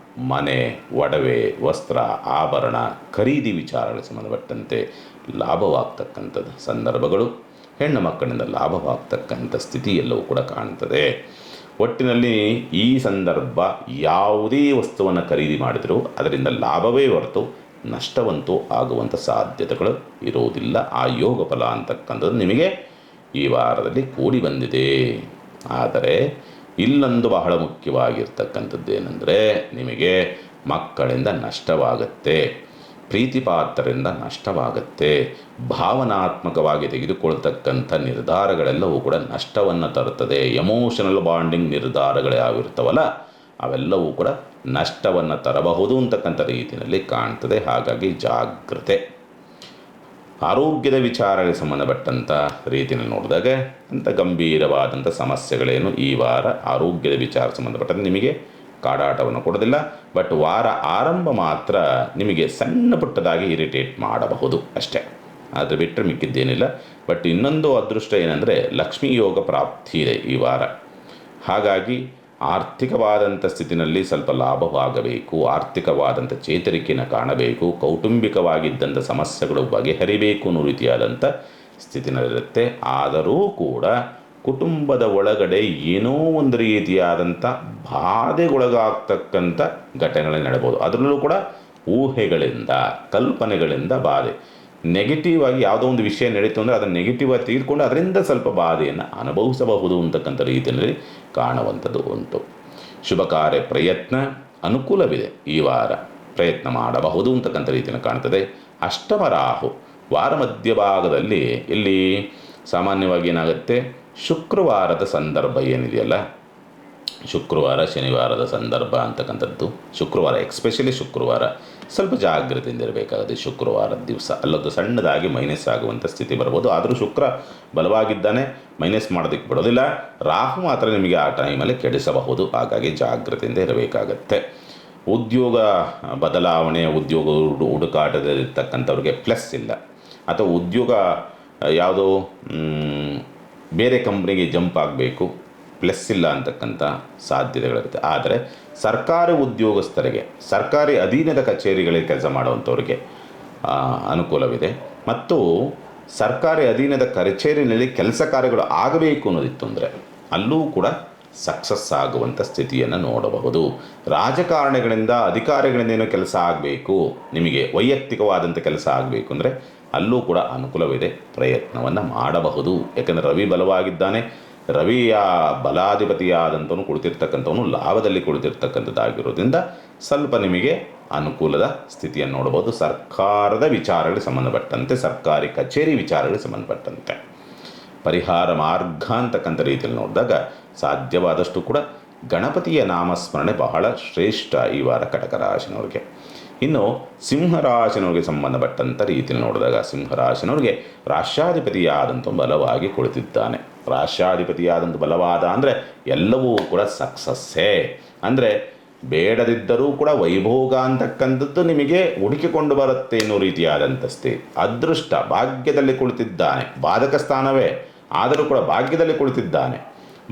ಮನೆ, ಒಡವೆ, ವಸ್ತ್ರ, ಆಭರಣ ಖರೀದಿ ವಿಚಾರಗಳಿಗೆ ಸಂಬಂಧಪಟ್ಟಂತೆ ಲಾಭವಾಗ್ತಕ್ಕಂಥದ್ದು ಸಂದರ್ಭಗಳು, ಹೆಣ್ಣು ಮಕ್ಕಳಿಂದ ಲಾಭವಾಗ್ತಕ್ಕಂಥ ಸ್ಥಿತಿ ಎಲ್ಲವೂ ಕೂಡ ಕಾಣ್ತದೆ. ಒಟ್ಟಿನಲ್ಲಿ ಈ ಸಂದರ್ಭ ಯಾವುದೇ ವಸ್ತುವನ್ನು ಖರೀದಿ ಮಾಡಿದರೂ ಅದರಿಂದ ಲಾಭವೇ ಹೊರತು ನಷ್ಟವಂತೂ ಆಗುವಂಥ ಸಾಧ್ಯತೆಗಳು ಇರುವುದಿಲ್ಲ. ಆ ಯೋಗ ಫಲ ಅಂತಕ್ಕಂಥದ್ದು ನಿಮಗೆ ಈ ವಾರದಲ್ಲಿ ಕೂಡಿ ಬಂದಿದೆ. ಆದರೆ ಇಲ್ಲೊಂದು ಬಹಳ ಮುಖ್ಯವಾಗಿರ್ತಕ್ಕಂಥದ್ದು ಏನಂದರೆ, ನಿಮಗೆ ಮಕ್ಕಳಿಂದ ನಷ್ಟವಾಗತ್ತೆ, ಪ್ರೀತಿ ಪಾತ್ರರಿಂದ ನಷ್ಟವಾಗತ್ತೆ, ಭಾವನಾತ್ಮಕವಾಗಿ ತೆಗೆದುಕೊಳ್ತಕ್ಕಂಥ ನಿರ್ಧಾರಗಳೆಲ್ಲವೂ ಕೂಡ ನಷ್ಟವನ್ನು ತರುತ್ತದೆ. ಎಮೋಷನಲ್ ಬಾಂಡಿಂಗ್ ನಿರ್ಧಾರಗಳು ಯಾವಿರ್ತಾವಲ್ಲ ಅವೆಲ್ಲವೂ ಕೂಡ ನಷ್ಟವನ್ನು ತರಬಹುದು ಅಂತಕ್ಕಂಥ ರೀತಿಯಲ್ಲಿ ಕಾಣ್ತದೆ. ಹಾಗಾಗಿ ಜಾಗ್ರತೆ. ಆರೋಗ್ಯದ ವಿಚಾರಗಳಿಗೆ ಸಂಬಂಧಪಟ್ಟಂಥ ರೀತಿಯಲ್ಲಿ ನೋಡಿದಾಗ ಅಂಥ ಗಂಭೀರವಾದಂಥ ಸಮಸ್ಯೆಗಳೇನು ಈ ವಾರ ಆರೋಗ್ಯದ ವಿಚಾರ ಸಂಬಂಧಪಟ್ಟಂತೆ ನಿಮಗೆ ಕಾಡಾಟವನ್ನು ಕೊಡೋದಿಲ್ಲ. ಬಟ್ ವಾರ ಆರಂಭ ಮಾತ್ರ ನಿಮಗೆ ಸಣ್ಣ ಪುಟ್ಟದಾಗಿ ಇರಿಟೇಟ್ ಮಾಡಬಹುದು ಅಷ್ಟೇ, ಆದರೆ ಬಿಟ್ಟರೆ ಮಿಕ್ಕಿದ್ದೇನಿಲ್ಲ. ಬಟ್ ಇನ್ನೊಂದು ಅದೃಷ್ಟ ಏನಂದರೆ ಲಕ್ಷ್ಮೀ ಯೋಗ ಪ್ರಾಪ್ತಿ ಇದೆ ಈ ವಾರ. ಹಾಗಾಗಿ ಆರ್ಥಿಕವಾದಂಥ ಸ್ಥಿತಿನಲ್ಲಿ ಸ್ವಲ್ಪ ಲಾಭವಾಗಬೇಕು, ಆರ್ಥಿಕವಾದಂಥ ಚೇತರಿಕೆಯನ್ನು ಕಾಣಬೇಕು, ಕೌಟುಂಬಿಕವಾಗಿದ್ದಂಥ ಸಮಸ್ಯೆಗಳು ಬಗೆಹರಿಬೇಕು ಅನ್ನೋ ರೀತಿಯಾದಂಥ ಸ್ಥಿತಿನಲ್ಲಿರುತ್ತೆ. ಆದರೂ ಕೂಡ ಕುಟುಂಬದ ಒಳಗಡೆ ಏನೋ ಒಂದು ರೀತಿಯಾದಂಥ ಬಾಧೆಗೊಳಗಾಗ್ತಕ್ಕಂಥ ಘಟನೆಗಳು ನಡೆಬೋದು. ಅದರಲ್ಲೂ ಕೂಡ ಊಹೆಗಳಿಂದ, ಕಲ್ಪನೆಗಳಿಂದ ಬಾಧೆ. ನೆಗೆಟಿವ್ ಆಗಿ ಯಾವುದೋ ಒಂದು ವಿಷಯ ನಡೀತು ಅಂದರೆ ಅದನ್ನು ನೆಗೆಟಿವ್ ಆಗಿ ತೆಗೆದುಕೊಂಡು ಅದರಿಂದ ಸ್ವಲ್ಪ ಬಾಧೆಯನ್ನು ಅನುಭವಿಸಬಹುದು ಅಂತಕ್ಕಂಥ ರೀತಿಯಲ್ಲಿ ಕಾಣುವಂಥದ್ದು ಉಂಟು. ಶುಭ ಕಾರ್ಯ ಪ್ರಯತ್ನ ಅನುಕೂಲವಿದೆ ಈ ವಾರ, ಪ್ರಯತ್ನ ಮಾಡಬಹುದು ಅಂತಕ್ಕಂಥ ರೀತಿಯನ್ನು ಕಾಣ್ತದೆ. ಅಷ್ಟಮ ರಾಹು ವಾರ ಮಧ್ಯಭಾಗದಲ್ಲಿ ಇಲ್ಲಿ ಸಾಮಾನ್ಯವಾಗಿ ಏನಾಗುತ್ತೆ, ಶುಕ್ರವಾರದ ಸಂದರ್ಭ ಏನಿದೆಯಲ್ಲ, ಶುಕ್ರವಾರ ಶನಿವಾರದ ಸಂದರ್ಭ ಅಂತಕ್ಕಂಥದ್ದು, ಶುಕ್ರವಾರ ಎಕ್ಸ್ಪೆಷಲಿ ಶುಕ್ರವಾರ ಸ್ವಲ್ಪ ಜಾಗ್ರತೆಯಿಂದ ಇರಬೇಕಾಗುತ್ತೆ. ಶುಕ್ರವಾರದ ದಿವಸ ಅಲ್ಲೊಂದು ಸಣ್ಣದಾಗಿ ಮೈನಸ್ ಆಗುವಂಥ ಸ್ಥಿತಿ ಬರ್ಬೋದು. ಆದರೂ ಶುಕ್ರ ಬಲವಾಗಿದ್ದಾನೆ, ಮೈನಸ್ ಮಾಡೋದಕ್ಕೆ ಬಿಡೋದಿಲ್ಲ. ರಾಹು ಮಾತ್ರ ನಿಮಗೆ ಆ ಟೈಮಲ್ಲಿ ಕೆಡಿಸಬಹುದು. ಹಾಗಾಗಿ ಜಾಗ್ರತೆಯಿಂದ ಇರಬೇಕಾಗತ್ತೆ. ಉದ್ಯೋಗ ಬದಲಾವಣೆ, ಉದ್ಯೋಗ ಹುಡುಕಾಟದಲ್ಲಿರ್ತಕ್ಕಂಥವ್ರಿಗೆ ಪ್ಲಸ್ ಇಲ್ಲ, ಅಥವಾ ಉದ್ಯೋಗ ಯಾವುದೋ ಬೇರೆ ಕಂಪ್ನಿಗೆ ಜಂಪ್ ಆಗಬೇಕು, ಪ್ಲಸ್ ಇಲ್ಲ ಅಂತಕ್ಕಂಥ ಸಾಧ್ಯತೆಗಳಿರುತ್ತೆ. ಆದರೆ ಸರ್ಕಾರಿ ಉದ್ಯೋಗಸ್ಥರಿಗೆ, ಸರ್ಕಾರಿ ಅಧೀನದ ಕಚೇರಿಗಳಿಗೆ ಕೆಲಸ ಮಾಡುವಂಥವ್ರಿಗೆ ಅನುಕೂಲವಿದೆ. ಮತ್ತು ಸರ್ಕಾರಿ ಅಧೀನದ ಕಚೇರಿಯಲ್ಲಿ ಕೆಲಸ ಕಾರ್ಯಗಳು ಆಗಬೇಕು ಅನ್ನೋದಿತ್ತು ಅಂದರೆ ಅಲ್ಲೂ ಕೂಡ ಸಕ್ಸಸ್ ಆಗುವಂಥ ಸ್ಥಿತಿಯನ್ನು ನೋಡಬಹುದು. ರಾಜಕಾರಣಿಗಳಿಂದ, ಅಧಿಕಾರಿಗಳಿಂದ ಏನೋ ಕೆಲಸ ಆಗಬೇಕು, ನಿಮಗೆ ವೈಯಕ್ತಿಕವಾದಂಥ ಕೆಲಸ ಆಗಬೇಕು ಅಂದರೆ ಅಲ್ಲೂ ಕೂಡ ಅನುಕೂಲವಿದೆ, ಪ್ರಯತ್ನವನ್ನು ಮಾಡಬಹುದು. ಯಾಕೆಂದರೆ ರವಿ ಬಲವಾಗಿದ್ದಾನೆ. ರವಿಯ ಬಲಾಧಿಪತಿಯಾದಂಥವನು ಕುಳಿತಿರ್ತಕ್ಕಂಥವನು ಲಾಭದಲ್ಲಿ ಕುಳಿತಿರ್ತಕ್ಕಂಥದ್ದಾಗಿರೋದ್ರಿಂದ ಸ್ವಲ್ಪ ನಿಮಗೆ ಅನುಕೂಲದ ಸ್ಥಿತಿಯನ್ನು ನೋಡಬಹುದು. ಸರ್ಕಾರದ ವಿಚಾರಗಳಿಗೆ ಸಂಬಂಧಪಟ್ಟಂತೆ, ಸರ್ಕಾರಿ ಕಚೇರಿ ವಿಚಾರಗಳಿಗೆ ಸಂಬಂಧಪಟ್ಟಂತೆ ಪರಿಹಾರ ಮಾರ್ಗ ಅಂತಕ್ಕಂಥ ರೀತಿಯಲ್ಲಿ ನೋಡಿದಾಗ ಸಾಧ್ಯವಾದಷ್ಟು ಕೂಡ ಗಣಪತಿಯ ನಾಮಸ್ಮರಣೆ ಬಹಳ ಶ್ರೇಷ್ಠ ಈ ವಾರ ಕಟಕ ರಾಶಿನವ್ರಿಗೆ. ಇನ್ನು ಸಿಂಹರಾಶಿನವ್ರಿಗೆ ಸಂಬಂಧಪಟ್ಟಂಥ ರೀತಿಯಲ್ಲಿ ನೋಡಿದಾಗ ಸಿಂಹರಾಶಿನವ್ರಿಗೆ ರಾಶ್ಯಾಧಿಪತಿಯಾದಂಥ ಬಲವಾಗಿ ಕುಳಿತಿದ್ದಾನೆ. ರಾಶ್ಯಾಧಿಪತಿಯಾದಂಥ ಬಲವಾದ ಅಂದರೆ ಎಲ್ಲವೂ ಕೂಡ ಸಕ್ಸಸ್ಸೇ. ಅಂದರೆ ಬೇಡದಿದ್ದರೂ ಕೂಡ ವೈಭೋಗ ಅಂತಕ್ಕಂಥದ್ದು ನಿಮಗೆ ಹುಡುಕಿಕೊಂಡು ಬರುತ್ತೆ ಅನ್ನೋ ರೀತಿಯಾದಂಥ ಸ್ಥಿತಿ. ಅದೃಷ್ಟ ಭಾಗ್ಯದಲ್ಲಿ ಕುಳಿತಿದ್ದಾನೆ, ಬಾಧಕ ಸ್ಥಾನವೇ ಆದರೂ ಕೂಡ ಭಾಗ್ಯದಲ್ಲಿ ಕುಳಿತಿದ್ದಾನೆ.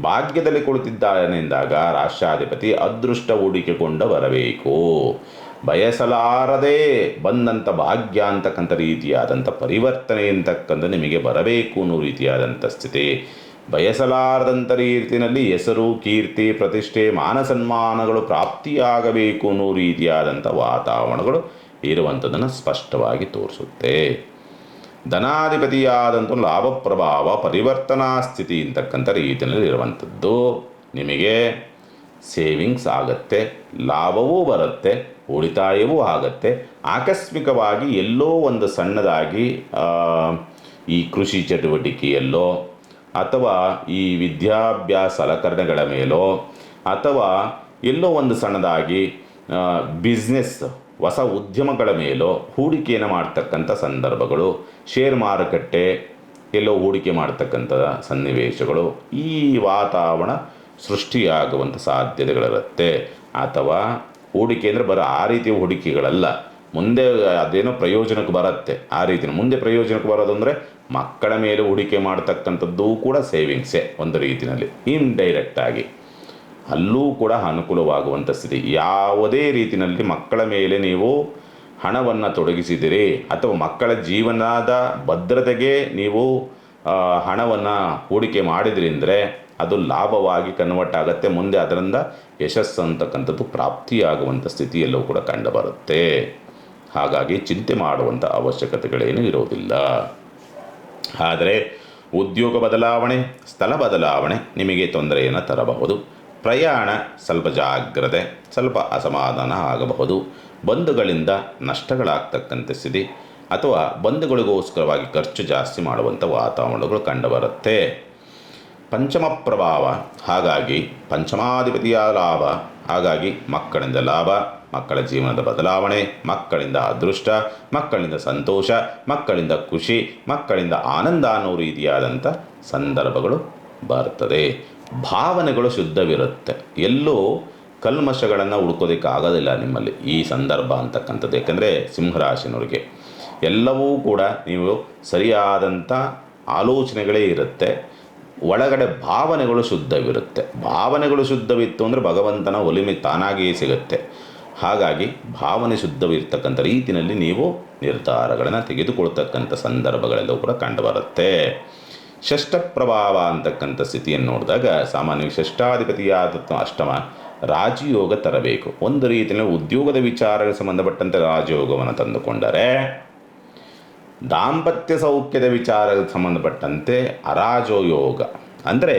ಭಾಗ್ಯದಲ್ಲಿ ಕುಳಿತಿದ್ದಾನೆ ಎಂದಾಗ ರಾಶ್ಯಾಧಿಪತಿ ಅದೃಷ್ಟ ಹುಡುಕಿಕೊಂಡು ಬರಬೇಕು. ಬಯಸಲಾರದೇ ಬಂದಂಥ ಭಾಗ್ಯ ಅಂತಕ್ಕಂಥ ರೀತಿಯಾದಂಥ ಪರಿವರ್ತನೆ ಅಂತಕ್ಕಂಥ ನಿಮಗೆ ಬರಬೇಕು ಅನ್ನೋ ರೀತಿಯಾದಂಥ ಸ್ಥಿತಿ. ಬಯಸಲಾರದಂಥ ರೀತಿಯಲ್ಲಿ ಹೆಸರು, ಕೀರ್ತಿ, ಪ್ರತಿಷ್ಠೆ, ಮಾನ ಸನ್ಮಾನಗಳು ಪ್ರಾಪ್ತಿಯಾಗಬೇಕು ಅನ್ನೋ ರೀತಿಯಾದಂಥ ವಾತಾವರಣಗಳು ಇರುವಂಥದ್ದನ್ನು ಸ್ಪಷ್ಟವಾಗಿ ತೋರಿಸುತ್ತೆ. ಧನಾಧಿಪತಿಯಾದಂಥ ಲಾಭ ಪ್ರಭಾವ ಪರಿವರ್ತನಾ ಸ್ಥಿತಿ ಅಂತಕ್ಕಂಥ ರೀತಿಯಲ್ಲಿ ಇರುವಂಥದ್ದು. ನಿಮಗೆ ಸೇವಿಂಗ್ಸ್ ಆಗುತ್ತೆ, ಲಾಭವೂ ಬರುತ್ತೆ, ಉಳಿತಾಯವೂ ಆಗುತ್ತೆ. ಆಕಸ್ಮಿಕವಾಗಿ ಎಲ್ಲೋ ಒಂದು ಸಣ್ಣದಾಗಿ ಈ ಕೃಷಿ ಚಟುವಟಿಕೆಯಲ್ಲೋ ಅಥವಾ ಈ ವಿದ್ಯಾಭ್ಯಾಸ ಸಲಕರಣೆಗಳ ಮೇಲೋ ಅಥವಾ ಎಲ್ಲೋ ಒಂದು ಸಣ್ಣದಾಗಿ ಬಿಸ್ನೆಸ್ ಹೊಸ ಉದ್ಯಮಗಳ ಮೇಲೋ ಹೂಡಿಕೆಯನ್ನು ಮಾಡ್ತಕ್ಕಂಥ ಸಂದರ್ಭಗಳು, ಶೇರ್ ಮಾರುಕಟ್ಟೆ ಎಲ್ಲೋ ಹೂಡಿಕೆ ಮಾಡ್ತಕ್ಕಂಥ ಸನ್ನಿವೇಶಗಳು, ಈ ವಾತಾವರಣ ಸೃಷ್ಟಿಯಾಗುವಂಥ ಸಾಧ್ಯತೆಗಳಿರುತ್ತೆ. ಅಥವಾ ಹೂಡಿಕೆ ಅಂದರೆ ಬರೋ ಆ ರೀತಿಯ ಹೂಡಿಕೆಗಳಲ್ಲ, ಮುಂದೆ ಅದೇನೋ ಪ್ರಯೋಜನಕ್ಕೆ ಬರುತ್ತೆ. ಆ ರೀತಿಯ ಮುಂದೆ ಪ್ರಯೋಜನಕ್ಕೆ ಬರೋದು ಅಂದರೆ ಮಕ್ಕಳ ಮೇಲೆ ಹೂಡಿಕೆ ಮಾಡ್ತಕ್ಕಂಥದ್ದು ಕೂಡ ಸೇವಿಂಗ್ಸೇ ಒಂದು ರೀತಿಯಲ್ಲಿ, ಇಂಡೈರೆಕ್ಟಾಗಿ ಅಲ್ಲೂ ಕೂಡ ಅನುಕೂಲವಾಗುವಂಥ ಸ್ಥಿತಿ. ಯಾವುದೇ ರೀತಿಯಲ್ಲಿ ಮಕ್ಕಳ ಮೇಲೆ ನೀವು ಹಣವನ್ನು ತೊಡಗಿಸಿದಿರಿ ಅಥವಾ ಮಕ್ಕಳ ಜೀವನದ ಭದ್ರತೆಗೆ ನೀವು ಹಣವನ್ನು ಹೂಡಿಕೆ ಮಾಡಿದಿರಿ ಅಂದರೆ ಅದು ಲಾಭವಾಗಿ ಕನ್ವರ್ಟ್ ಆಗುತ್ತೆ. ಮುಂದೆ ಅದರಿಂದ ಯಶಸ್ಸು ಅಂತಕ್ಕಂಥದ್ದು ಪ್ರಾಪ್ತಿಯಾಗುವಂಥ ಸ್ಥಿತಿಯಲ್ಲೂ ಕೂಡ ಕಂಡುಬರುತ್ತೆ. ಹಾಗಾಗಿ ಚಿಂತೆ ಮಾಡುವಂಥ ಅವಶ್ಯಕತೆಗಳೇನೂ ಇರೋದಿಲ್ಲ. ಆದರೆ ಉದ್ಯೋಗ ಬದಲಾವಣೆ, ಸ್ಥಳ ಬದಲಾವಣೆ ನಿಮಗೆ ತೊಂದರೆಯನ್ನು ತರಬಹುದು. ಪ್ರಯಾಣ ಸ್ವಲ್ಪ ಜಾಗ್ರತೆ, ಸ್ವಲ್ಪ ಅಸಮಾಧಾನ ಆಗಬಹುದು. ಬಂಧುಗಳಿಂದ ನಷ್ಟಗಳಾಗ್ತಕ್ಕಂಥ ಸ್ಥಿತಿ ಅಥವಾ ಬಂಧುಗಳಿಗೋಸ್ಕರವಾಗಿ ಖರ್ಚು ಜಾಸ್ತಿ ಮಾಡುವಂಥ ವಾತಾವರಣಗಳು ಕಂಡುಬರುತ್ತೆ. ಪಂಚಮ ಪ್ರಭಾವ, ಹಾಗಾಗಿ ಪಂಚಮಾಧಿಪತಿಯ ಲಾಭ, ಹಾಗಾಗಿ ಮಕ್ಕಳಿಂದ ಲಾಭ, ಮಕ್ಕಳ ಜೀವನದ ಬದಲಾವಣೆ, ಮಕ್ಕಳಿಂದ ಅದೃಷ್ಟ, ಮಕ್ಕಳಿಂದ ಸಂತೋಷ, ಮಕ್ಕಳಿಂದ ಖುಷಿ, ಮಕ್ಕಳಿಂದ ಆನಂದ ಅನ್ನೋ ರೀತಿಯಾದಂಥ ಸಂದರ್ಭಗಳು ಬರ್ತದೆ. ಭಾವನೆಗಳು ಶುದ್ಧವಿರುತ್ತೆ, ಎಲ್ಲೂ ಕಲ್ಮಶಗಳನ್ನು ಹುಡ್ಕೋದಕ್ಕಾಗೋದಿಲ್ಲ ನಿಮ್ಮಲ್ಲಿ ಈ ಸಂದರ್ಭ ಅಂತಕ್ಕಂಥದ್ದು. ಯಾಕೆಂದರೆ ಸಿಂಹರಾಶಿನವ್ರಿಗೆ ಎಲ್ಲವೂ ಕೂಡ ನೀವು ಸರಿಯಾದಂಥ ಆಲೋಚನೆಗಳೇ ಇರುತ್ತೆ. ಒಳಗಡೆ ಭಾವನೆಗಳು ಶುದ್ಧವಿರುತ್ತೆ. ಭಾವನೆಗಳು ಶುದ್ಧವಿತ್ತು ಅಂದರೆ ಭಗವಂತನ ಒಲಿಮೆ ತಾನಾಗಿಯೇ ಸಿಗುತ್ತೆ. ಹಾಗಾಗಿ ಭಾವನೆ ಶುದ್ಧವಿರ್ತಕ್ಕಂಥ ರೀತಿಯಲ್ಲಿ ನೀವು ನಿರ್ಧಾರಗಳನ್ನು ತೆಗೆದುಕೊಳ್ತಕ್ಕಂಥ ಸಂದರ್ಭಗಳೆಲ್ಲವೂ ಕೂಡ ಕಂಡುಬರುತ್ತೆ. ಷಷ್ಠ ಪ್ರಭಾವ ಅಂತಕ್ಕಂಥ ಸ್ಥಿತಿಯನ್ನು ನೋಡಿದಾಗ ಸಾಮಾನ್ಯವಾಗಿ ಷಷ್ಠಾಧಿಪತಿಯಾದ ಅಷ್ಟಮ ರಾಜಯೋಗ ತರಬೇಕು. ಒಂದು ರೀತಿಯಲ್ಲಿ ಉದ್ಯೋಗದ ವಿಚಾರಕ್ಕೆ ಸಂಬಂಧಪಟ್ಟಂತೆ ರಾಜಯೋಗವನ್ನು ತಂದುಕೊಂಡರೆ, ದಾಂಪತ್ಯ ಸೌಖ್ಯದ ವಿಚಾರಕ್ಕೆ ಸಂಬಂಧಪಟ್ಟಂತೆ ಅರಾಜಯೋಗ ಅಂದರೆ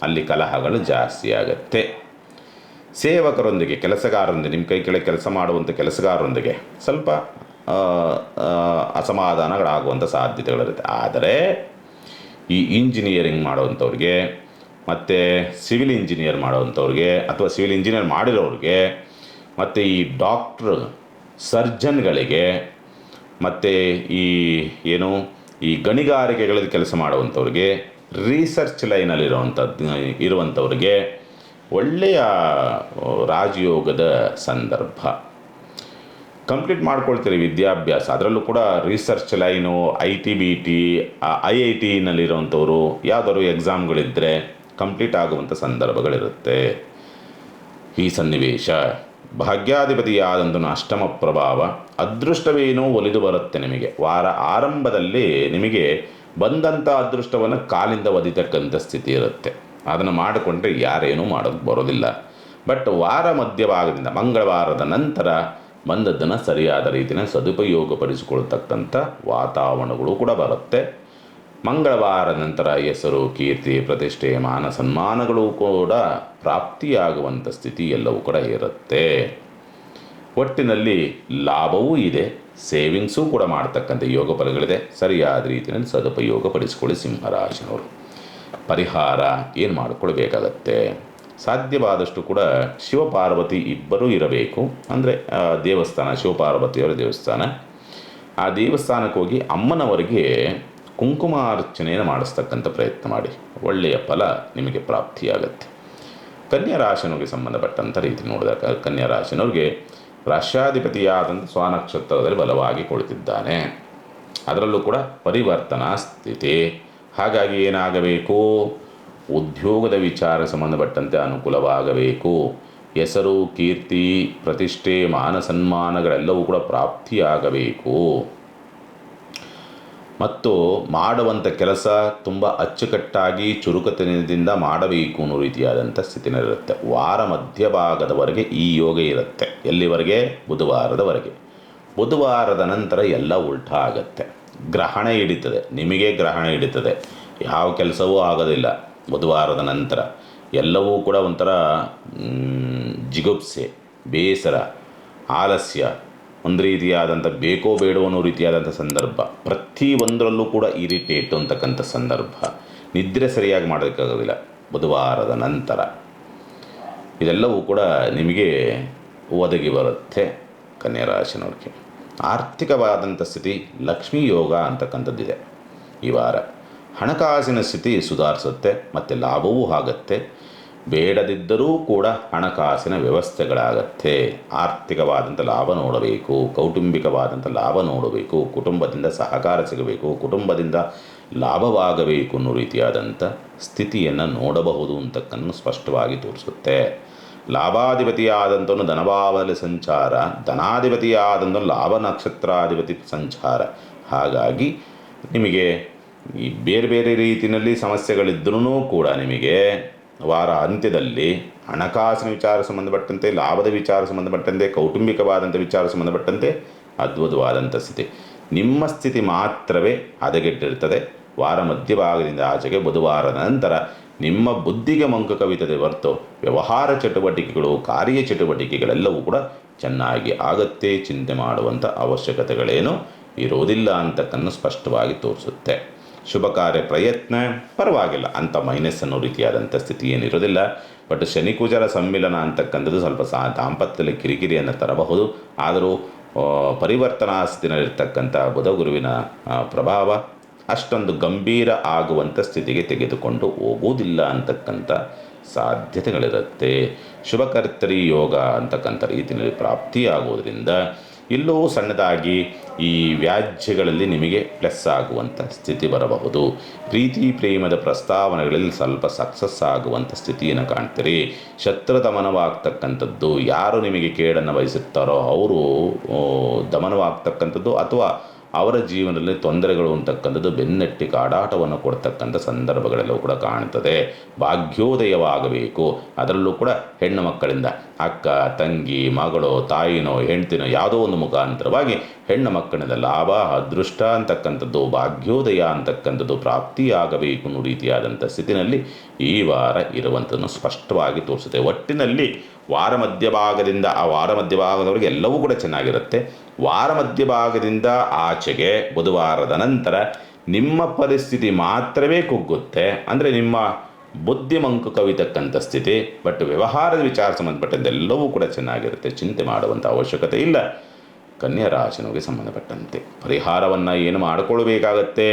ಅಲ್ಲಿ ಕಲಹಗಳು ಜಾಸ್ತಿ ಆಗುತ್ತೆ. ಸೇವಕರೊಂದಿಗೆ, ಕೆಲಸಗಾರರೊಂದಿಗೆ, ನಿಮ್ಮ ಕೈ ಕೆಳಗೆ ಕೆಲಸ ಮಾಡುವಂಥ ಕೆಲಸಗಾರರೊಂದಿಗೆ ಸ್ವಲ್ಪ ಅಸಮಾಧಾನಗಳಾಗುವಂಥ ಸಾಧ್ಯತೆಗಳಿರುತ್ತೆ. ಆದರೆ ಈ ಇಂಜಿನಿಯರಿಂಗ್ ಮಾಡುವಂಥವ್ರಿಗೆ ಮತ್ತು ಸಿವಿಲ್ ಇಂಜಿನಿಯರ್ ಮಾಡುವಂಥವ್ರಿಗೆ ಅಥವಾ ಸಿವಿಲ್ ಇಂಜಿನಿಯರ್ ಮಾಡಿರೋರಿಗೆ ಮತ್ತು ಈ ಡಾಕ್ಟ್ರು, ಸರ್ಜನ್ಗಳಿಗೆ ಮತ್ತು ಈ ಗಣಿಗಾರಿಕೆಗಳಲ್ಲಿ ಕೆಲಸ ಮಾಡುವಂಥವ್ರಿಗೆ, ರಿಸರ್ಚ್ ಇರುವಂಥವ್ರಿಗೆ ಒಳ್ಳೆಯ ರಾಜಯೋಗದ ಸಂದರ್ಭ. ಕಂಪ್ಲೀಟ್ ಮಾಡ್ಕೊಳ್ತೀರಿ ವಿದ್ಯಾಭ್ಯಾಸ, ಅದರಲ್ಲೂ ಕೂಡ ರಿಸರ್ಚ್ ಲೈನು, ITBT, IITನಲ್ಲಿರುವಂಥವ್ರು ಯಾವುದಾದ್ರು ಎಕ್ಸಾಮ್ಗಳಿದ್ದರೆ ಕಂಪ್ಲೀಟ್ ಆಗುವಂಥ ಸಂದರ್ಭಗಳಿರುತ್ತೆ. ಈ ಸನ್ನಿವೇಶ ಭಾಗ್ಯಾಧಿಪತಿಯಾದಂಥ ಅಷ್ಟಮ ಪ್ರಭಾವ, ಅದೃಷ್ಟವೇನೋ ಒಲಿದು ಬರುತ್ತೆ ನಿಮಗೆ. ವಾರ ಆರಂಭದಲ್ಲಿ ನಿಮಗೆ ಬಂದಂಥ ಅದೃಷ್ಟವನ್ನು ಕಾಲಿಂದ ಒದಿತಕ್ಕಂಥ ಸ್ಥಿತಿ ಇರುತ್ತೆ. ಅದನ್ನು ಮಾಡಿಕೊಂಡ್ರೆ ಯಾರೇನೂ ಮಾಡೋಕ್ಕೆ ಬರೋದಿಲ್ಲ. ಬಟ್ ವಾರ ಮಧ್ಯಭಾಗದಿಂದ ಮಂಗಳವಾರದ ನಂತರ ಬಂದದ್ದನ್ನು ಸರಿಯಾದ ರೀತಿಯ ಸದುಪಯೋಗಪಡಿಸಿಕೊಳ್ತಕ್ಕಂಥ ವಾತಾವರಣಗಳು ಕೂಡ ಬರುತ್ತೆ. ಮಂಗಳವಾರ ನಂತರ ಹೆಸರು, ಕೀರ್ತಿ, ಪ್ರತಿಷ್ಠೆ, ಮಾನ ಸನ್ಮಾನಗಳು ಕೂಡ ಪ್ರಾಪ್ತಿಯಾಗುವಂಥ ಸ್ಥಿತಿ ಎಲ್ಲವೂ ಕೂಡ ಇರುತ್ತೆ. ಒಟ್ಟಿನಲ್ಲಿ ಲಾಭವೂ ಇದೆ, ಸೇವಿಂಗ್ಸು ಕೂಡ ಮಾಡ್ತಕ್ಕಂಥ ಯೋಗ ಫಲಗಳಿದೆ. ಸರಿಯಾದ ರೀತಿಯಲ್ಲಿ ಸದುಪಯೋಗಪಡಿಸಿಕೊಳ್ಳಿ ಸಿಂಹರಾಶಿನವರು. ಪರಿಹಾರ ಏನು ಮಾಡಿಕೊಳ್ಬೇಕಾಗತ್ತೆ? ಸಾಧ್ಯವಾದಷ್ಟು ಕೂಡ ಶಿವಪಾರ್ವತಿ ಇಬ್ಬರೂ ಇರಬೇಕು. ಅಂದರೆ ದೇವಸ್ಥಾನ, ಶಿವಪಾರ್ವತಿಯವರ ದೇವಸ್ಥಾನ, ಆ ದೇವಸ್ಥಾನಕ್ಕೆ ಹೋಗಿ ಅಮ್ಮನವರಿಗೆ ಕುಂಕುಮಾರ್ಚನೆಯನ್ನು ಮಾಡಿಸ್ತಕ್ಕಂಥ ಪ್ರಯತ್ನ ಮಾಡಿ, ಒಳ್ಳೆಯ ಫಲ ನಿಮಗೆ ಪ್ರಾಪ್ತಿಯಾಗತ್ತೆ. ಕನ್ಯಾ ರಾಶಿನವ್ರಿಗೆ ಸಂಬಂಧಪಟ್ಟಂಥ ರೀತಿ ನೋಡಿದಾಗ ಕನ್ಯಾ ರಾಶಿನವ್ರಿಗೆ ರಾಶ್ಯಾಧಿಪತಿಯಾದಂಥ ಸ್ವನಕ್ಷತ್ರದಲ್ಲಿ ಬಲವಾಗಿ ಕುಳಿತಿದ್ದಾನೆ. ಅದರಲ್ಲೂ ಕೂಡ ಪರಿವರ್ತನಾ ಸ್ಥಿತಿ. ಹಾಗಾಗಿ ಏನಾಗಬೇಕು? ಉದ್ಯೋಗದ ವಿಚಾರ ಸಂಬಂಧಪಟ್ಟಂತೆ ಅನುಕೂಲವಾಗಬೇಕು. ಹೆಸರು, ಕೀರ್ತಿ, ಪ್ರತಿಷ್ಠೆ, ಮಾನ ಸನ್ಮಾನಗಳೆಲ್ಲವೂ ಕೂಡ ಪ್ರಾಪ್ತಿಯಾಗಬೇಕು. ಮತ್ತು ಮಾಡುವಂಥ ಕೆಲಸ ತುಂಬ ಅಚ್ಚುಕಟ್ಟಾಗಿ ಚುರುಕುತನದಿಂದ ಮಾಡಬೇಕು ಅನ್ನೋ ರೀತಿಯಾದಂಥ ಸ್ಥಿತಿನಲ್ಲಿರುತ್ತೆ. ವಾರ ಮಧ್ಯಭಾಗದವರೆಗೆ ಈ ಯೋಗ ಇರುತ್ತೆ. ಎಲ್ಲಿವರೆಗೆ? ಬುಧವಾರದವರೆಗೆ. ಬುಧವಾರದ ನಂತರ ಎಲ್ಲ ಉಲ್ಟಾ ಆಗುತ್ತೆ. ಗ್ರಹಣ ಹಿಡಿತದೆ, ನಿಮಗೆ ಗ್ರಹಣ ಹಿಡಿತದೆ, ಯಾವ ಕೆಲಸವೂ ಆಗೋದಿಲ್ಲ. ಬುಧವಾರದ ನಂತರ ಎಲ್ಲವೂ ಕೂಡ ಒಂಥರ ಜಿಗುಪ್ಸೆ, ಬೇಸರ, ಆಲಸ್ಯ, ಒಂದು ರೀತಿಯಾದಂಥ ಬೇಕೋ ಬೇಡೋ ಅನ್ನೋ ರೀತಿಯಾದಂಥ ಸಂದರ್ಭ. ಪ್ರತಿಯೊಂದರಲ್ಲೂ ಕೂಡ ಇರಿಟೇಟ್ ಅಂತಕ್ಕಂಥ ಸಂದರ್ಭ. ನಿದ್ರೆ ಸರಿಯಾಗಿ ಮಾಡೋದಕ್ಕಾಗೋದಿಲ್ಲ ಬುಧವಾರದ ನಂತರ. ಇದೆಲ್ಲವೂ ಕೂಡ ನಿಮಗೆ ಒದಗಿ ಬರುತ್ತೆ ಕನ್ಯಾ ರಾಶಿನವ್ರಿಗೆ. ಆರ್ಥಿಕವಾದಂಥ ಸ್ಥಿತಿ ಲಕ್ಷ್ಮೀ ಯೋಗ ಅಂತಕ್ಕಂಥದ್ದಿದೆ ಈ ವಾರ. ಹಣಕಾಸಿನ ಸ್ಥಿತಿ ಸುಧಾರಿಸುತ್ತೆ ಮತ್ತು ಲಾಭವೂ ಆಗುತ್ತೆ. ಬೇಡದಿದ್ದರೂ ಕೂಡ ಹಣಕಾಸಿನ ವ್ಯವಸ್ಥೆಗಳಾಗತ್ತೆ. ಆರ್ಥಿಕವಾದಂಥ ಲಾಭ ನೋಡಬೇಕು, ಕೌಟುಂಬಿಕವಾದಂಥ ಲಾಭ ನೋಡಬೇಕು, ಕುಟುಂಬದಿಂದ ಸಹಕಾರ ಸಿಗಬೇಕು, ಕುಟುಂಬದಿಂದ ಲಾಭವಾಗಬೇಕು ಅನ್ನೋ ರೀತಿಯಾದಂಥ ಸ್ಥಿತಿಯನ್ನು ನೋಡಬಹುದು ಅಂತಕ್ಕನ್ನು ಸ್ಪಷ್ಟವಾಗಿ ತೋರಿಸುತ್ತೆ. ಲಾಭಾಧಿಪತಿಯಾದಂಥವನು ಧನಭಾವದಲ್ಲಿ ಸಂಚಾರ, ಧನಾಧಿಪತಿಯಾದಂಥ ಲಾಭ ನಕ್ಷತ್ರಾಧಿಪತಿ ಸಂಚಾರ. ಹಾಗಾಗಿ ನಿಮಗೆ ಈ ಬೇರೆ ಬೇರೆ ರೀತಿಯಲ್ಲಿ ಸಮಸ್ಯೆಗಳಿದ್ರೂ ಕೂಡ ನಿಮಗೆ ವಾರ ಅಂತ್ಯದಲ್ಲಿ ಹಣಕಾಸಿನ ವಿಚಾರ ಸಂಬಂಧಪಟ್ಟಂತೆ, ಲಾಭದ ವಿಚಾರ ಸಂಬಂಧಪಟ್ಟಂತೆ, ಕೌಟುಂಬಿಕವಾದಂಥ ವಿಚಾರ ಸಂಬಂಧಪಟ್ಟಂತೆ ಅದ್ಭುತವಾದಂಥ ಸ್ಥಿತಿ. ನಿಮ್ಮ ಸ್ಥಿತಿ ಮಾತ್ರವೇ ಹದಗೆಟ್ಟಿರ್ತದೆ. ವಾರ ಮಧ್ಯಭಾಗದಿಂದ ಆಚೆಗೆ ಬುಧವಾರದ ನಂತರ ನಿಮ್ಮ ಬುದ್ಧಿಗೆ ಮಂಕು ಕವಿತದೆ ಹೊರತು ವ್ಯವಹಾರ ಚಟುವಟಿಕೆಗಳು, ಕಾರ್ಯ ಚಟುವಟಿಕೆಗಳೆಲ್ಲವೂ ಕೂಡ ಚೆನ್ನಾಗಿ ಆಗತ್ತೆ. ಚಿಂತೆ ಮಾಡುವಂಥ ಅವಶ್ಯಕತೆಗಳೇನು ಇರೋದಿಲ್ಲ ಅಂತಕ್ಕನ್ನು ಸ್ಪಷ್ಟವಾಗಿ ತೋರಿಸುತ್ತೆ. ಶುಭ ಕಾರ್ಯ ಪ್ರಯತ್ನ ಪರವಾಗಿಲ್ಲ, ಅಂಥ ಮೈನಸ್ ಅನ್ನೋ ರೀತಿಯಾದಂಥ ಸ್ಥಿತಿ ಏನಿರೋದಿಲ್ಲ. ಬಟ್ ಶನಿ ಕುಜರ ಸಮ್ಮಿಲನ ಅಂತಕ್ಕಂಥದ್ದು ಸ್ವಲ್ಪ ದಾಂಪತ್ಯದಲ್ಲಿ ಕಿರಿಕಿರಿಯನ್ನು ತರಬಹುದು. ಆದರೂ ಪರಿವರ್ತನಾ ಸ್ಥಿತಿನಲ್ಲಿರ್ತಕ್ಕಂಥ ಬುಧ ಗುರುವಿನ ಪ್ರಭಾವ ಅಷ್ಟೊಂದು ಗಂಭೀರ ಆಗುವಂಥ ಸ್ಥಿತಿಗೆ ತೆಗೆದುಕೊಂಡು ಹೋಗುವುದಿಲ್ಲ ಅಂತಕ್ಕಂಥ ಸಾಧ್ಯತೆಗಳಿರುತ್ತೆ. ಶುಭಕರ್ತರಿ ಯೋಗ ಅಂತಕ್ಕಂಥ ರೀತಿಯಲ್ಲಿ ಪ್ರಾಪ್ತಿಯಾಗುವುದರಿಂದ ಇಲ್ಲೂ ಸಣ್ಣದಾಗಿ ಈ ವ್ಯಾಜ್ಯಗಳಲ್ಲಿ ನಿಮಗೆ ಪ್ಲಸ್ ಆಗುವಂಥ ಸ್ಥಿತಿ ಬರಬಹುದು. ಪ್ರೀತಿ ಪ್ರೇಮದ ಪ್ರಸ್ತಾವನೆಗಳಲ್ಲಿ ಸ್ವಲ್ಪ ಸಕ್ಸಸ್ ಆಗುವಂಥ ಸ್ಥಿತಿಯನ್ನು ಕಾಣ್ತೀರಿ. ಶತ್ರು ದಮನವಾಗ್ತಕ್ಕಂಥದ್ದು, ಯಾರು ನಿಮಗೆ ಕೇಡನ್ನು ಬಯಸುತ್ತಾರೋ ಅವರು ದಮನವಾಗ್ತಕ್ಕಂಥದ್ದು ಅಥವಾ ಅವರ ಜೀವನದಲ್ಲಿ ತೊಂದರೆಗಳು ಅಂತಕ್ಕಂಥದ್ದು ಬೆನ್ನಟ್ಟಿ ಕಾಡಾಟವನ್ನು ಕೊಡ್ತಕ್ಕಂಥ ಸಂದರ್ಭಗಳೆಲ್ಲವೂ ಕೂಡ ಕಾಣ್ತದೆ. ಭಾಗ್ಯೋದಯವಾಗಬೇಕು, ಅದರಲ್ಲೂ ಕೂಡ ಹೆಣ್ಣು ಮಕ್ಕಳಿಂದ ಅಕ್ಕ, ತಂಗಿ, ಮಗಳು, ತಾಯಿನೋ, ಹೆಂಡ್ತಿನೋ ಯಾವುದೋ ಒಂದು ಮುಖಾಂತರವಾಗಿ ಹೆಣ್ಣು ಮಕ್ಕಳಿಂದ ಲಾಭ, ಅದೃಷ್ಟ ಅಂತಕ್ಕಂಥದ್ದು, ಭಾಗ್ಯೋದಯ ಅಂತಕ್ಕಂಥದ್ದು ಪ್ರಾಪ್ತಿಯಾಗಬೇಕು ಅನ್ನೋ ರೀತಿಯಾದಂಥ ಸ್ಥಿತಿನಲ್ಲಿ ಈ ವಾರ ಇರುವಂಥದ್ದನ್ನು ಸ್ಪಷ್ಟವಾಗಿ ತೋರಿಸುತ್ತೆ. ಒಟ್ಟಿನಲ್ಲಿ ವಾರ ಮಧ್ಯಭಾಗದಿಂದ ಆ ವಾರ ಮಧ್ಯಭಾಗದವರೆಗೆ ಎಲ್ಲವೂ ಕೂಡ ಚೆನ್ನಾಗಿರುತ್ತೆ. ವಾರ ಮಧ್ಯಭಾಗದಿಂದ ಆಚೆಗೆ ಬುಧವಾರದ ನಂತರ ನಿಮ್ಮ ಪರಿಸ್ಥಿತಿ ಮಾತ್ರವೇ ಕುಗ್ಗುತ್ತೆ. ಅಂದರೆ ನಿಮ್ಮ ಬುದ್ಧಿ ಮಂಕು ಕವಿತಕ್ಕಂಥ ಸ್ಥಿತಿ. ಬಟ್ ವ್ಯವಹಾರದ ವಿಚಾರ ಸಂಬಂಧಪಟ್ಟಂತೆ ಎಲ್ಲವೂ ಕೂಡ ಚೆನ್ನಾಗಿರುತ್ತೆ. ಚಿಂತೆ ಮಾಡುವಂಥ ಅವಶ್ಯಕತೆ ಇಲ್ಲ. ಕನ್ಯಾ ರಾಶಿನವರಿಗೆ ಸಂಬಂಧಪಟ್ಟಂತೆ ಪರಿಹಾರವನ್ನು ಏನು ಮಾಡಿಕೊಳ್ಬೇಕಾಗತ್ತೆ?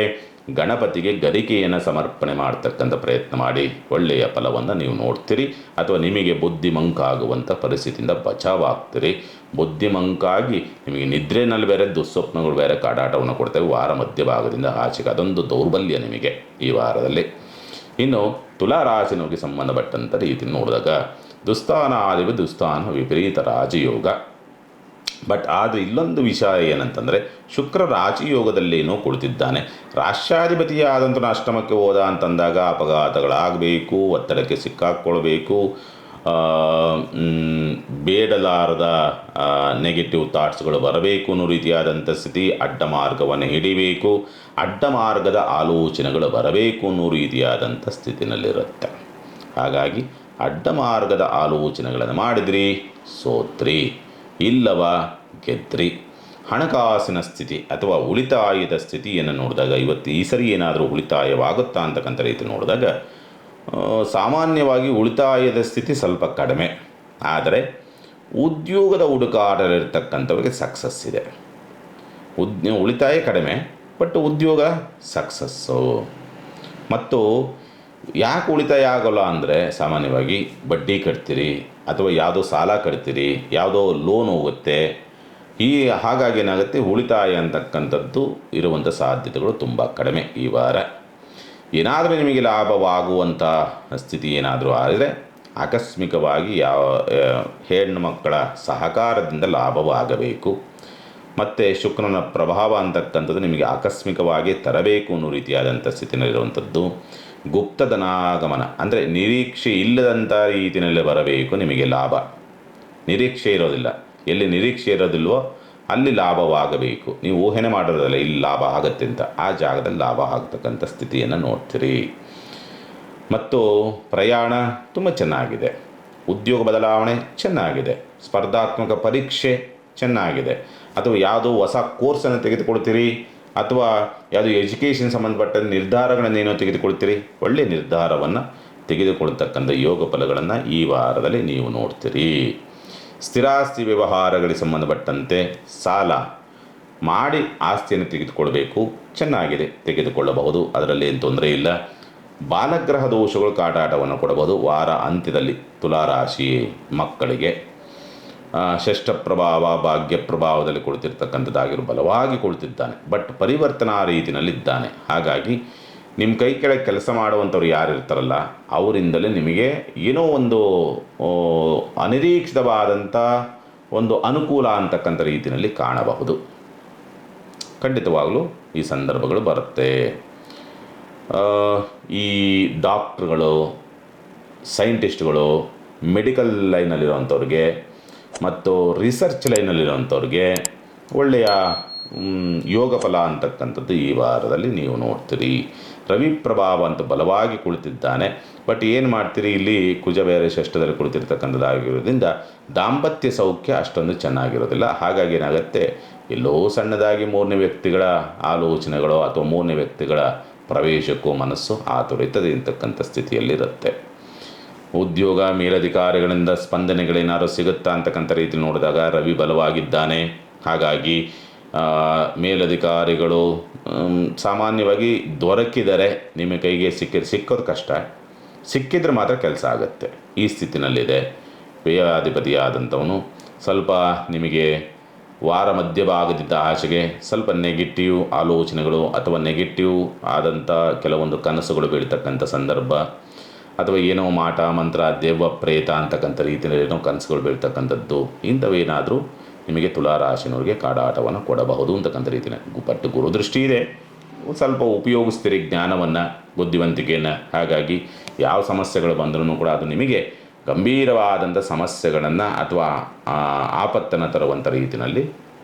ಗಣಪತಿಗೆ ಗರಿಕೆಯನ್ನು ಸಮರ್ಪಣೆ ಮಾಡ್ತಕ್ಕಂಥ ಪ್ರಯತ್ನ ಮಾಡಿ ಒಳ್ಳೆಯ ಫಲವನ್ನು ನೀವು ನೋಡ್ತೀರಿ. ಅಥವಾ ನಿಮಗೆ ಬುದ್ಧಿ ಮಂಕಾಗುವಂಥ ಪರಿಸ್ಥಿತಿಯಿಂದ ಬಚಾವಾಗ್ತೀರಿ. ಬುದ್ಧಿ ಮಂಕಾಗಿ ನಿಮಗೆ ನಿದ್ರೆನಲ್ಲಿ ಬೇರೆ ದುಸ್ವಪ್ನಗಳು ಬೇರೆ ಕಾಡಾಟವನ್ನು ಕೊಡ್ತೇವೆ ವಾರ ಮಧ್ಯಭಾಗದಿಂದ ಆಚೆಗೆ. ಅದೊಂದು ದೌರ್ಬಲ್ಯ ನಿಮಗೆ ಈ ವಾರದಲ್ಲಿ. ಇನ್ನು ತುಲಾ ರಾಶಿನವರಿಗೆ ಸಂಬಂಧಪಟ್ಟಂಥ ರೀತಿ ನೋಡಿದಾಗ ದುಸ್ಥಾನ ವಿಪರೀತ ರಾಜಯೋಗ. ಬಟ್ ಆದರೆ ಇಲ್ಲೊಂದು ವಿಷಯ ಏನಂತಂದರೆ ಶುಕ್ರ ರಾಜಯೋಗದಲ್ಲೇನೋ ಕುಳಿತಿದ್ದಾನೆ. ರಾಷ್ಟ್ರಾಧಿಪತಿಯಾದಂಥ ಅಷ್ಟಮಕ್ಕೆ ಹೋದ ಅಂತಂದಾಗ ಅಪಘಾತಗಳಾಗಬೇಕು, ಒತ್ತಡಕ್ಕೆ ಸಿಕ್ಕಾಕ್ಕೊಳ್ಬೇಕು, ಬೇಡಲಾರದ ನೆಗೆಟಿವ್ ಥಾಟ್ಸ್ಗಳು ಬರಬೇಕು ಅನ್ನೋ ರೀತಿಯಾದಂಥ ಸ್ಥಿತಿ. ಅಡ್ಡ ಮಾರ್ಗವನ್ನು ಹಿಡಿಬೇಕು, ಅಡ್ಡ ಮಾರ್ಗದ ಆಲೋಚನೆಗಳು ಬರಬೇಕು ಅನ್ನೋ ರೀತಿಯಾದಂಥ ಸ್ಥಿತಿನಲ್ಲಿರುತ್ತೆ. ಹಾಗಾಗಿ ಅಡ್ಡ ಮಾರ್ಗದ ಆಲೋಚನೆಗಳನ್ನು ಮಾಡಿದ್ರಿ ಸೋತ್ರಿ, ಇಲ್ಲವ ಗೆದ್ರಿ. ಹಣಕಾಸಿನ ಸ್ಥಿತಿ ಅಥವಾ ಉಳಿತಾಯದ ಸ್ಥಿತಿಯನ್ನು ನೋಡಿದಾಗ ಇವತ್ತು ಈ ಸರಿ ಏನಾದರೂ ಉಳಿತಾಯವಾಗುತ್ತಾ ಅಂತಕ್ಕಂಥ ರೀತಿ ನೋಡಿದಾಗ ಸಾಮಾನ್ಯವಾಗಿ ಉಳಿತಾಯದ ಸ್ಥಿತಿ ಸ್ವಲ್ಪ ಕಡಿಮೆ. ಆದರೆ ಉದ್ಯೋಗದ ಹುಡುಕಾಟದಲ್ಲಿರ್ತಕ್ಕಂಥವ್ರಿಗೆ ಸಕ್ಸಸ್ ಇದೆ. ಉಳಿತಾಯ ಕಡಿಮೆ, ಬಟ್ ಉದ್ಯೋಗ ಸಕ್ಸಸ್ಸು. ಮತ್ತು ಯಾಕೆ ಉಳಿತಾಯ ಆಗೋಲ್ಲ ಅಂದರೆ ಸಾಮಾನ್ಯವಾಗಿ ಬಡ್ಡಿ ಕಟ್ತೀರಿ ಅಥವಾ ಯಾವುದೋ ಸಾಲ ಕಟ್ತೀರಿ, ಯಾವುದೋ ಲೋನ್ ಹೋಗುತ್ತೆ. ಹಾಗಾಗಿ ಏನಾಗುತ್ತೆ, ಉಳಿತಾಯ ಅಂತಕ್ಕಂಥದ್ದು ಇರುವಂಥ ಸಾಧ್ಯತೆಗಳು ತುಂಬ ಕಡಿಮೆ ಈ ವಾರ. ಏನಾದರೂ ನಿಮಗೆ ಲಾಭವಾಗುವಂಥ ಸ್ಥಿತಿ ಏನಾದರೂ ಆದರೆ ಆಕಸ್ಮಿಕವಾಗಿ ಹೆಣ್ಣು ಮಕ್ಕಳ ಸಹಕಾರದಿಂದ ಲಾಭವಾಗಬೇಕು. ಮತ್ತು ಶುಕ್ರನ ಪ್ರಭಾವ ಅಂತಕ್ಕಂಥದ್ದು ನಿಮಗೆ ಆಕಸ್ಮಿಕವಾಗಿ ತರಬೇಕು ಅನ್ನೋ ರೀತಿಯಾದಂಥ ಸ್ಥಿತಿನಲ್ಲಿರುವಂಥದ್ದು. ಗುಪ್ತಧನಾಗಮನ ಅಂದರೆ ನಿರೀಕ್ಷೆ ಇಲ್ಲದಂಥ ರೀತಿಯಲ್ಲಿ ಬರಬೇಕು ನಿಮಗೆ ಲಾಭ. ನಿರೀಕ್ಷೆ ಇರೋದಿಲ್ಲ, ಎಲ್ಲಿ ನಿರೀಕ್ಷೆ ಇರೋದಿಲ್ವೋ ಅಲ್ಲಿ ಲಾಭವಾಗಬೇಕು. ನೀವು ಊಹೆನೆ ಮಾಡಿರೋದಿಲ್ಲ ಇಲ್ಲಿ ಲಾಭ ಆಗುತ್ತೆ ಅಂತ, ಆ ಜಾಗದಲ್ಲಿ ಲಾಭ ಆಗ್ತಕ್ಕಂಥ ಸ್ಥಿತಿಯನ್ನು ನೋಡ್ತೀರಿ. ಮತ್ತು ಪ್ರಯಾಣ ತುಂಬ ಚೆನ್ನಾಗಿದೆ. ಉದ್ಯೋಗ ಬದಲಾವಣೆ ಚೆನ್ನಾಗಿದೆ. ಸ್ಪರ್ಧಾತ್ಮಕ ಪರೀಕ್ಷೆ ಚೆನ್ನಾಗಿದೆ. ಅಥವಾ ಯಾವುದೋ ಹೊಸ ಕೋರ್ಸನ್ನು ತೆಗೆದುಕೊಳ್ತೀರಿ, ಅಥವಾ ಯಾವುದು ಎಜುಕೇಷನ್ ಸಂಬಂಧಪಟ್ಟ ನಿರ್ಧಾರಗಳನ್ನೇನೋ ತೆಗೆದುಕೊಳ್ತೀರಿ, ಒಳ್ಳೆಯ ನಿರ್ಧಾರವನ್ನು ತೆಗೆದುಕೊಳ್ತಕ್ಕಂಥ ಯೋಗ ಫಲಗಳನ್ನು ಈ ವಾರದಲ್ಲಿ ನೀವು ನೋಡ್ತೀರಿ. ಸ್ಥಿರಾಸ್ತಿ ವ್ಯವಹಾರಗಳಿಗೆ ಸಂಬಂಧಪಟ್ಟಂತೆ ಸಾಲ ಮಾಡಿ ಆಸ್ತಿಯನ್ನು ತೆಗೆದುಕೊಳ್ಬೇಕು, ಚೆನ್ನಾಗಿದೆ, ತೆಗೆದುಕೊಳ್ಳಬಹುದು, ಅದರಲ್ಲಿ ಏನು ತೊಂದರೆ ಇಲ್ಲ. ಬಾಲಗ್ರಹ ದೋಷಗಳು ಕಾಟಾಟವನ್ನು ಕೊಡಬಹುದು ವಾರ ಅಂತ್ಯದಲ್ಲಿ. ತುಲಾರಾಶಿ ಮಕ್ಕಳಿಗೆ ಷಷ್ಠ ಪ್ರಭಾವ ಭಾಗ್ಯ ಪ್ರಭಾವದಲ್ಲಿ ಕೊಡ್ತಿರ್ತಕ್ಕಂಥದ್ದಾಗಿರೋ ಬಲವಾಗಿ ಕೊಡ್ತಿದ್ದಾನೆ, ಬಟ್ ಪರಿವರ್ತನಾ ರೀತಿಯಲ್ಲಿದ್ದಾನೆ. ಹಾಗಾಗಿ ನಿಮ್ಮ ಕೈ ಕೆಳಗೆ ಕೆಲಸ ಮಾಡುವಂಥವ್ರು ಯಾರು ಇರ್ತಾರಲ್ಲ ಅವರಿಂದಲೇ ನಿಮಗೆ ಏನೋ ಒಂದು ಅನಿರೀಕ್ಷಿತವಾದಂಥ ಒಂದು ಅನುಕೂಲ ಅಂತಕ್ಕಂಥ ರೀತಿಯಲ್ಲಿ ಕಾಣಬಹುದು. ಖಂಡಿತವಾಗಲೂ ಈ ಸಂದರ್ಭಗಳು ಬರುತ್ತೆ. ಈ ಡಾಕ್ಟ್ರುಗಳು, ಸೈಂಟಿಸ್ಟ್ಗಳು, ಮೆಡಿಕಲ್ ಲೈನಲ್ಲಿರುವಂಥವ್ರಿಗೆ ಮತ್ತು ರಿಸರ್ಚ್ ಲೈನಲ್ಲಿರುವಂಥವ್ರಿಗೆ ಒಳ್ಳೆಯ ಯೋಗ ಫಲ ಅಂತಕ್ಕಂಥದ್ದು ಈ ವಾರದಲ್ಲಿ ನೀವು ನೋಡ್ತೀರಿ. ರವಿ ಪ್ರಭಾವ ಅಂತ ಬಲವಾಗಿ ಕುಳಿತಿದ್ದಾನೆ, ಬಟ್ ಏನು ಮಾಡ್ತೀರಿ, ಇಲ್ಲಿ ಕುಜ ಬೇರೆ ಷಷ್ಠದಲ್ಲಿ ಕುಳಿತಿರ್ತಕ್ಕಂಥದ್ದಾಗಿರೋದ್ರಿಂದ ದಾಂಪತ್ಯ ಸೌಖ್ಯ ಅಷ್ಟೊಂದು ಚೆನ್ನಾಗಿರೋದಿಲ್ಲ. ಹಾಗಾಗಿ ಏನಾಗುತ್ತೆ, ಎಲ್ಲೋ ಸಣ್ಣದಾಗಿ ಮೂರನೇ ವ್ಯಕ್ತಿಗಳ ಆಲೋಚನೆಗಳು ಅಥವಾ ಮೂರನೇ ವ್ಯಕ್ತಿಗಳ ಪ್ರವೇಶಕ್ಕೂ ಮನಸ್ಸು ಆತುರಿತದೆ ಅಂತಕ್ಕಂಥ ಸ್ಥಿತಿಯಲ್ಲಿರುತ್ತೆ. ಉದ್ಯೋಗ ಮೇಲಧಿಕಾರಿಗಳಿಂದ ಸ್ಪಂದನೆಗಳೇನಾದ್ರು ಸಿಗುತ್ತಾ ಅಂತಕ್ಕಂಥ ರೀತಿಯಲ್ಲಿ ನೋಡಿದಾಗ ರವಿ ಬಲವಾಗಿದ್ದಾನೆ. ಹಾಗಾಗಿ ಮೇಲಧಿಕಾರಿಗಳು ಸಾಮಾನ್ಯವಾಗಿ ದೊರಕಿದರೆ ನಿಮ್ಮ ಕೈಗೆ ಸಿಕ್ಕೋದು ಕಷ್ಟ, ಸಿಕ್ಕಿದ್ರೆ ಮಾತ್ರ ಕೆಲಸ ಆಗುತ್ತೆ, ಈ ಸ್ಥಿತಿನಲ್ಲಿದೆ. ವ್ಯಯಾಧಿಪತಿಯಾದಂಥವನು ಸ್ವಲ್ಪ ನಿಮಗೆ ವಾರ ಮಧ್ಯಭಾಗದಿಂದ ಆಚೆಗೆ ಸ್ವಲ್ಪ ನೆಗೆಟಿವ್ ಆಲೋಚನೆಗಳು ಅಥವಾ ನೆಗೆಟಿವ್ ಆದಂಥ ಕೆಲವೊಂದು ಕನಸುಗಳು ಬೀಳ್ತಕ್ಕಂಥ ಸಂದರ್ಭ, ಅಥವಾ ಏನೋ ಮಾಟ ಮಂತ್ರ ದೆವ್ವ ಪ್ರೇತ ಅಂತಕ್ಕಂಥ ರೀತಿಯಲ್ಲಿ ಏನೋ ಕನಸುಗಳು ಬೀಳ್ತಕ್ಕಂಥದ್ದು, ಇಂಥವೇನಾದರೂ ನಿಮಗೆ ತುಲಾರಾಶಿನವ್ರಿಗೆ ಕಾಡಾಟವನ್ನು ಕೊಡಬಹುದು ಅಂತಕ್ಕಂಥ ರೀತಿಯಲ್ಲಿ. ಬಟ್ ಗುರುದೃಷ್ಟಿ ಇದೆ, ಸ್ವಲ್ಪ ಉಪಯೋಗಿಸ್ತೀರಿ ಜ್ಞಾನವನ್ನು, ಬುದ್ಧಿವಂತಿಕೆಯನ್ನು. ಹಾಗಾಗಿ ಯಾವ ಸಮಸ್ಯೆಗಳು ಬಂದರೂ ಕೂಡ ಅದು ನಿಮಗೆ ಗಂಭೀರವಾದಂಥ ಸಮಸ್ಯೆಗಳನ್ನು ಅಥವಾ ಆಪತ್ತನ್ನು ತರುವಂಥ ರೀತಿಯಲ್ಲಿ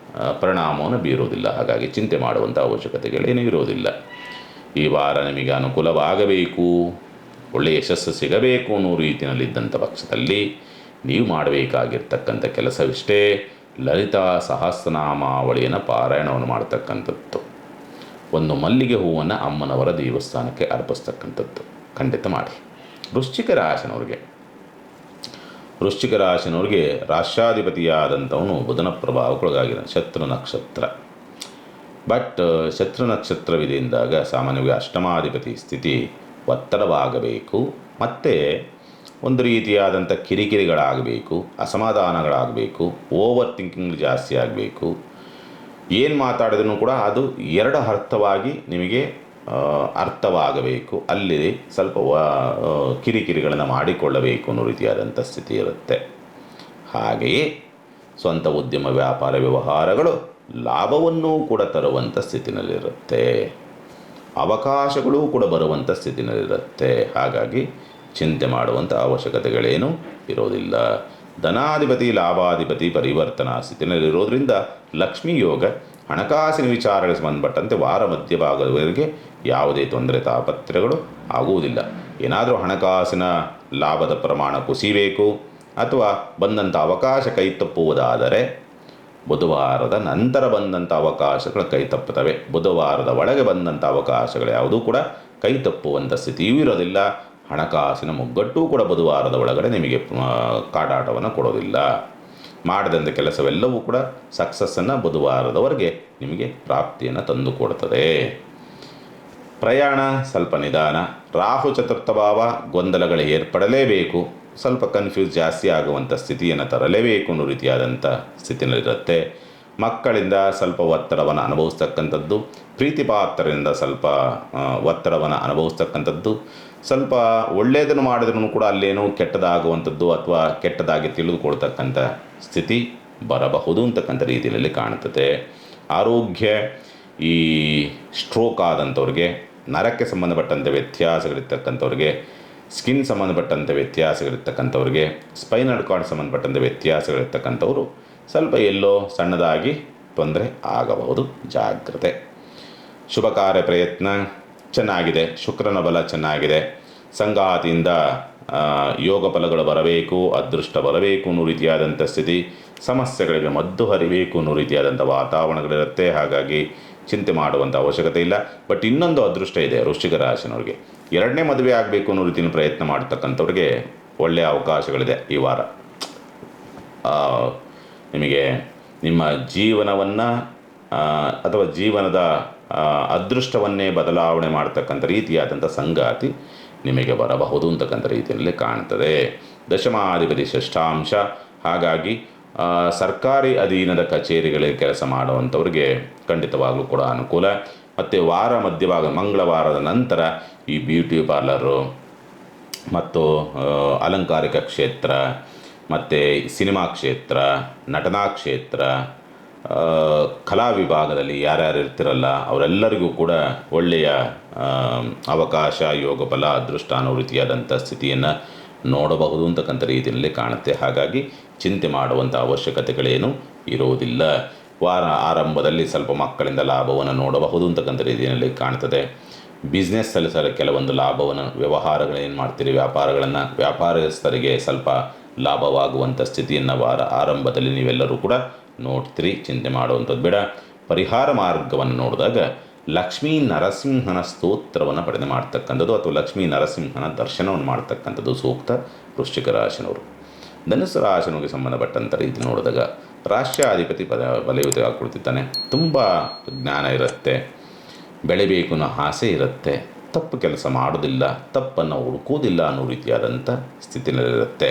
ಪರಿಣಾಮವನ್ನು ಬೀರುವುದಿಲ್ಲ. ಹಾಗಾಗಿ ಚಿಂತೆ ಮಾಡುವಂಥ ಅವಶ್ಯಕತೆಗಳೇನೂ ಇರೋದಿಲ್ಲ. ಈ ವಾರ ನಿಮಗೆ ಅನುಕೂಲವಾಗಬೇಕು, ಒಳ್ಳೆಯ ಯಶಸ್ಸು ಸಿಗಬೇಕು ಅನ್ನೋ ರೀತಿಯಲ್ಲಿದ್ದಂಥ ಪಕ್ಷದಲ್ಲಿ ನೀವು ಮಾಡಬೇಕಾಗಿರ್ತಕ್ಕಂಥ ಕೆಲಸವಿಷ್ಟೇ, ಲಲಿತಾ ಸಹಸ್ರನಾಮಾವಳಿಯನ್ನು ಪಾರಾಯಣವನ್ನು ಮಾಡ್ತಕ್ಕಂಥದ್ದು, ಒಂದು ಮಲ್ಲಿಗೆ ಹೂವನ್ನು ಅಮ್ಮನವರ ದೇವಸ್ಥಾನಕ್ಕೆ ಅರ್ಪಿಸ್ತಕ್ಕಂಥದ್ದು ಖಂಡಿತ ಮಾಡಿ. ವೃಶ್ಚಿಕ ರಾಶಿನವ್ರಿಗೆ ರಾಷ್ಟ್ರಾಧಿಪತಿಯಾದಂಥವನು ಬುಧನ ಪ್ರಭಾವಕ್ಕೊಳಗಾಗಿದ್ದಾನೆ. ಶತ್ರು ನಕ್ಷತ್ರ, ಬಟ್ ಶತ್ರು ನಕ್ಷತ್ರವಿದೆ ಎಂದಾಗ ಸಾಮಾನ್ಯವಾಗಿ ಅಷ್ಟಮಾಧಿಪತಿ ಸ್ಥಿತಿ ಒತ್ತಡವಾಗಬೇಕು, ಮತ್ತು ಒಂದು ರೀತಿಯಾದಂಥ ಕಿರಿಕಿರಿಗಳಾಗಬೇಕು, ಅಸಮಾಧಾನಗಳಾಗಬೇಕು, ಓವರ್ ಥಿಂಕಿಂಗ್ ಜಾಸ್ತಿ ಆಗಬೇಕು. ಏನು ಮಾತಾಡಿದ್ರೂ ಕೂಡ ಅದು ಎರಡು ಅರ್ಥವಾಗಿ ನಿಮಗೆ ಅರ್ಥವಾಗಬೇಕು. ಅಲ್ಲಿ ಸ್ವಲ್ಪ ಕಿರಿಕಿರಿಗಳನ್ನು ಮಾಡಿಕೊಳ್ಳಬೇಕು ಅನ್ನೋ ರೀತಿಯಾದಂಥ ಸ್ಥಿತಿ ಇರುತ್ತೆ. ಹಾಗೆಯೇ ಸ್ವಂತ ಉದ್ಯಮ ವ್ಯಾಪಾರ ವ್ಯವಹಾರಗಳು ಲಾಭವನ್ನೂ ಕೂಡ ತರುವಂಥ ಸ್ಥಿತಿನಲ್ಲಿರುತ್ತೆ, ಅವಕಾಶಗಳೂ ಕೂಡ ಬರುವಂಥ ಸ್ಥಿತಿನಲ್ಲಿರುತ್ತೆ. ಹಾಗಾಗಿ ಚಿಂತೆ ಮಾಡುವಂಥ ಅವಶ್ಯಕತೆಗಳೇನೂ ಇರೋದಿಲ್ಲ. ಧನಾಧಿಪತಿ ಲಾಭಾಧಿಪತಿ ಪರಿವರ್ತನಾ ಸ್ಥಿತಿನಲ್ಲಿರೋದ್ರಿಂದ ಲಕ್ಷ್ಮೀ ಯೋಗ, ಹಣಕಾಸಿನ ವಿಚಾರಗಳಿಗೆ ಸಂಬಂಧಪಟ್ಟಂತೆ ವಾರ ಮಧ್ಯಭಾಗದವರೆಗೆ ಯಾವುದೇ ತೊಂದರೆ ತಾಪತ್ರೆಗಳು ಆಗುವುದಿಲ್ಲ. ಏನಾದರೂ ಹಣಕಾಸಿನ ಲಾಭದ ಪ್ರಮಾಣ ಕುಸಿಬೇಕು ಅಥವಾ ಬಂದಂಥ ಅವಕಾಶ ಕೈ ತಪ್ಪುವುದಾದರೆ ಬುಧವಾರದ ನಂತರ ಬಂದಂಥ ಅವಕಾಶಗಳು ಕೈ ತಪ್ಪುತ್ತವೆ. ಬುಧವಾರದ ಒಳಗೆ ಬಂದಂಥ ಅವಕಾಶಗಳು ಯಾವುದೂ ಕೂಡ ಕೈ ತಪ್ಪುವಂಥ ಸ್ಥಿತಿಯೂ ಇರೋದಿಲ್ಲ. ಹಣಕಾಸಿನ ಮುಗ್ಗಟ್ಟೂ ಕೂಡ ಬುಧವಾರದ ಒಳಗಡೆ ನಿಮಗೆ ಕಾಡಾಟವನ್ನು ಕೊಡೋದಿಲ್ಲ. ಮಾಡಿದಂಥ ಕೆಲಸವೆಲ್ಲವೂ ಕೂಡ ಸಕ್ಸಸ್ಸನ್ನು ಬುಧವಾರದವರೆಗೆ ನಿಮಗೆ ಪ್ರಾಪ್ತಿಯನ್ನು ತಂದು ಕೊಡ್ತದೆ. ಪ್ರಯಾಣ ಸ್ವಲ್ಪ ನಿಧಾನ. ರಾಹು ಚತುರ್ಥ ಭಾವ, ಗೊಂದಲಗಳು ಏರ್ಪಡಲೇಬೇಕು, ಸ್ವಲ್ಪ ಕನ್ಫ್ಯೂಸ್ ಜಾಸ್ತಿ ಆಗುವಂಥ ಸ್ಥಿತಿಯನ್ನು ತರಲೇಬೇಕು ಅನ್ನೋ ರೀತಿಯಾದಂಥ ಸ್ಥಿತಿಯಲ್ಲಿರುತ್ತೆ. ಮಕ್ಕಳಿಂದ ಸ್ವಲ್ಪ ಒತ್ತಡವನ್ನು ಅನುಭವಿಸ್ತಕ್ಕಂಥದ್ದು, ಪ್ರೀತಿಪಾತ್ರರಿಂದ ಸ್ವಲ್ಪ ಒತ್ತಡವನ್ನು ಅನುಭವಿಸ್ತಕ್ಕಂಥದ್ದು, ಸ್ವಲ್ಪ ಒಳ್ಳೆಯದನ್ನು ಮಾಡಿದ್ರೂ ಕೂಡ ಅಲ್ಲೇನೋ ಕೆಟ್ಟದಾಗುವಂಥದ್ದು ಅಥವಾ ಕೆಟ್ಟದಾಗಿ ತಿಳಿದುಕೊಳ್ತಕ್ಕಂಥ ಸ್ಥಿತಿ ಬರಬಹುದು ಅಂತಕ್ಕಂಥ ರೀತಿಯಲ್ಲಿ ಕಾಣುತ್ತದೆ. ಆರೋಗ್ಯ, ಈ ಸ್ಟ್ರೋಕ್ ಆದಂಥವ್ರಿಗೆ, ನರಕ್ಕೆ ಸಂಬಂಧಪಟ್ಟಂಥ ವ್ಯತ್ಯಾಸಗಳಿರ್ತಕ್ಕಂಥವ್ರಿಗೆ, ಸ್ಕಿನ್ ಸಂಬಂಧಪಟ್ಟಂಥ ವ್ಯತ್ಯಾಸಗಳಿರ್ತಕ್ಕಂಥವ್ರಿಗೆ, ಸ್ಪೈನಲ್ ಕಾರ್ಡ್ ಸಂಬಂಧಪಟ್ಟಂಥ ವ್ಯತ್ಯಾಸಗಳಿರ್ತಕ್ಕಂಥವ್ರು ಸ್ವಲ್ಪ ಎಲ್ಲೋ ಸಣ್ಣದಾಗಿ ತೊಂದರೆ ಆಗಬಹುದು, ಜಾಗ್ರತೆ. ಶುಭ ಕಾರ್ಯ ಪ್ರಯತ್ನ ಚೆನ್ನಾಗಿದೆ, ಶುಕ್ರನ ಬಲ ಚೆನ್ನಾಗಿದೆ, ಸಂಗಾತಿಯಿಂದ ಯೋಗ ಫಲಗಳು ಬರಬೇಕು, ಅದೃಷ್ಟ ಬರಬೇಕು ಅನ್ನೋ ರೀತಿಯಾದಂಥ ಸ್ಥಿತಿ, ಸಮಸ್ಯೆಗಳಿಗೆ ಮದ್ದು ಹರಿಬೇಕು ಅನ್ನೋ ರೀತಿಯಾದಂಥ ವಾತಾವರಣಗಳಿರುತ್ತೆ. ಹಾಗಾಗಿ ಚಿಂತೆ ಮಾಡುವಂಥ ಅವಶ್ಯಕತೆ ಇಲ್ಲ. ಬಟ್ ಇನ್ನೊಂದು ಅದೃಷ್ಟ ಇದೆ ವೃಶ್ಚಿಕ ರಾಶಿನವ್ರಿಗೆ. ಎರಡನೇ ಮದುವೆ ಆಗಬೇಕು ಅನ್ನೋ ರೀತಿಯಲ್ಲಿ ಪ್ರಯತ್ನ ಮಾಡ್ತಕ್ಕಂಥವ್ರಿಗೆ ಒಳ್ಳೆಯ ಅವಕಾಶಗಳಿದೆ ಈ ವಾರ. ನಿಮಗೆ ನಿಮ್ಮ ಜೀವನವನ್ನು ಅಥವಾ ಜೀವನದ ಅದೃಷ್ಟವನ್ನೇ ಬದಲಾವಣೆ ಮಾಡ್ತಕ್ಕಂಥ ರೀತಿಯಾದಂಥ ಸಂಗಾತಿ ನಿಮಗೆ ಬರಬಹುದು ಅಂತಕ್ಕಂಥ ರೀತಿಯಲ್ಲಿ ಕಾಣ್ತದೆ. ದಶಮಾಧಿಪತಿ ಷಷ್ಠಾಂಶ, ಹಾಗಾಗಿ ಸರ್ಕಾರಿ ಅಧೀನದ ಕಚೇರಿಗಳಿಗೆ ಕೆಲಸ ಮಾಡುವಂಥವ್ರಿಗೆ ಖಂಡಿತವಾಗಲೂ ಕೂಡ ಅನುಕೂಲ. ಮತ್ತು ವಾರ ಮಧ್ಯಭಾಗ ಮಂಗಳವಾರದ ನಂತರ ಈ ಬ್ಯೂಟಿ ಪಾರ್ಲರು ಮತ್ತು ಅಲಂಕಾರಿಕ ಕ್ಷೇತ್ರ ಮತ್ತು ಸಿನಿಮಾ ಕ್ಷೇತ್ರ, ನಟನಾ ಕ್ಷೇತ್ರ, ಕಲಾ ವಿಭಾಗದಲ್ಲಿ ಯಾರ್ಯಾರು ಇರ್ತಿರಲ್ಲ ಅವರೆಲ್ಲರಿಗೂ ಕೂಡ ಒಳ್ಳೆಯ ಅವಕಾಶ, ಯೋಗ ಬಲ, ಅದೃಷ್ಟ ಅನ್ನೋ ರೀತಿಯಾದಂಥ ಸ್ಥಿತಿಯನ್ನು ನೋಡಬಹುದು ಅಂತಕ್ಕಂಥ ರೀತಿಯಲ್ಲಿ ಕಾಣುತ್ತೆ. ಹಾಗಾಗಿ ಚಿಂತೆ ಮಾಡುವಂಥ ಅವಶ್ಯಕತೆಗಳೇನು ಇರುವುದಿಲ್ಲ. ವಾರ ಆರಂಭದಲ್ಲಿ ಸ್ವಲ್ಪ ಮಕ್ಕಳಿಂದ ಲಾಭವನ್ನು ನೋಡಬಹುದು ಅಂತಕ್ಕಂಥ ರೀತಿಯಲ್ಲಿ ಕಾಣ್ತದೆ. ಬಿಸ್ನೆಸ್ಸಲ್ಲಿ ಕೆಲವೊಂದು ಲಾಭವನ್ನು, ವ್ಯವಹಾರಗಳೇನು ಮಾಡ್ತೀರಿ ವ್ಯಾಪಾರಗಳನ್ನು, ವ್ಯಾಪಾರಸ್ಥರಿಗೆ ಸ್ವಲ್ಪ ಲಾಭವಾಗುವಂಥ ಸ್ಥಿತಿಯನ್ನು ವಾರ ಆರಂಭದಲ್ಲಿ ನೀವೆಲ್ಲರೂ ಕೂಡ ನೋಡ್ತೀರಿ. ಚಿಂತೆ ಮಾಡುವಂಥದ್ದು ಬೇಡ. ಪರಿಹಾರ ಮಾರ್ಗವನ್ನು ನೋಡಿದಾಗ ಲಕ್ಷ್ಮೀ ನರಸಿಂಹನ ಸ್ತೋತ್ರವನ್ನು ಪಡೆದು ಮಾಡ್ತಕ್ಕಂಥದ್ದು ಅಥವಾ ಲಕ್ಷ್ಮೀ ನರಸಿಂಹನ ದರ್ಶನವನ್ನು ಮಾಡ್ತಕ್ಕಂಥದ್ದು ಸೂಕ್ತ ವೃಶ್ಚಿಕ ರಾಶಿನವರು. ಧನುಸ್ಸು ರಾಶಿನವರಿಗೆ ಸಂಬಂಧಪಟ್ಟಂಥ ರೀತಿ ನೋಡಿದಾಗ ರಾಷ್ಟ್ರಾಧಿಪತಿ ಬಲಯುತವಾಗಿ ಕುಳಿತಿದ್ದಾನೆ. ತುಂಬ ಜ್ಞಾನ ಇರುತ್ತೆ, ಬೆಳಿಬೇಕು ಅನ್ನೋ ಆಸೆ ಇರುತ್ತೆ, ತಪ್ಪು ಕೆಲಸ ಮಾಡೋದಿಲ್ಲ, ತಪ್ಪನ್ನು ಹುಡುಕೋದಿಲ್ಲ ಅನ್ನೋ ರೀತಿಯಾದಂಥ ಸ್ಥಿತಿನಲ್ಲಿರುತ್ತೆ.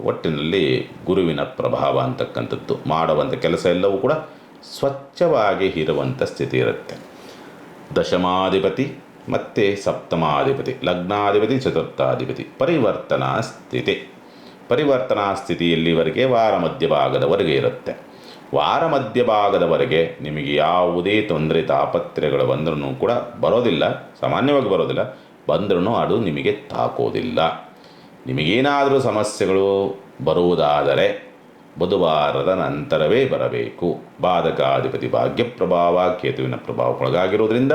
ಒಟ್ಟಿನಲ್ಲಿ ಗುರುವಿನ ಪ್ರಭಾವ ಅಂತಕ್ಕಂಥದ್ದು ಮಾಡುವಂಥ ಕೆಲಸ ಎಲ್ಲವೂ ಕೂಡ ಸ್ವಚ್ಛವಾಗಿ ಇರುವಂಥ ಸ್ಥಿತಿ ಇರುತ್ತೆ. ದಶಮಾಧಿಪತಿ ಮತ್ತು ಸಪ್ತಮಾಧಿಪತಿ, ಲಗ್ನಾಧಿಪತಿ, ಚತುರ್ಥಾಧಿಪತಿ ಪರಿವರ್ತನಾ ಸ್ಥಿತಿ. ಪರಿವರ್ತನಾ ಸ್ಥಿತಿಯಲ್ಲಿವರೆಗೆ ವಾರ ಮಧ್ಯಭಾಗದವರೆಗೆ ಇರುತ್ತೆ. ವಾರ ಮಧ್ಯಭಾಗದವರೆಗೆ ನಿಮಗೆ ಯಾವುದೇ ತೊಂದರೆ ತಾಪತ್ರೆಗಳು ಬಂದ್ರೂ ಕೂಡ ಬರೋದಿಲ್ಲ, ಸಾಮಾನ್ಯವಾಗಿ ಬರೋದಿಲ್ಲ. ಬಂದ್ರೂ ಅದು ನಿಮಗೆ ತಾಕೋದಿಲ್ಲ. ನಿಮಗೇನಾದರೂ ಸಮಸ್ಯೆಗಳು ಬರುವುದಾದರೆ ಬುಧವಾರದ ನಂತರವೇ ಬರಬೇಕು. ಬಾಧಕಾಧಿಪತಿ ಭಾಗ್ಯ ಪ್ರಭಾವ ಕೇತುವಿನ ಪ್ರಭಾವಕ್ಕೊಳಗಾಗಿರುವುದರಿಂದ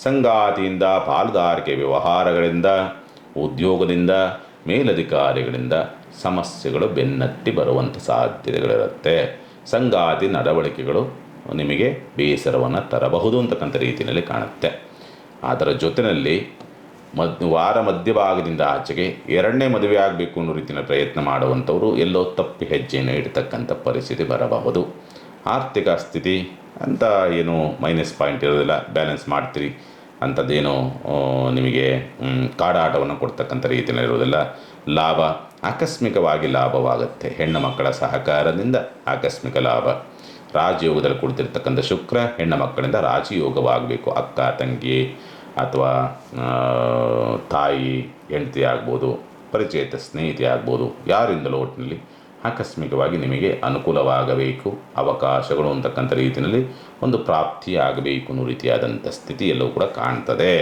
ಸಂಗಾತಿಯಿಂದ, ಪಾಲುದಾರಿಕೆ ವ್ಯವಹಾರಗಳಿಂದ, ಉದ್ಯೋಗದಿಂದ, ಮೇಲಧಿಕಾರಿಗಳಿಂದ ಸಮಸ್ಯೆಗಳು ಬೆನ್ನಟ್ಟಿ ಬರುವಂಥ ಸಾಧ್ಯತೆಗಳಿರುತ್ತೆ. ಸಂಗಾತಿ ನಡವಳಿಕೆಗಳು ನಿಮಗೆ ಬೇಸರವನ್ನು ತರಬಹುದು ಅಂತಕ್ಕಂಥ ರೀತಿಯಲ್ಲಿ ಕಾಣುತ್ತೆ. ಅದರ ಜೊತೆಯಲ್ಲಿ ವಾರ ಮಧ್ಯಭಾಗದಿಂದ ಆಚೆಗೆ ಎರಡನೇ ಮದುವೆ ಆಗಬೇಕು ಅನ್ನೋ ರೀತಿಯ ಪ್ರಯತ್ನ ಮಾಡುವಂಥವರು ಎಲ್ಲೋ ತಪ್ಪಿ ಹೆಜ್ಜೆಯನ್ನು ಇಡ್ತಕ್ಕಂಥ ಪರಿಸ್ಥಿತಿ ಬರಬಹುದು. ಆರ್ಥಿಕ ಸ್ಥಿತಿ ಅಂತ ಏನು ಮೈನಸ್ ಪಾಯಿಂಟ್ ಇರೋದಿಲ್ಲ, ಬ್ಯಾಲೆನ್ಸ್ ಮಾಡ್ತೀರಿ. ಅಂಥದ್ದೇನು ನಿಮಗೆ ಕಾಡಾಟವನ್ನು ಕೊಡ್ತಕ್ಕಂಥ ರೀತಿಯಲ್ಲಿ ಇರೋದಿಲ್ಲ. ಲಾಭ ಆಕಸ್ಮಿಕವಾಗಿ ಲಾಭವಾಗುತ್ತೆ. ಹೆಣ್ಣು ಮಕ್ಕಳ ಸಹಕಾರದಿಂದ ಆಕಸ್ಮಿಕ ಲಾಭ. ರಾಜಯೋಗದಲ್ಲಿ ಕುಳಿತಿರ್ತಕ್ಕಂಥ ಶುಕ್ರ ಹೆಣ್ಣು ಮಕ್ಕಳಿಂದ ರಾಜಯೋಗವಾಗಬೇಕು. ಅಕ್ಕ ತಂಗಿ ಅಥವಾ ತಾಯಿ ಹೆಂಡತಿ ಆಗ್ಬೋದು, ಪರಿಚಯಿತ ಸ್ನೇಹಿತೆ ಆಗ್ಬೋದು, ಯಾರಿಂದಲೂ ಒಟ್ಟಿನಲ್ಲಿ ಆಕಸ್ಮಿಕವಾಗಿ ನಿಮಗೆ ಅನುಕೂಲವಾಗಬೇಕು. ಅವಕಾಶಗಳು ಅಂತಕ್ಕಂಥ ರೀತಿಯಲ್ಲಿ ಒಂದು ಪ್ರಾಪ್ತಿಯಾಗಬೇಕು ಅನ್ನೋ ರೀತಿಯಾದಂಥ ಸ್ಥಿತಿಯಲ್ಲೂ ಕೂಡ ಕಾಣ್ತದೆ.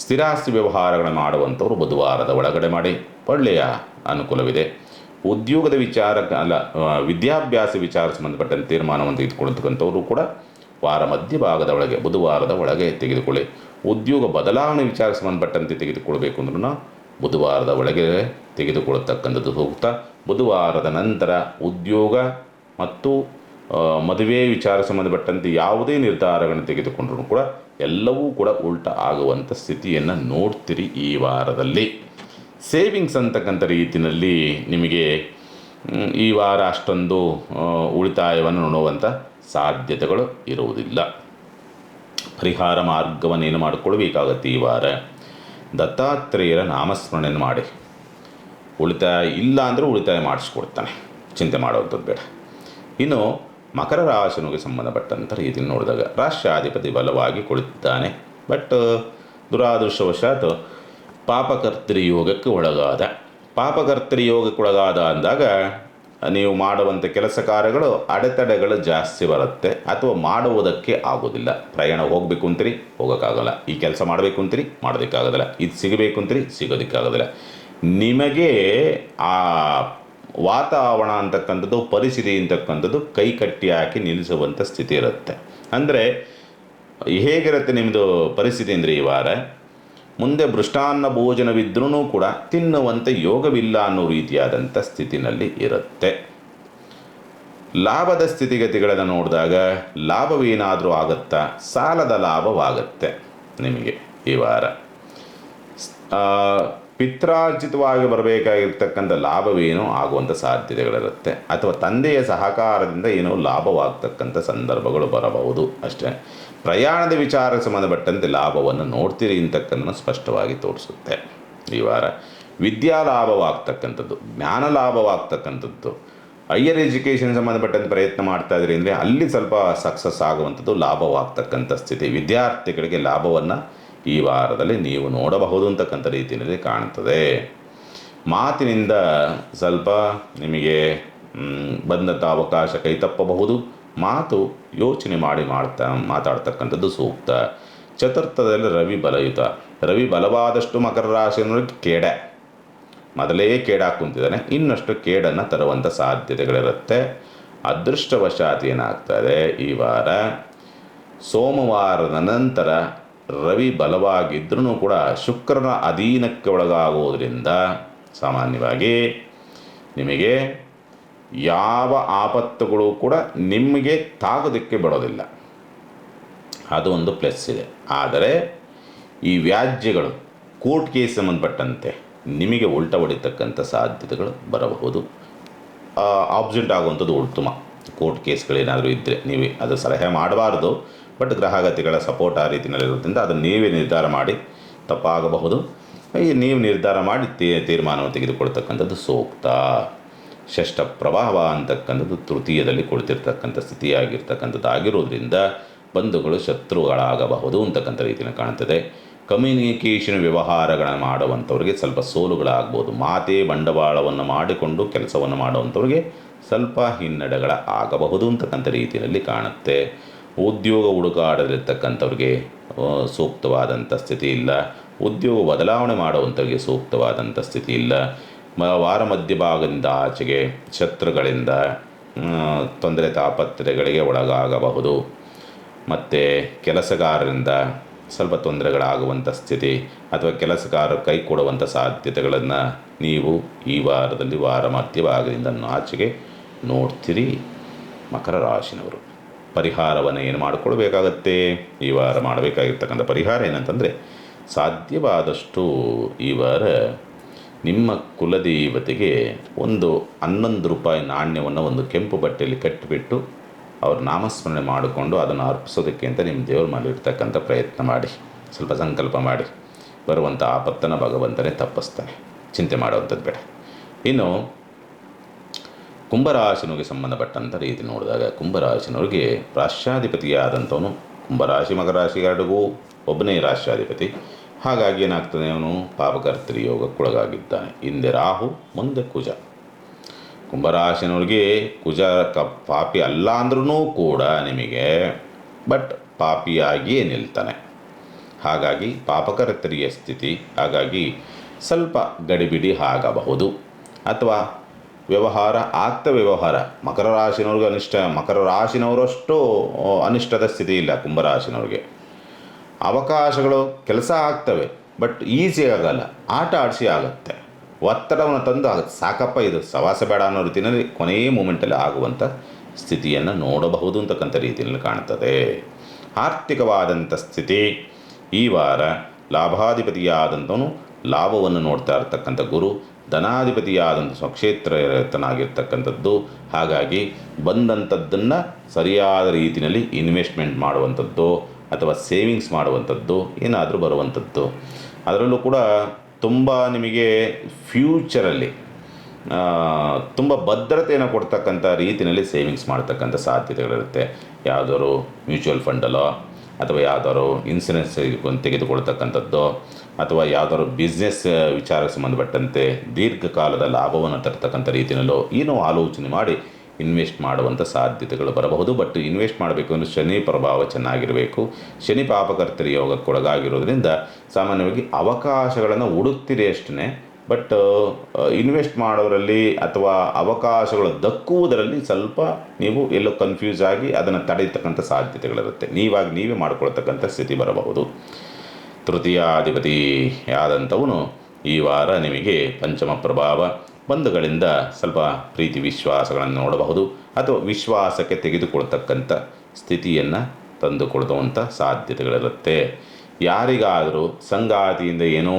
ಸ್ಥಿರಾಸ್ತಿ ವ್ಯವಹಾರಗಳನ್ನು ಮಾಡುವಂಥವ್ರು ಬುಧವಾರದ ಒಳಗಡೆ ಮಾಡಿ ಒಳ್ಳೆಯ ಅನುಕೂಲವಿದೆ. ಉದ್ಯೋಗದ ವಿಚಾರ ವಿದ್ಯಾಭ್ಯಾಸ ವಿಚಾರ ಸಂಬಂಧಪಟ್ಟಂತೆ ತೀರ್ಮಾನವನ್ನು ತೆಗೆದುಕೊಳ್ಳತಕ್ಕಂಥವರು ಕೂಡ ವಾರ ಮಧ್ಯಭಾಗದ ಒಳಗೆ ಬುಧವಾರದ ಒಳಗೆ ತೆಗೆದುಕೊಳ್ಳಿ. ಉದ್ಯೋಗ ಬದಲಾವಣೆ ವಿಚಾರ ಸಂಬಂಧಪಟ್ಟಂತೆ ತೆಗೆದುಕೊಳ್ಬೇಕು ಅಂದ್ರೂ ಬುಧವಾರದ ಒಳಗೆ ತೆಗೆದುಕೊಳ್ಳತಕ್ಕಂಥದ್ದು ಸೂಕ್ತ. ಬುಧವಾರದ ನಂತರ ಉದ್ಯೋಗ ಮತ್ತು ಮದುವೆ ವಿಚಾರ ಸಂಬಂಧಪಟ್ಟಂತೆ ಯಾವುದೇ ನಿರ್ಧಾರಗಳನ್ನು ತೆಗೆದುಕೊಂಡ್ರೂ ಕೂಡ ಎಲ್ಲವೂ ಕೂಡ ಉಲ್ಟ ಆಗುವಂಥ ಸ್ಥಿತಿಯನ್ನು ನೋಡ್ತೀರಿ ಈ ವಾರದಲ್ಲಿ. ಸೇವಿಂಗ್ಸ್ ಅಂತಕ್ಕಂಥ ರೀತಿಯಲ್ಲಿ ನಿಮಗೆ ಈ ವಾರ ಅಷ್ಟೊಂದು ಉಳಿತಾಯವನ್ನು ನೋಡುವಂಥ ಸಾಧ್ಯತೆಗಳು ಇರುವುದಿಲ್ಲ. ಪರಿಹಾರ ಮಾರ್ಗವನ್ನೇನು ಮಾಡಿಕೊಳ್ಬೇಕಾಗತ್ತೆ ಈ ವಾರ? ದತ್ತಾತ್ರೇಯರ ನಾಮಸ್ಮರಣೆಯನ್ನು ಮಾಡಿ. ಉಳಿತಾಯ ಇಲ್ಲ ಅಂದರೂ ಉಳಿತಾಯ ಮಾಡಿಸ್ಕೊಡ್ತಾನೆ, ಚಿಂತೆ ಮಾಡುವಂಥದ್ದು ಬೇಡ. ಇನ್ನು ಮಕರ ರಾಶಿನಿಗೆ ಸಂಬಂಧಪಟ್ಟಂಥ ರೀತಿಯಲ್ಲಿ ನೋಡಿದಾಗ ರಾಷ್ಟ್ರಾಧಿಪತಿ ಬಲವಾಗಿ ಕುಳಿತಿದ್ದಾನೆ. ಬಟ್ ದುರಾದೃಷ್ಟವಶಾತ್ ಪಾಪಕರ್ತೃ ಯೋಗಕ್ಕೆ ಒಳಗಾದ. ಪಾಪಕರ್ತೃ ಯೋಗಕ್ಕೆ ಒಳಗಾದ ಅಂದಾಗ ನೀವು ಮಾಡುವಂಥ ಕೆಲಸ ಕಾರ್ಯಗಳು ಅಡೆತಡೆಗಳು ಜಾಸ್ತಿ ಬರುತ್ತೆ, ಅಥವಾ ಮಾಡುವುದಕ್ಕೆ ಆಗೋದಿಲ್ಲ. ಪ್ರಯಾಣ ಹೋಗಬೇಕು ಅಂತೀರಿ, ಹೋಗೋಕ್ಕಾಗಲ್ಲ. ಈ ಕೆಲಸ ಮಾಡಬೇಕು ಅಂತೀರಿ, ಮಾಡೋದಕ್ಕಾಗೋದಿಲ್ಲ. ಇದು ಸಿಗಬೇಕು ಅಂತೀರಿ, ಸಿಗೋದಕ್ಕಾಗೋದಿಲ್ಲ. ನಿಮಗೆ ಆ ವಾತಾವರಣ ಅಂತಕ್ಕಂಥದ್ದು, ಪರಿಸ್ಥಿತಿ ಅಂತಕ್ಕಂಥದ್ದು ಕೈ ಕಟ್ಟಿ ಹಾಕಿ ನಿಲ್ಲಿಸುವಂಥ ಸ್ಥಿತಿ ಇರುತ್ತೆ. ಅಂದರೆ ಹೇಗಿರುತ್ತೆ ನಿಮ್ಮದು ಪರಿಸ್ಥಿತಿ ಅಂದರೆ ಈ ವಾರ ಮುಂದೆ ಮೃಷ್ಟಾನ್ನ ಭೋಜನವಿದ್ರೂ ಕೂಡ ತಿನ್ನುವಂಥ ಯೋಗವಿಲ್ಲ ಅನ್ನೋ ರೀತಿಯಾದಂಥ ಸ್ಥಿತಿನಲ್ಲಿ ಇರುತ್ತೆ. ಲಾಭದ ಸ್ಥಿತಿಗತಿಗಳನ್ನು ನೋಡಿದಾಗ ಲಾಭವೇನಾದರೂ ಆಗುತ್ತಾ, ಸಾಲದ ಲಾಭವಾಗುತ್ತೆ ನಿಮಗೆ ಈ ವಾರ. ಪಿತ್ರಾರ್ಜಿತವಾಗಿ ಬರಬೇಕಾಗಿರ್ತಕ್ಕಂಥ ಲಾಭವೇನೋ ಆಗುವಂಥ ಸಾಧ್ಯತೆಗಳಿರುತ್ತೆ, ಅಥವಾ ತಂದೆಯ ಸಹಕಾರದಿಂದ ಏನೋ ಲಾಭವಾಗ್ತಕ್ಕಂಥ ಸಂದರ್ಭಗಳು ಬರಬಹುದು ಅಷ್ಟೇ. ಪ್ರಯಾಣದ ವಿಚಾರಕ್ಕೆ ಸಂಬಂಧಪಟ್ಟಂತೆ ಲಾಭವನ್ನು ನೋಡ್ತೀರಿ ಅಂತಕ್ಕಂಥ ಸ್ಪಷ್ಟವಾಗಿ ತೋರಿಸುತ್ತೆ ಈ ವಾರ. ವಿದ್ಯಾ ಲಾಭವಾಗ್ತಕ್ಕಂಥದ್ದು, ಜ್ಞಾನ ಲಾಭವಾಗ್ತಕ್ಕಂಥದ್ದು, ಹೈಯರ್ ಎಜುಕೇಷನ್ ಸಂಬಂಧಪಟ್ಟಂತೆ ಪ್ರಯತ್ನ ಮಾಡ್ತಾ ಇದ್ರಿ ಅಂದರೆ ಅಲ್ಲಿ ಸ್ವಲ್ಪ ಸಕ್ಸಸ್ ಆಗುವಂಥದ್ದು, ಲಾಭವಾಗ್ತಕ್ಕಂಥ ಸ್ಥಿತಿ. ವಿದ್ಯಾರ್ಥಿಗಳಿಗೆ ಲಾಭವನ್ನು ಈ ವಾರದಲ್ಲಿ ನೀವು ನೋಡಬಹುದು ಅಂತಕ್ಕಂಥ ರೀತಿಯಲ್ಲಿ ಕಾಣ್ತದೆ. ಮಾತಿನಿಂದ ಸ್ವಲ್ಪ ನಿಮಗೆ ಬಂದಂಥ ಅವಕಾಶ ಕೈತಪ್ಪಬಹುದು. ಮಾತು ಯೋಚನೆ ಮಾಡಿ ಮಾತಾಡ್ತಕ್ಕಂಥದ್ದು ಸೂಕ್ತ. ಚತುರ್ಥದಲ್ಲಿ ರವಿ ಬಲಯುತ. ರವಿ ಬಲವಾದಷ್ಟು ಮಕರ ರಾಶಿಯವರಿಗೆ ಕೇಡ, ಮೊದಲೇ ಕೇಡಾಗಿ ಕುಂತಿದ್ದಾನೆ, ಇನ್ನಷ್ಟು ಕೇಡನ್ನು ತರುವಂಥ ಸಾಧ್ಯತೆಗಳಿರುತ್ತೆ. ಅದೃಷ್ಟವಶಾತ್ ಏನಾಗ್ತದೆ ಈ ವಾರ, ಸೋಮವಾರದ ನಂತರ ರವಿ ಬಲವಾಗಿದ್ದರೂ ಕೂಡ ಶುಕ್ರನ ಅಧೀನಕ್ಕೆ ಒಳಗಾಗುವುದರಿಂದ ಸಾಮಾನ್ಯವಾಗಿ ನಿಮಗೆ ಯಾವ ಆಪತ್ತುಗಳು ಕೂಡ ನಿಮಗೆ ತಾಗೋದಕ್ಕೆ ಬಿಡೋದಿಲ್ಲ, ಅದು ಒಂದು ಪ್ಲಸ್ ಇದೆ. ಆದರೆ ಈ ವ್ಯಾಜ್ಯಗಳು, ಕೋರ್ಟ್ ಕೇಸ್ ಸಂಬಂಧಪಟ್ಟಂತೆ ನಿಮಗೆ ಉಲ್ಟ ಹೊಡಿತಕ್ಕಂಥ ಸಾಧ್ಯತೆಗಳು ಬರಬಹುದು. ಆಬ್ಸೆಂಟ್ ಆಗುವಂಥದ್ದು ಉತ್ತಮ. ಕೋರ್ಟ್ ಕೇಸ್ಗಳೇನಾದರೂ ಇದ್ದರೆ ನೀವು ಅದು ಸಲಹೆ ಮಾಡಬಾರ್ದು, ಬಟ್ ಗ್ರಹಗತಿಗಳ ಸಪೋರ್ಟ್ ಆ ರೀತಿಯಲ್ಲಿರೋದ್ರಿಂದ ಅದನ್ನು ನೀವೇ ನಿರ್ಧಾರ ಮಾಡಿ, ತಪ್ಪಾಗಬಹುದು. ನೀವು ನಿರ್ಧಾರ ಮಾಡಿ ತೀರ್ಮಾನವನ್ನು ತೆಗೆದುಕೊಳ್ತಕ್ಕಂಥದ್ದು ಸೂಕ್ತ. ಷಷ್ಠ ಪ್ರಭಾವ ಅಂತಕ್ಕಂಥದ್ದು ತೃತೀಯದಲ್ಲಿ ಕುಳಿತಿರ್ತಕ್ಕಂಥ ಸ್ಥಿತಿಯಾಗಿರ್ತಕ್ಕಂಥದ್ದು ಆಗಿರೋದ್ರಿಂದ ಬಂಧುಗಳು ಶತ್ರುಗಳಾಗಬಹುದು ಅಂತಕ್ಕಂಥ ರೀತಿಯಲ್ಲಿ ಕಾಣ್ತದೆ. ಕಮ್ಯುನಿಕೇಷನ್ ವ್ಯವಹಾರಗಳನ್ನು ಮಾಡುವಂಥವ್ರಿಗೆ ಸ್ವಲ್ಪ ಸೋಲುಗಳಾಗ್ಬೋದು. ಮಾತೇ ಬಂಡವಾಳವನ್ನು ಮಾಡಿಕೊಂಡು ಕೆಲಸವನ್ನು ಮಾಡುವಂಥವ್ರಿಗೆ ಸ್ವಲ್ಪ ಹಿನ್ನಡೆಗಳ ಆಗಬಹುದು ಅಂತಕ್ಕಂಥ ರೀತಿಯಲ್ಲಿ ಕಾಣುತ್ತೆ. ಉದ್ಯೋಗ ಹುಡುಕಾಡಲಿರ್ತಕ್ಕಂಥವ್ರಿಗೆ ಸೂಕ್ತವಾದಂಥ ಸ್ಥಿತಿ ಇಲ್ಲ. ಉದ್ಯೋಗ ಬದಲಾವಣೆ ಮಾಡುವಂಥವ್ರಿಗೆ ಸೂಕ್ತವಾದಂಥ ಸ್ಥಿತಿ ಇಲ್ಲ. ವಾರ ಮಧ್ಯಭಾಗದಿಂದ ಆಚೆಗೆ ಶತ್ರುಗಳಿಂದ ತೊಂದರೆ ತಾಪತ್ರೆಗಳಿಗೆ ಒಳಗಾಗಬಹುದು. ಮತ್ತು ಕೆಲಸಗಾರರಿಂದ ಸ್ವಲ್ಪ ತೊಂದರೆಗಳಾಗುವಂಥ ಸ್ಥಿತಿ, ಅಥವಾ ಕೆಲಸಗಾರರು ಕೈ ಕೊಡುವಂಥ ಸಾಧ್ಯತೆಗಳನ್ನು ನೀವು ಈ ವಾರದಲ್ಲಿ ವಾರ ಮಧ್ಯಭಾಗದಿಂದ ಆಚೆಗೆ ನೋಡ್ತೀರಿ. ಮಕರ ರಾಶಿನವರು ಪರಿಹಾರವನ್ನು ಏನು ಮಾಡಿಕೊಳ್ಬೇಕಾಗತ್ತೆ ಈ ವಾರ? ಮಾಡಬೇಕಾಗಿರ್ತಕ್ಕಂಥ ಪರಿಹಾರ ಏನಂತಂದರೆ, ಸಾಧ್ಯವಾದಷ್ಟು ಈ ವಾರ ನಿಮ್ಮ ಕುಲದೇವತೆಗೆ ಒಂದು 11 ರೂಪಾಯಿ ನಾಣ್ಯವನ್ನು ಒಂದು ಕೆಂಪು ಬಟ್ಟೆಯಲ್ಲಿ ಕಟ್ಟಿಬಿಟ್ಟು ಅವ್ರ ನಾಮಸ್ಮರಣೆ ಮಾಡಿಕೊಂಡು ಅದನ್ನು ಅರ್ಪಿಸೋದಕ್ಕೆ ಅಂತ ನಿಮ್ಮ ದೇವ್ರ ಮೇಲೆ ಇರ್ತಕ್ಕಂಥ ಪ್ರಯತ್ನ ಮಾಡಿ, ಸ್ವಲ್ಪ ಸಂಕಲ್ಪ ಮಾಡಿ. ಬರುವಂಥ ಆಪತ್ತನ್ನು ಭಗವಂತನೇ ತಪ್ಪಿಸ್ತಾನೆ, ಚಿಂತೆ ಮಾಡುವಂಥದ್ದು ಬೇಡ. ಇನ್ನು ಕುಂಭರಾಶಿನಿಗೆ ಸಂಬಂಧಪಟ್ಟಂಥ ರೀತಿ ನೋಡಿದಾಗ, ಕುಂಭರಾಶಿನವ್ರಿಗೆ ರಾಶ್ಯಾಧಿಪತಿಯಾದಂಥವನು, ಕುಂಭರಾಶಿ ಮಕರ ರಾಶಿ ಎರಡಿಗೂ ಒಬ್ಬನೇ ರಾಶ್ಯಾಧಿಪತಿ. ಹಾಗಾಗಿ ಏನಾಗ್ತದೆ, ಅವನು ಪಾಪಕರ್ತೃ ಯೋಗಕ್ಕೊಳಗಾಗಿದ್ದಾನೆ. ಹಿಂದೆ ರಾಹು, ಮುಂದೆ ಕುಜ. ಕುಂಭರಾಶಿನವ್ರಿಗೆ ಕುಜ ಪಾಪಿ ಅಲ್ಲ ಅಂದ್ರೂ ಕೂಡ ನಿಮಗೆ ಬಟ್ ಪಾಪಿಯಾಗಿಯೇ ನಿಲ್ತಾನೆ. ಹಾಗಾಗಿ ಪಾಪಕರ್ತರಿಯ ಸ್ಥಿತಿ. ಹಾಗಾಗಿ ಸ್ವಲ್ಪ ಗಡಿಬಿಡಿ ಆಗಬಹುದು, ಅಥವಾ ವ್ಯವಹಾರ ವ್ಯವಹಾರ ಮಕರ ರಾಶಿನವ್ರಿಗೆ ಅನಿಷ್ಟ. ಮಕರ ರಾಶಿನವರಷ್ಟು ಅನಿಷ್ಟದ ಸ್ಥಿತಿ ಇಲ್ಲ ಕುಂಭರಾಶಿನವ್ರಿಗೆ. ಅವಕಾಶಗಳು ಕೆಲಸ ಆಗ್ತವೆ, ಬಟ್ ಈಸಿ ಆಗಲ್ಲ, ಆಟ ಆಡಿಸಿ ಆಗುತ್ತೆ. ಒತ್ತಡವನ್ನು ತಂದು ಆಗುತ್ತೆ, ಸಾಕಪ್ಪ ಇದು ಸವಾಸ ಬೇಡ ಅನ್ನೋ ರೀತಿಯಲ್ಲಿ ಕೊನೆಯ ಮೂಮೆಂಟಲ್ಲಿ ಆಗುವಂಥ ಸ್ಥಿತಿಯನ್ನು ನೋಡಬಹುದು ಅಂತಕ್ಕಂಥ ರೀತಿಯಲ್ಲಿ ಕಾಣ್ತದೆ. ಆರ್ಥಿಕವಾದಂಥ ಸ್ಥಿತಿ ಈ ವಾರ ಲಾಭಾಧಿಪತಿಯಾದಂಥವನು ಲಾಭವನ್ನು ನೋಡ್ತಾ ಇರ್ತಕ್ಕಂಥ ಗುರು, ಧನಾಧಿಪತಿಯಾದಂಥ ಸ್ವಕ್ಷೇತ್ರನಾಗಿರ್ತಕ್ಕಂಥದ್ದು. ಹಾಗಾಗಿ ಬಂದಂಥದ್ದನ್ನು ಸರಿಯಾದ ರೀತಿಯಲ್ಲಿ ಇನ್ವೆಸ್ಟ್ಮೆಂಟ್ ಮಾಡುವಂಥದ್ದು ಅಥವಾ ಸೇವಿಂಗ್ಸ್ ಮಾಡುವಂಥದ್ದು ಏನಾದರೂ ಬರುವಂಥದ್ದು. ಅದರಲ್ಲೂ ಕೂಡ ತುಂಬ ನಿಮಗೆ ಫ್ಯೂಚರಲ್ಲಿ ತುಂಬ ಭದ್ರತೆಯನ್ನು ಕೊಡ್ತಕ್ಕಂಥ ರೀತಿಯಲ್ಲಿ ಸೇವಿಂಗ್ಸ್ ಮಾಡ್ತಕ್ಕಂಥ ಸಾಧ್ಯತೆಗಳಿರುತ್ತೆ. ಯಾವುದಾದ್ರು ಮ್ಯೂಚುವಲ್ ಫಂಡಲ್ಲೋ ಅಥವಾ ಯಾವುದಾದ್ರು ಇನ್ಸೂರೆನ್ಸ್ ತೆಗೆದುಕೊಳ್ತಕ್ಕಂಥದ್ದು, ಅಥವಾ ಯಾವುದಾದ್ರು ಬಿಸ್ನೆಸ್ ವಿಚಾರಕ್ಕೆ ಸಂಬಂಧಪಟ್ಟಂತೆ ದೀರ್ಘಕಾಲದ ಲಾಭವನ್ನು ತರ್ತಕ್ಕಂಥ ರೀತಿಯಲ್ಲೋ ಏನೋ ಆಲೋಚನೆ ಮಾಡಿ ಇನ್ವೆಸ್ಟ್ ಮಾಡುವಂಥ ಸಾಧ್ಯತೆಗಳು ಬರಬಹುದು. ಬಟ್ ಇನ್ವೆಸ್ಟ್ ಮಾಡಬೇಕು ಅಂದರೆ ಶನಿ ಪ್ರಭಾವ ಚೆನ್ನಾಗಿರಬೇಕು. ಶನಿ ಪಾಪಕರ್ತರಿ ಯೋಗಕ್ಕೊಳಗಾಗಿರೋದ್ರಿಂದ ಸಾಮಾನ್ಯವಾಗಿ ಅವಕಾಶಗಳನ್ನು ಹುಡುಕ್ತಿದೆ ಅಷ್ಟೇ. ಬಟ್ ಇನ್ವೆಸ್ಟ್ ಮಾಡೋರಲ್ಲಿ ಅಥವಾ ಅವಕಾಶಗಳು ದಕ್ಕುವುದರಲ್ಲಿ ಸ್ವಲ್ಪ ನೀವು ಎಲ್ಲೋ ಕನ್ಫ್ಯೂಸ್ ಆಗಿ ಅದನ್ನು ತಡೆಯತಕ್ಕಂಥ ಸಾಧ್ಯತೆಗಳಿರುತ್ತೆ. ನೀವೇ ಮಾಡ್ಕೊಳ್ತಕ್ಕಂಥ ಸ್ಥಿತಿ ಬರಬಹುದು. ತೃತೀಯಾಧಿಪತಿ ಆದಂಥವನು ಈ ವಾರ ನಿಮಗೆ ಪಂಚಮ ಪ್ರಭಾವ ಬಂಧುಗಳಿಂದ ಸ್ವಲ್ಪ ಪ್ರೀತಿ ವಿಶ್ವಾಸಗಳನ್ನು ನೋಡಬಹುದು, ಅಥವಾ ವಿಶ್ವಾಸಕ್ಕೆ ತೆಗೆದುಕೊಳ್ತಕ್ಕಂಥ ಸ್ಥಿತಿಯನ್ನು ತಂದುಕೊಡುವಂಥ ಸಾಧ್ಯತೆಗಳಿರುತ್ತೆ. ಯಾರಿಗಾದರೂ ಸಂಗಾತಿಯಿಂದ ಏನೋ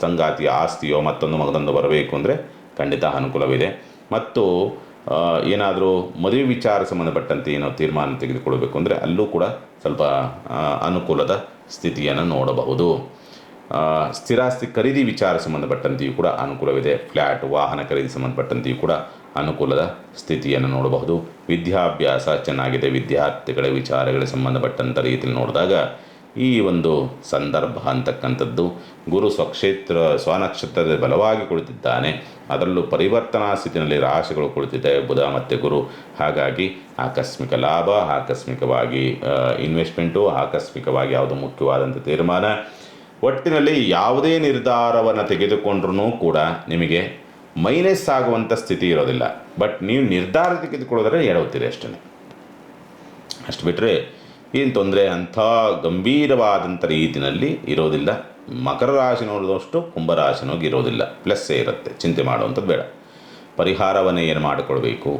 ಸಂಗಾತಿಯ ಆಸ್ತಿಯೋ ಮತ್ತೊಂದು ಬರಬೇಕು ಅಂದರೆ ಖಂಡಿತ ಅನುಕೂಲವಿದೆ. ಮತ್ತು ಏನಾದರೂ ಮದುವೆ ವಿಚಾರ ಸಂಬಂಧಪಟ್ಟಂತೆ ಏನೋ ತೀರ್ಮಾನ ತೆಗೆದುಕೊಳ್ಬೇಕು ಅಂದರೆ ಅಲ್ಲೂ ಕೂಡ ಸ್ವಲ್ಪ ಅನುಕೂಲದ ಸ್ಥಿತಿಯನ್ನು ನೋಡಬಹುದು. ಸ್ಥಿರಾಸ್ತಿ ಖರೀದಿ ವಿಚಾರ ಸಂಬಂಧಪಟ್ಟಂತೆಯೂ ಕೂಡ ಅನುಕೂಲವಿದೆ. ಫ್ಲ್ಯಾಟ್ ವಾಹನ ಖರೀದಿ ಸಂಬಂಧಪಟ್ಟಂತೆಯೂ ಕೂಡ ಅನುಕೂಲದ ಸ್ಥಿತಿಯನ್ನು ನೋಡಬಹುದು. ವಿದ್ಯಾಭ್ಯಾಸ ಚೆನ್ನಾಗಿದೆ. ವಿದ್ಯಾರ್ಥಿಗಳ ವಿಚಾರಗಳಿಗೆ ಸಂಬಂಧಪಟ್ಟಂಥ ರೀತಿಯಲ್ಲಿ ನೋಡಿದಾಗ ಈ ಒಂದು ಸಂದರ್ಭ ಅಂತಕ್ಕಂಥದ್ದು ಗುರು ಸ್ವನಕ್ಷತ್ರದ ಬಲವಾಗಿ ಕುಳಿತಿದ್ದಾನೆ. ಅದರಲ್ಲೂ ಪರಿವರ್ತನಾ ಸ್ಥಿತಿಯಲ್ಲಿ ರಾಶಿಗಳು ಕುಳಿತಿದ್ದಾವೆ, ಬುಧ ಮತ್ತು ಗುರು. ಹಾಗಾಗಿ ಆಕಸ್ಮಿಕ ಲಾಭ, ಆಕಸ್ಮಿಕವಾಗಿ ಇನ್ವೆಸ್ಟ್ಮೆಂಟು, ಆಕಸ್ಮಿಕವಾಗಿ ಯಾವುದೋ ಮುಖ್ಯವಾದಂಥ ತೀರ್ಮಾನ, ಒಟ್ಟಿನಲ್ಲಿ ಯಾವುದೇ ನಿರ್ಧಾರವನ್ನು ತೆಗೆದುಕೊಂಡ್ರೂ ಕೂಡ ನಿಮಗೆ ಮೈನಸ್ ಆಗುವಂಥ ಸ್ಥಿತಿ ಇರೋದಿಲ್ಲ. ಬಟ್ ನೀವು ನಿರ್ಧಾರ ತೆಗೆದುಕೊಳ್ಳೋದ್ರೆ ಎಡವುತ್ತೀರಿ ಅಷ್ಟೇ. ಅಷ್ಟು ಬಿಟ್ಟರೆ ಏನು ತೊಂದರೆ ಅಂಥ ಗಂಭೀರವಾದಂಥ ರೀತಿಯಲ್ಲಿ ಇರೋದಿಲ್ಲ. ಮಕರ ರಾಶಿ ನೋಡಿದಷ್ಟು ಕುಂಭರಾಶಿನೋಗಿ ಇರೋದಿಲ್ಲ, ಪ್ಲಸ್ಸೇ ಇರುತ್ತೆ. ಚಿಂತೆ ಮಾಡುವಂಥದ್ದು ಬೇಡ. ಪರಿಹಾರವನ್ನೇ ಏನು ಮಾಡಿಕೊಳ್ಬೇಕು?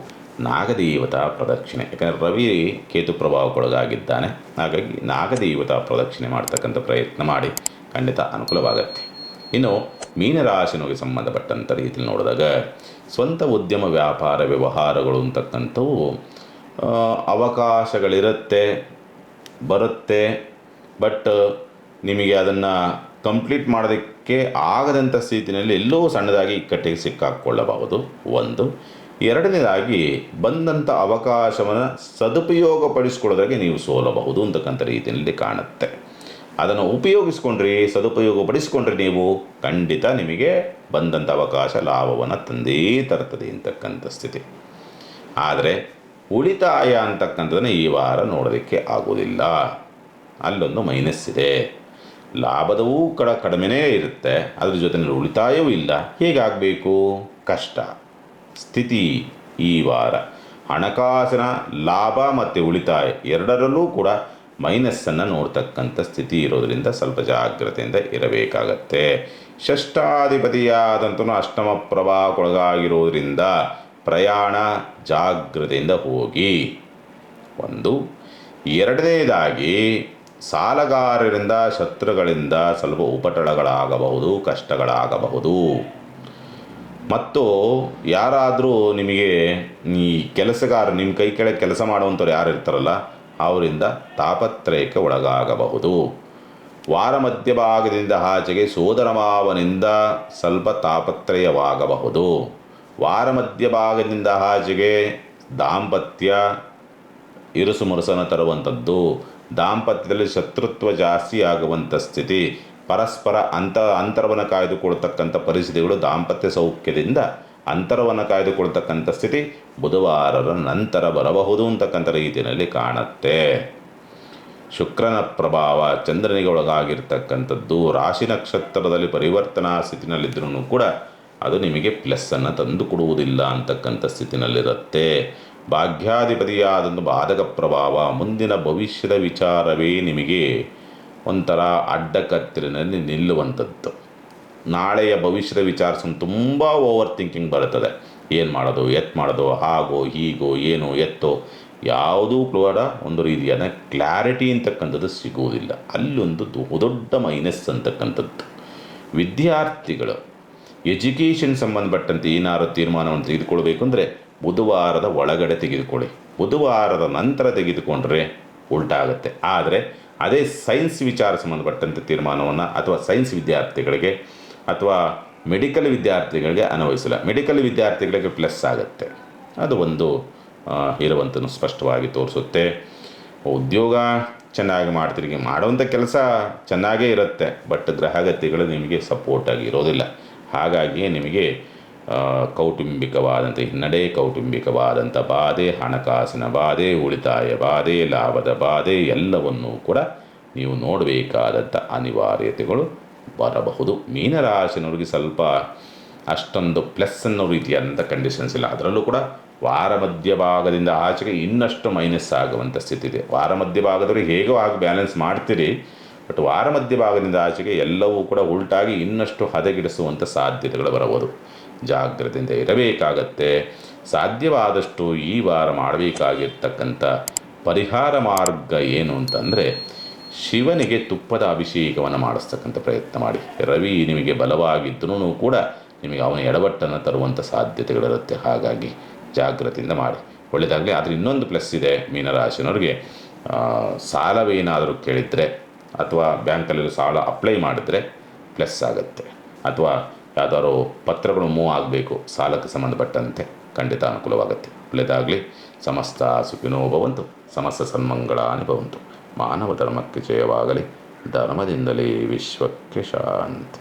ನಾಗದೇವತಾ ಪ್ರದಕ್ಷಿಣೆ. ಯಾಕಂದರೆ ರವಿ ಕೇತು ಪ್ರಭಾವಕ್ಕೊಳಗಾಗಿದ್ದಾನೆ. ಹಾಗಾಗಿ ನಾಗದೇವತಾ ಪ್ರದಕ್ಷಿಣೆ ಮಾಡ್ತಕ್ಕಂಥ ಪ್ರಯತ್ನ ಮಾಡಿ, ಖಂಡಿತ ಅನುಕೂಲವಾಗತ್ತೆ. ಇನ್ನು ಮೀನರಾಶಿನಿಗೆ ಸಂಬಂಧಪಟ್ಟಂಥ ರೀತಿಯಲ್ಲಿ ನೋಡಿದಾಗ ಸ್ವಂತ ಉದ್ಯಮ ವ್ಯಾಪಾರ ವ್ಯವಹಾರಗಳು ಅಂತಕ್ಕಂಥವು ಅವಕಾಶಗಳಿರುತ್ತೆ, ಬರುತ್ತೆ. ಬಟ್ ನಿಮಗೆ ಅದನ್ನು ಕಂಪ್ಲೀಟ್ ಮಾಡೋದಕ್ಕೆ ಆಗದಂಥ ಸ್ಥಿತಿಯಲ್ಲಿ ಎಲ್ಲೋ ಸಣ್ಣದಾಗಿ ಇಕ್ಕಟ್ಟಿಗೆ ಸಿಕ್ಕಾಕ್ಕೊಳ್ಳಬಹುದು. ಒಂದು. ಎರಡನೇದಾಗಿ ಬಂದಂಥ ಅವಕಾಶವನ್ನು ಸದುಪಯೋಗಪಡಿಸ್ಕೊಳ್ಳೋದ್ರಾಗೆ ನೀವು ಸೋಲಬಹುದು ಅಂತಕ್ಕಂಥ ರೀತಿಯಲ್ಲಿ ಕಾಣುತ್ತೆ. ಅದನ್ನು ಸದುಪಯೋಗಪಡಿಸ್ಕೊಂಡ್ರೆ ನೀವು ಖಂಡಿತ ನಿಮಗೆ ಬಂದಂಥ ಅವಕಾಶ ಲಾಭವನ್ನು ತಂದೇ ತರ್ತದೆ ಅಂತಕ್ಕಂಥ ಸ್ಥಿತಿ. ಆದರೆ ಉಳಿತಾಯ ಅಂತಕ್ಕಂಥದ್ದನ್ನು ಈ ವಾರ ನೋಡೋದಕ್ಕೆ ಆಗೋದಿಲ್ಲ. ಅಲ್ಲೊಂದು ಮೈನಸ್ ಇದೆ. ಲಾಭದವೂ ಕಡಿಮೆನೇ ಇರುತ್ತೆ, ಅದ್ರ ಜೊತೆಯಲ್ಲಿ ಉಳಿತಾಯವೂ ಇಲ್ಲ. ಹೇಗಾಗಬೇಕು? ಕಷ್ಟ ಸ್ಥಿತಿ ಈ ವಾರ. ಹಣಕಾಸಿನ ಲಾಭ ಮತ್ತು ಉಳಿತಾಯ ಎರಡರಲ್ಲೂ ಕೂಡ ಮೈನಸ್ಸನ್ನು ನೋಡ್ತಕ್ಕಂಥ ಸ್ಥಿತಿ ಇರೋದರಿಂದ ಸ್ವಲ್ಪ ಜಾಗ್ರತೆಯಿಂದ ಇರಬೇಕಾಗತ್ತೆ. ಷಷ್ಠಾಧಿಪತಿಯಾದಂಥ ಅಷ್ಟಮ ಪ್ರಭಾವಕ್ಕೊಳಗಾಗಿರೋದ್ರಿಂದ ಪ್ರಯಾಣ ಜಾಗ್ರತೆಯಿಂದ ಹೋಗಿ. ಒಂದು. ಎರಡನೇದಾಗಿ ಸಾಲಗಾರರಿಂದ ಶತ್ರುಗಳಿಂದ ಸ್ವಲ್ಪ ಉಪಟಳಗಳಾಗಬಹುದು, ಕಷ್ಟಗಳಾಗಬಹುದು. ಮತ್ತು ಯಾರಾದರೂ ನಿಮಗೆ ಈ ಕೆಲಸಗಾರರು ನಿಮ್ಮ ಕೈ ಕೆಳಗೆ ಕೆಲಸ ಮಾಡುವಂಥವ್ರು ಯಾರು ಇರ್ತಾರಲ್ಲ ಅವರಿಂದ ತಾಪತ್ರಯಕ್ಕೆ ಒಳಗಾಗಬಹುದು. ವಾರ ಮಧ್ಯಭಾಗದಿಂದ ಆಚೆಗೆ ಸೋದರ ಮಾವನಿಂದ ಸ್ವಲ್ಪ ತಾಪತ್ರಯವಾಗಬಹುದು. ವಾರ ಮಧ್ಯಭಾಗದಿಂದ ಆಚೆಗೆ ದಾಂಪತ್ಯ ಇರುಸು ಮುರುಸನ್ನು ತರುವಂಥದ್ದು, ದಾಂಪತ್ಯದಲ್ಲಿ ಶತ್ರುತ್ವ ಜಾಸ್ತಿ ಆಗುವಂಥ ಸ್ಥಿತಿ, ಪರಸ್ಪರ ಅಂತರವನ್ನು ಕಾಯ್ದುಕೊಳ್ತಕ್ಕಂಥ ಪರಿಸ್ಥಿತಿಗಳು, ದಾಂಪತ್ಯ ಸೌಖ್ಯದಿಂದ ಅಂತರವನ್ನು ಕಾಯ್ದುಕೊಳ್ತಕ್ಕಂಥ ಸ್ಥಿತಿ ಬುಧವಾರದ ನಂತರ ಬರಬಹುದು ಅಂತಕ್ಕಂಥ ರೀತಿಯಲ್ಲಿ ಕಾಣುತ್ತೆ. ಶುಕ್ರನ ಪ್ರಭಾವ ಚಂದ್ರನಿಗೆ ಒಳಗಾಗಿರ್ತಕ್ಕಂಥದ್ದು ರಾಶಿ ನಕ್ಷತ್ರದಲ್ಲಿ ಪರಿವರ್ತನಾ ಸ್ಥಿತಿನಲ್ಲಿದ್ದರೂ ಕೂಡ ಅದು ನಿಮಗೆ ಪ್ಲಸ್ಸನ್ನು ತಂದು ಕೊಡುವುದಿಲ್ಲ ಅಂತಕ್ಕಂಥ ಸ್ಥಿತಿನಲ್ಲಿರುತ್ತೆ. ಭಾಗ್ಯಾಧಿಪತಿಯಾದಂಥ ಬಾಧಕ ಪ್ರಭಾವ ಮುಂದಿನ ಭವಿಷ್ಯದ ವಿಚಾರವೇ ನಿಮಗೆ ಒಂಥರ ಅಡ್ಡಕತ್ತಿರಿನಲ್ಲಿ ನಿಲ್ಲುವಂಥದ್ದು. ನಾಳೆಯ ಭವಿಷ್ಯದ ವಿಚಾರ ತುಂಬ ಓವರ್ ಥಿಂಕಿಂಗ್ ಬರುತ್ತದೆ. ಏನು ಮಾಡೋದು, ಮಾಡೋದು, ಹಾಗೋ ಹೀಗೋ ಏನೋ ಎತ್ತೋ ಯಾವುದೂ ಕೂಡ ಒಂದು ರೀತಿಯಾದ ಕ್ಲಾರಿಟಿ ಅಂತಕ್ಕಂಥದ್ದು ಸಿಗುವುದಿಲ್ಲ. ಅಲ್ಲೊಂದು ದೊಡ್ಡ ಮೈನಸ್ ಅಂತಕ್ಕಂಥದ್ದು. ವಿದ್ಯಾರ್ಥಿಗಳು ಎಜುಕೇಷನ್ ಸಂಬಂಧಪಟ್ಟಂತೆ ಏನಾದರೂ ತೀರ್ಮಾನವನ್ನು ತೆಗೆದುಕೊಳ್ಬೇಕು ಅಂದರೆ ಬುಧವಾರದ ಒಳಗಡೆ ತೆಗೆದುಕೊಳ್ಳಿ. ಬುಧವಾರದ ನಂತರ ತೆಗೆದುಕೊಂಡ್ರೆ ಉಲ್ಟಾಗುತ್ತೆ. ಆದರೆ ಅದೇ ಸೈನ್ಸ್ ವಿಚಾರ ಸಂಬಂಧಪಟ್ಟಂತೆ ತೀರ್ಮಾನವನ್ನು ಅಥವಾ ಸೈನ್ಸ್ ವಿದ್ಯಾರ್ಥಿಗಳಿಗೆ ಅಥವಾ ಮೆಡಿಕಲ್ ವಿದ್ಯಾರ್ಥಿಗಳಿಗೆ ಅನ್ವಯಿಸಲ್ಲ. ಮೆಡಿಕಲ್ ವಿದ್ಯಾರ್ಥಿಗಳಿಗೆ ಪ್ಲಸ್ ಆಗುತ್ತೆ. ಅದು ಒಂದು ಇರುವಂಥದ್ದು ಸ್ಪಷ್ಟವಾಗಿ ತೋರಿಸುತ್ತೆ. ಉದ್ಯೋಗ ಚೆನ್ನಾಗಿ ಮಾಡ್ತಿರಿಗೆ, ಮಾಡುವಂಥ ಕೆಲಸ ಚೆನ್ನಾಗೇ ಇರುತ್ತೆ. ಬಟ್ ಗ್ರಹಗತಿಗಳು ನಿಮಗೆ ಸಪೋರ್ಟಾಗಿ ಇರೋದಿಲ್ಲ. ಹಾಗಾಗಿ ನಿಮಗೆ ಕೌಟುಂಬಿಕವಾದಂಥ ಹಿನ್ನಡೆ, ಕೌಟುಂಬಿಕವಾದಂಥ ಬಾಧೆ, ಹಣಕಾಸಿನ ಬಾಧೆ, ಉಳಿತಾಯ ಬಾಧೆ, ಲಾಭದ ಬಾಧೆ ಎಲ್ಲವನ್ನೂ ಕೂಡ ನೀವು ನೋಡಬೇಕಾದಂಥ ಅನಿವಾರ್ಯತೆಗಳು ಬರಬಹುದು. ಮೀನರಾಶಿನವ್ರಿಗೆ ಸ್ವಲ್ಪ ಅಷ್ಟೊಂದು ಪ್ಲಸ್ ಅನ್ನೋ ರೀತಿಯಾದಂಥ ಕಂಡೀಷನ್ಸ್ ಇಲ್ಲ. ಅದರಲ್ಲೂ ಕೂಡ ವಾರ ಮಧ್ಯಭಾಗದಿಂದ ಆಚೆಗೆ ಇನ್ನಷ್ಟು ಮೈನಸ್ ಆಗುವಂಥ ಸ್ಥಿತಿ ಇದೆ. ವಾರ ಮಧ್ಯಭಾಗದವ್ರಿಗೆ ಹೇಗೋ ಆಗಿ ಬ್ಯಾಲೆನ್ಸ್ ಮಾಡ್ತೀರಿ, ಬಟ್ ವಾರ ಮಧ್ಯಭಾಗದಿಂದ ಆಚೆಗೆ ಎಲ್ಲವೂ ಕೂಡ ಉಲ್ಟಾಗಿ ಇನ್ನಷ್ಟು ಹದಗೆಡಿಸುವಂಥ ಸಾಧ್ಯತೆಗಳು ಬರಬಹುದು. ಜಾಗ್ರತೆಯಿಂದ ಇರಬೇಕಾಗತ್ತೆ. ಸಾಧ್ಯವಾದಷ್ಟು ಈ ವಾರ ಮಾಡಬೇಕಾಗಿರ್ತಕ್ಕಂಥ ಪರಿಹಾರ ಮಾರ್ಗ ಏನು ಅಂತಂದರೆ, ಶಿವನಿಗೆ ತುಪ್ಪದ ಅಭಿಷೇಕವನ್ನು ಮಾಡಿಸ್ತಕ್ಕಂಥ ಪ್ರಯತ್ನ ಮಾಡಿ. ರವಿ ನಿಮಗೆ ಬಲವಾಗಿದ್ದರೂ ಕೂಡ ನಿಮಗೆ ಅವನ ಎಡವಟ್ಟನ್ನು ತರುವಂಥ ಸಾಧ್ಯತೆಗಳಿರುತ್ತೆ. ಹಾಗಾಗಿ ಜಾಗ್ರತೆಯಿಂದ ಮಾಡಿ, ಒಳ್ಳೆಯದಾಗಲಿ. ಆದರೆ ಇನ್ನೊಂದು ಪ್ಲಸ್ ಇದೆ ಮೀನರಾಶಿನವ್ರಿಗೆ, ಸಾಲವೇನಾದರೂ ಕೇಳಿದರೆ ಅಥವಾ ಬ್ಯಾಂಕಲ್ಲಿ ಸಾಲ ಅಪ್ಲೈ ಮಾಡಿದ್ರೆ ಪ್ಲಸ್ ಆಗುತ್ತೆ. ಅಥವಾ ಯಾವುದಾದ್ರು ಪತ್ರಗಳು ಮೂವ್ ಆಗಬೇಕು ಸಾಲಕ್ಕೆ ಸಂಬಂಧಪಟ್ಟಂತೆ, ಖಂಡಿತ ಅನುಕೂಲವಾಗುತ್ತೆ. ಒಳ್ಳೆಯದಾಗಲಿ. ಸಮಸ್ತ ಸುಖಿನೋ ಭವಂತು, ಸಮಸ್ತ ಸನ್ಮಂಗಳಾನಿ ಭವಂತು. ಮಾನವ ಧರ್ಮಕ್ಕೆ ಜಯವಾಗಲಿ. ಧರ್ಮದಿಂದಲೇ ವಿಶ್ವಕ್ಕೆ ಶಾಂತಿ.